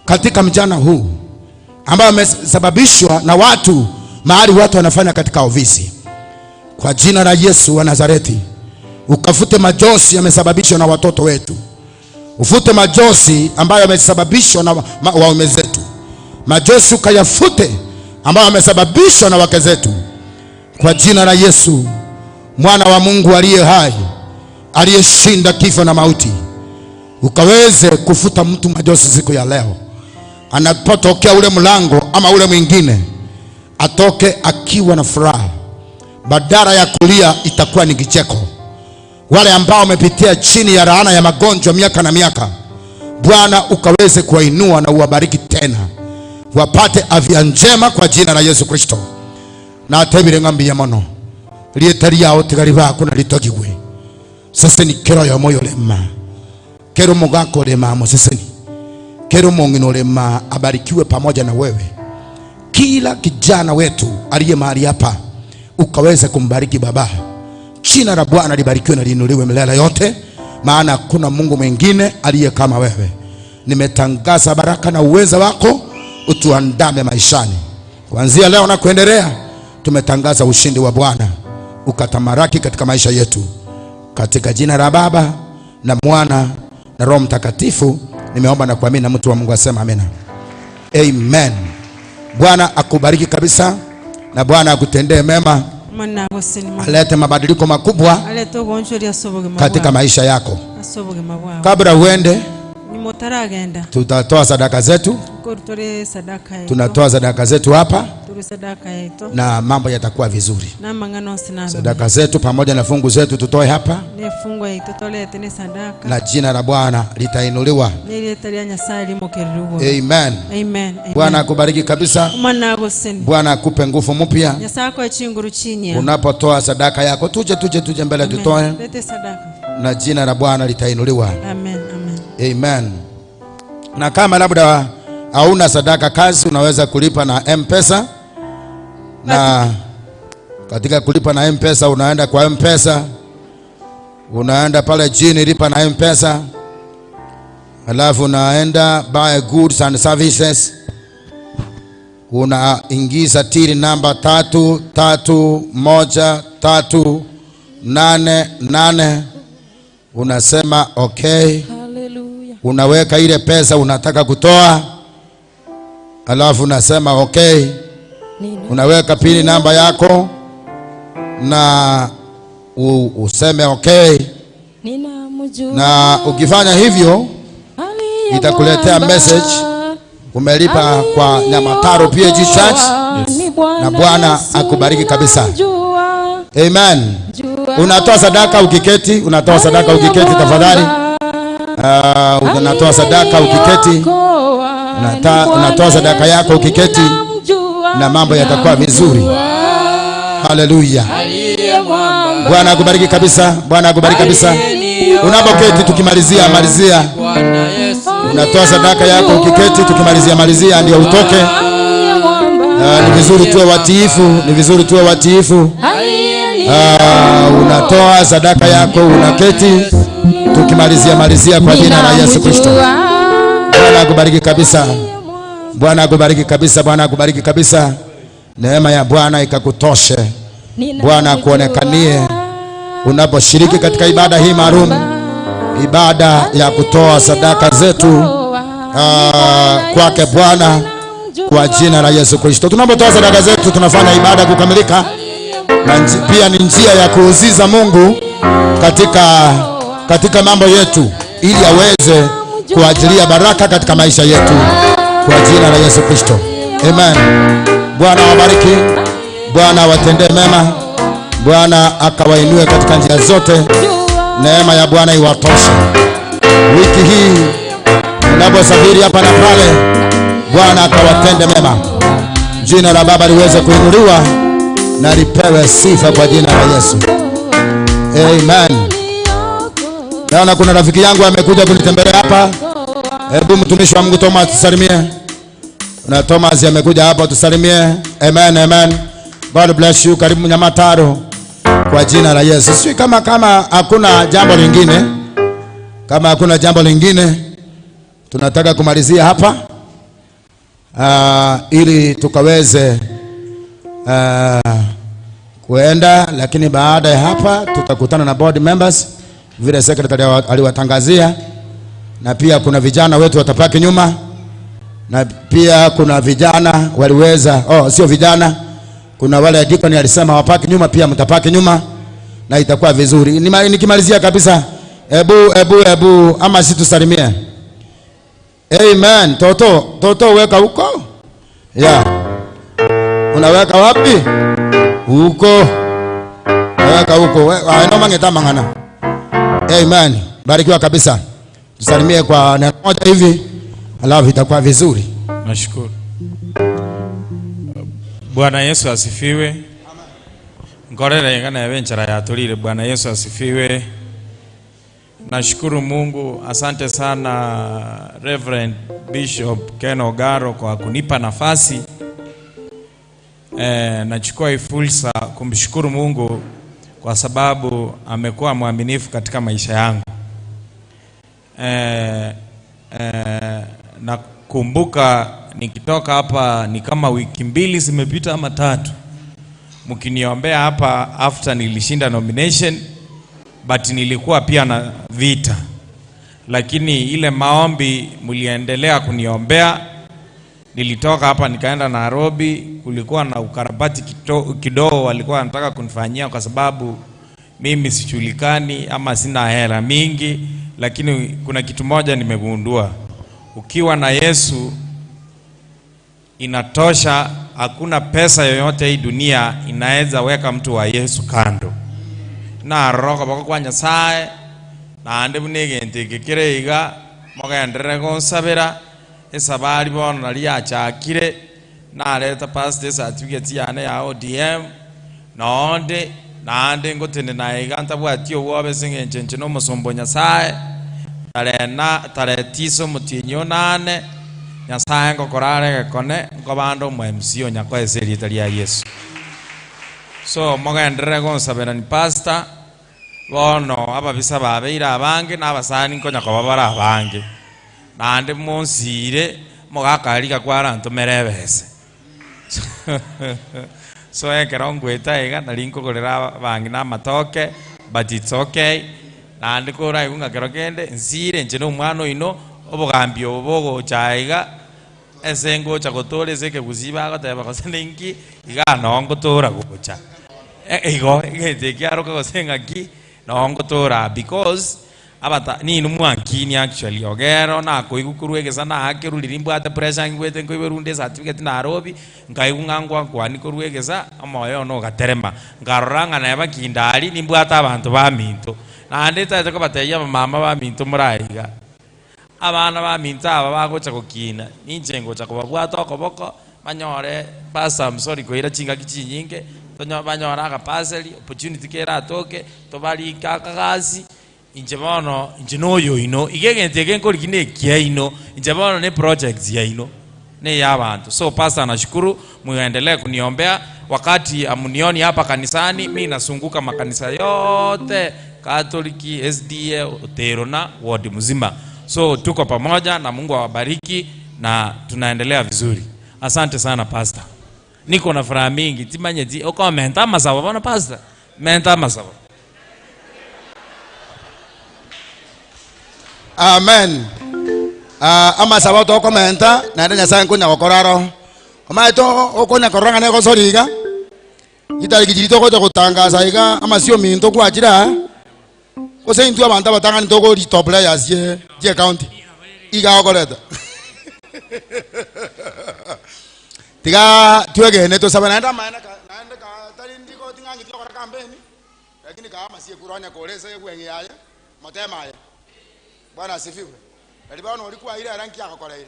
katika mjana huu ambayo imesababishwa na watu mahali watu wanafanya katika ofisi. Kwa jina la Yesu wa Nazareti, ukafute majosi yamesababishwa na watoto wetu. Ufute majosi ambayo yamesababishwa na waume zetu. Majosi ukayafute ambayo yamesababishwa na wake zetu. Kwa jina la Yesu, mwana wa Mungu aliye hai, aliyeshinda kifo na mauti, ukaweze kufuta mtu majosi siku ya leo. Anapotokea ule mlango ama ule mwingine, atoke akiwa na furaha. Badala ya kulia itakuwa ni kicheko. Wale ambao wamepitia chini ya laana ya magonjwa miaka na miaka, Bwana ukaweze kuwainua na uwabariki tena, wapate afya njema kwa jina la Yesu Kristo. Na atebire ngambi ya mono lietari yao tigari bako na litogigwe. Sasa ni kero ya moyo lema, kero mugako lema moseseni, kero mongino lema abarikiwe pamoja na wewe. Kila kijana wetu aliye mahali hapa ukaweze kumbariki Baba. Jina la Bwana libarikiwe na liinuliwe milele yote, maana kuna Mungu mwingine aliye kama wewe. Nimetangaza baraka na uweza wako utuandame maishani. Kuanzia leo na kuendelea, tumetangaza ushindi wa Bwana ukatamaraki katika maisha yetu. Katika jina la Baba na Mwana na Roho Mtakatifu nimeomba na kuamini, na mtu wa Mungu asema amina. Amen. Bwana akubariki kabisa, na Bwana akutendee mema. Alete mabadiliko makubwa katika maisha yako. Kabla uende, tutatoa sadaka zetu. Tunatoa sadaka zetu hapa na mambo yatakuwa vizuri. Sadaka zetu pamoja na fungu zetu tutoe hapa, na jina la Bwana litainuliwa. Amen. Bwana akubariki kabisa. Bwana akupe nguvu mpya. Unapotoa sadaka yako, tuje mbele tutoe, na jina la Bwana litainuliwa. Amen. Na kama labda hauna sadaka kazi, unaweza kulipa na M-Pesa. Na katika kulipa na M-Pesa, unaenda kwa M-Pesa, unaenda pale chini lipa na M-Pesa, alafu unaenda buy goods and services, unaingiza tiri namba 3313888, unasema okay. Unaweka ile pesa unataka kutoa, alafu unasema okay. Unaweka pini namba yako na useme okay. Na ukifanya hivyo, itakuletea message umelipa kwa Nyamataro P.A.G Church, na Bwana akubariki kabisa. Amen. Unatoa sadaka ukiketi, unatoa sadaka ukiketi tafadhali. Unatoa sadaka ukiketi, unatoa sadaka yako ukiketi, na mambo yatakuwa vizuri. Haleluya. Bwana akubariki kabisa. Bwana akubariki kabisa. Unapoketi tukimalizia unatoa sadaka yako ukiketi, tukimalizia ndio utoke. Ni vizuri tuwe watiifu, unatoa sadaka yako unaketi, tukimalizia kwa jina la Yesu Kristo. Bwana akubariki kabisa. Bwana akubariki kabisa. Bwana akubariki kabisa. Neema ya Bwana ikakutoshe. Bwana akuonekanie unaposhiriki katika ibada hii maalum, ibada ya kutoa sadaka zetu kwake Bwana, kwa jina la Yesu Kristo. Tunapotoa sadaka zetu tunafanya ibada kukamilika, na pia ni njia ya kuuziza Mungu katika mambo yetu, ili aweze kuajilia baraka katika maisha yetu, kwa jina la Yesu Kristo. Amen. Bwana wabariki, Bwana watendee mema, Bwana akawainue katika njia zote. Neema ya Bwana iwatoshe wiki hii unaposafiri hapa na pale. Bwana akawatende mema, jina la Baba liweze kuinuliwa na lipewe sifa kwa jina la Yesu. Amen. Naona kuna rafiki yangu amekuja kunitembelea hapa. Hebu mtumishi wa Mungu Thomas tusalimie. Na Thomas amekuja hapa, tusalimie. Amen. God bless you. Karibu Nyamataro kwa jina la Yesu. Sisi kama hakuna jambo lingine, tunataka kumalizia hapa ili tukaweze kuenda, lakini baada ya hapa tutakutana na board members vile secretary aliwatangazia, na pia kuna vijana wetu watapaki nyuma, na pia kuna vijana waliweza sio vijana, kuna wale deacon alisema wapaki nyuma, pia mtapaki nyuma na itakuwa vizuri. Nikimalizia kabisa, ebu ama si tusalimie. Amen. Toto weka huko. Unaweka wapi? Huko. Weka huko. Naomba ngeta mangana. Amen. Barikiwa kabisa. Tusalimie kwa neno moja hivi, alafu itakuwa vizuri. Nashukuru. Bwana Yesu asifiwe. Ngorere ngana venchara ya tulire. Bwana Yesu asifiwe. Nashukuru Mungu, asante sana Reverend Bishop Ken Ogaro kwa kunipa nafasi. Nachukua hii fursa kumshukuru Mungu kwa sababu amekuwa mwaminifu katika maisha yangu. Nakumbuka nikitoka hapa ni kama wiki 2 zimepita ama 3. Mkiniombea hapa after nilishinda nomination, but nilikuwa pia na vita. Lakini ile maombi mliendelea kuniombea. Nilitoka hapa nikaenda Nairobi, kulikuwa na ukarabati kidogo walikuwa wanataka kunifanyia kwa sababu mimi sijulikani ama sina hela mingi, lakini kuna kitu moja nimegundua. Ukiwa na Yesu inatosha, hakuna pesa yoyote hii dunia inaweza weka mtu wa Yesu kando. Na roho bako kwa Nyasaye na ande bunegente kikireiga mogendere gonsabera esabari bono nali achakire na leta pastor certificate yane ya ODM nonde nande ngotene naiga ntabwatio wobe singenche no musombo Nyasaye tare tiso mutinyo nane Nyasaye ngokorare gekone ngobando mu MCO nyako eseri tali ya Yesu. So mogendere gonsabera ni pastor bono ababisa babeira abange n'abasani nkonya ko babara abange nande monsire mogakarika kwara ntomerebese. So ngweta ega nalinko korera abange na matoke, but it's okay. Nande kora igunga kerokende nsire nje no mwana ino obogambio bogo chaiga esengo chakotore seke buziba goteba kosenengi iga nongo tora gocha ego ngete kyaro ko senga ki nongo tora, because abata ni numwankini actually ogero na ko igukuruegeza na akeruliri mbwate pressure ngwete ngo iberunde certificate na Nairobi ngaiungangwa kwani kuruegeza amoyo no gaterema ngaroranga na bakindali nimbwata abantu ba minto na ndeta ko bateya mama ba minto muraiga abana ba minto aba bagocha kokina ninjengo cha kubagwata okoboko manyore pastor I'm sorry ko ira chinga kichinyinge tonyo banyora ka parcel opportunity kera toke to bali kakagasi injebono injinoyo ino igegente genkori kine kia ino injebono ne projects ya ino ne ya abantu. So pastor nashukuru, muendelee kuniombea wakati amunioni hapa kanisani. Mimi nasunguka makanisa yote Katoliki, SDA, Otero na ward mzima. So tuko pamoja na Mungu awabariki na tunaendelea vizuri. Asante sana pastor. Niko na furaha mingi timanye ti okomenta masawa bana pastor. Menta masawa. Amen. Ama sababu to komenta na ndenya Nyasaye kunya gokoraro. Omaito okonya koranga ne gosoriga. Gitari gijito ko gutangaza iga ama sio minto kwajira. Kose intu abantu batanga ntoko ri top players je county. Iga ogoreta. Tiga tuwege neto sabana enda maana naenda ka tali ndiko tingangi tokora kampeni. Lakini kama sie kuranya kolesa yegwengi yaye motema yaye. Bwana asifiwe. Alibano ulikuwa ile ranki yako kwa ile.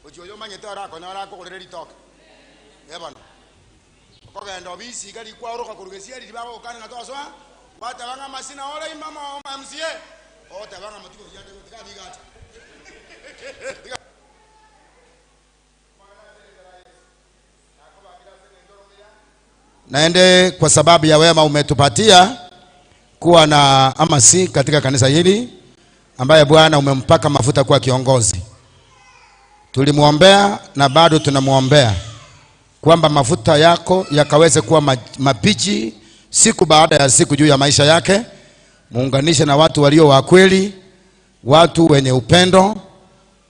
Ujoyo manyete arako na arako kolere litoka. Bwana. Okogenda obisi gali kwa oroka kurugesia libako kana ngatoa so. Wata banga masina ola imama MCA. Ota banga matiko yande tikadi gata. Naende kwa sababu ya wema umetupatia kuwa na amasi katika kanisa hili ambaye Bwana umempaka mafuta kuwa kiongozi. Tulimuombea na bado tunamuombea. kwamba mafuta yako yakaweze kuwa mapichi siku baada ya siku juu ya maisha yake. Muunganishe na watu walio wa kweli, watu wenye upendo,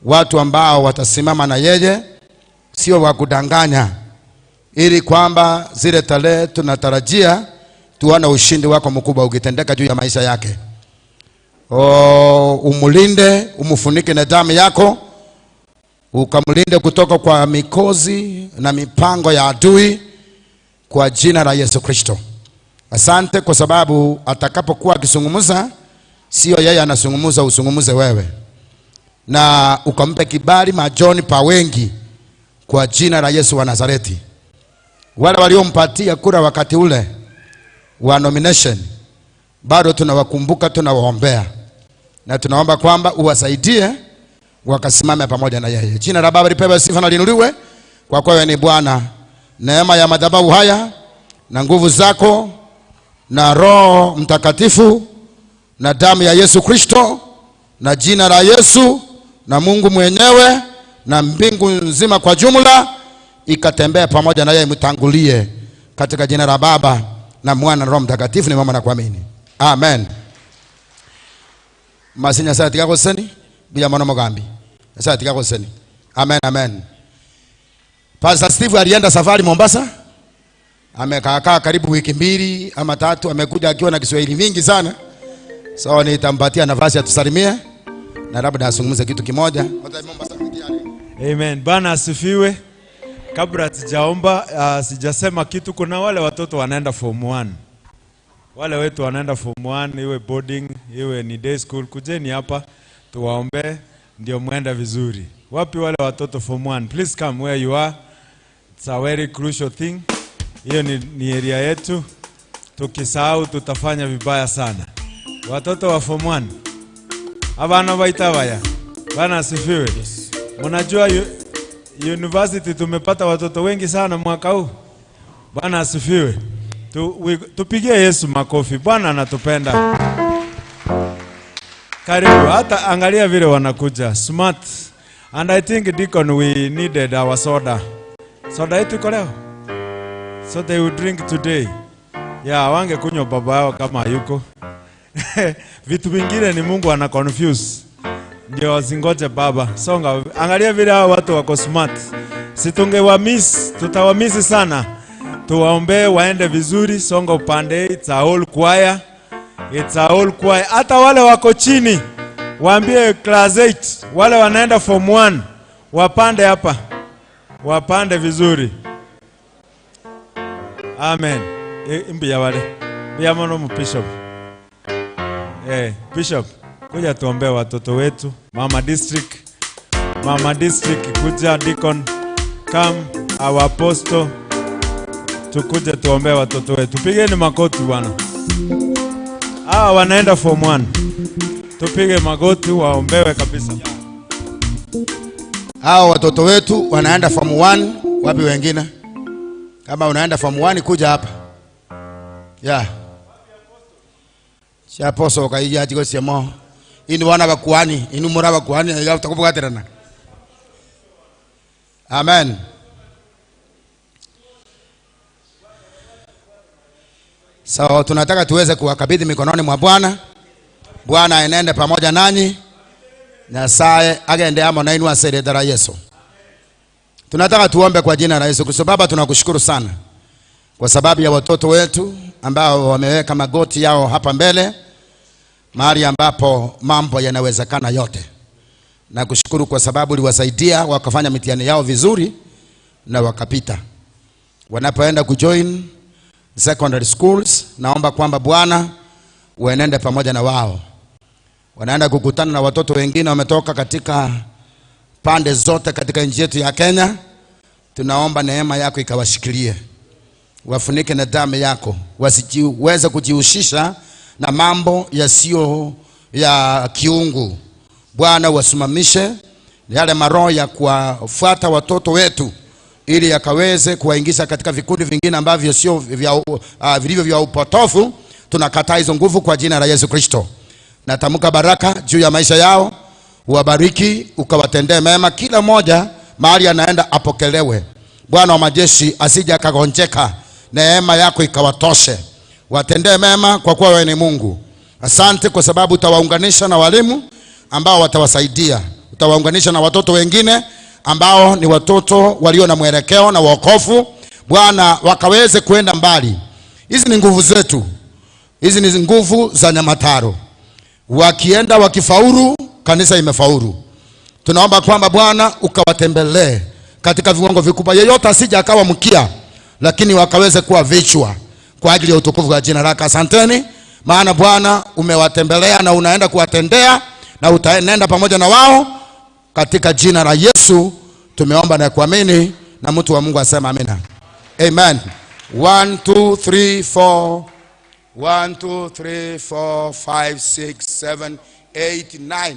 watu ambao watasimama na yeye, sio wa kudanganya, ili kwamba zile tarehe tunatarajia tuone ushindi wako mkubwa ukitendeka juu ya maisha yake. Umulinde, umufunike na damu yako, ukamlinde kutoka kwa mikozi na mipango ya adui kwa jina la Yesu Kristo. Asante kwa sababu atakapokuwa akizungumza, sio yeye anazungumza, usungumuze wewe. Na ukampe kibali machoni pa wengi kwa jina la Yesu wa Nazareti. Wale waliompatia kura wakati ule wa nomination, bado tunawakumbuka, tunawaombea. Na tunaomba kwamba uwasaidie wakasimame pamoja na yeye. Jina la Baba lipewe sifa na linuliwe, kwa kuwa wewe ni Bwana. Neema ya madhabahu haya na nguvu zako na Roho Mtakatifu na damu ya Yesu Kristo na jina la Yesu na Mungu mwenyewe na mbingu nzima kwa jumla ikatembea pamoja na yeye, mtangulie katika jina la Baba na Mwana na Roho Mtakatifu, ni mama na kuamini. Amen. Masinya sasa tikako seni bila mwana mogambi. Sasa tikako seni. Amen, amen. Pastor Steve alienda safari Mombasa. Amekaa karibu wiki 2 ama 3, amekuja akiwa na Kiswahili mingi sana. So nitampatia nafasi ya tusalimie na labda azungumze kitu kimoja. Amen. Bwana asifiwe. Kabla sijaomba, sijasema kitu, kuna wale watoto wanaenda form 1. Wale wetu wanaenda form 1, iwe boarding, iwe ni day school, kujeni hapa tuwaombe ndio muende vizuri. Wapi wale watoto form 1? Please come where you are. It's a very crucial thing. Hiyo ni area yetu. Tukisahau tutafanya vibaya sana. Watoto wa form 1. Abana baitabaya. Bwana asifiwe. Mnajua university tumepata watoto wengi sana mwaka huu. Bwana asifiwe. Tupigie Yesu makofi. Bwana anatupenda. Karibu, hata angalia vile wanakuja. Smart. And I think Deacon, we needed our soda. Soda yetu iko leo. So they will drink today. Yeah, wange kunywa baba yao kama yuko. Vitu vingine ni Mungu ana confuse. Ndio wasingoje baba. Songa, angalia vile hao watu wako smart. Situngewamiss, tutawamiss sana. Tuwaombe waende vizuri, songa upande. It's a whole choir. It's a whole choir. Hata wale wako chini, waambie class 8, wale wanaenda form 1, wapande hapa. Wapande vizuri. Amen. Imbi ya wale. Bia mono Bishop. Bishop, kuja tuombe watoto wetu. Mama District kuja. Deacon, come, our apostle. Tukuje tuombe watoto wetu. Tupigeni magoti bwana. Wanaenda form 1. Tupige magoti waombewe kabisa. Watoto wetu wanaenda form 1. Wapi wengine? Kama unaenda form 1 kuja hapa. Apostle kaija atiko siamo. Ini wana bakuani, inu mura bakuani ya utakubugaterana. Amen. So tunataka tuweze kuwakabidhi mikononi mwa Bwana. Bwana aenende pamoja nanyi. Nyasaye agende amo na inua sere dara Yesu. Tunataka tuombe kwa jina la Yesu Kristo. Baba, tunakushukuru sana kwa sababu ya watoto wetu ambao wameweka magoti yao hapa mbele, mahali ambapo mambo yanawezekana yote. Nakushukuru kwa sababu uliwasaidia wakafanya mitihani yao vizuri na wakapita. Wanapoenda kujoin secondary schools, naomba kwamba Bwana uenende pamoja na wao. Wanaenda kukutana na watoto wengine wametoka katika pande zote katika nchi yetu ya Kenya. Tunaomba neema yako ikawashikilie. Wafunike na damu yako. Wasiweze kujihusisha na mambo yasiyo ya kiungu. Bwana wasimamishe yale maroho ya kuwafuata watoto wetu ili yakaweze kuwaingiza katika vikundi vingine ambavyo sio vilivyo vya upotofu. Tunakataa hizo nguvu kwa jina la Yesu Kristo. Natamka baraka juu ya maisha yao. Uwabariki, ukawatendee mema. Kila moja mahali anaenda apokelewe. Bwana wa majeshi asije akagonjeka, neema yako ikawatoshe. Watendee mema kwa kuwa wewe ni Mungu. Asante kwa sababu utawaunganisha na walimu ambao watawasaidia. Utawaunganisha na watoto wengine ambao ni watoto walio na mwelekeo na wokovu. Bwana, wakaweze kuenda mbali. Hizi ni nguvu zetu. Hizi ni nguvu za Nyamataro. Wakienda wakifaulu, kanisa imefaulu. Tunaomba kwamba Bwana ukawatembelee katika viwango vikubwa. Yeyote asije akawa mkia, lakini wakaweze kuwa vichwa kwa ajili ya utukufu wa jina lako. Asanteni, maana Bwana umewatembelea na unaenda kuwatendea na utaenda pamoja na wao. Katika jina la Yesu tumeomba na kuamini, na mtu wa Mungu asema amina. Amen. 1 2 3 4 1 2 3 4 5 6 7 8 9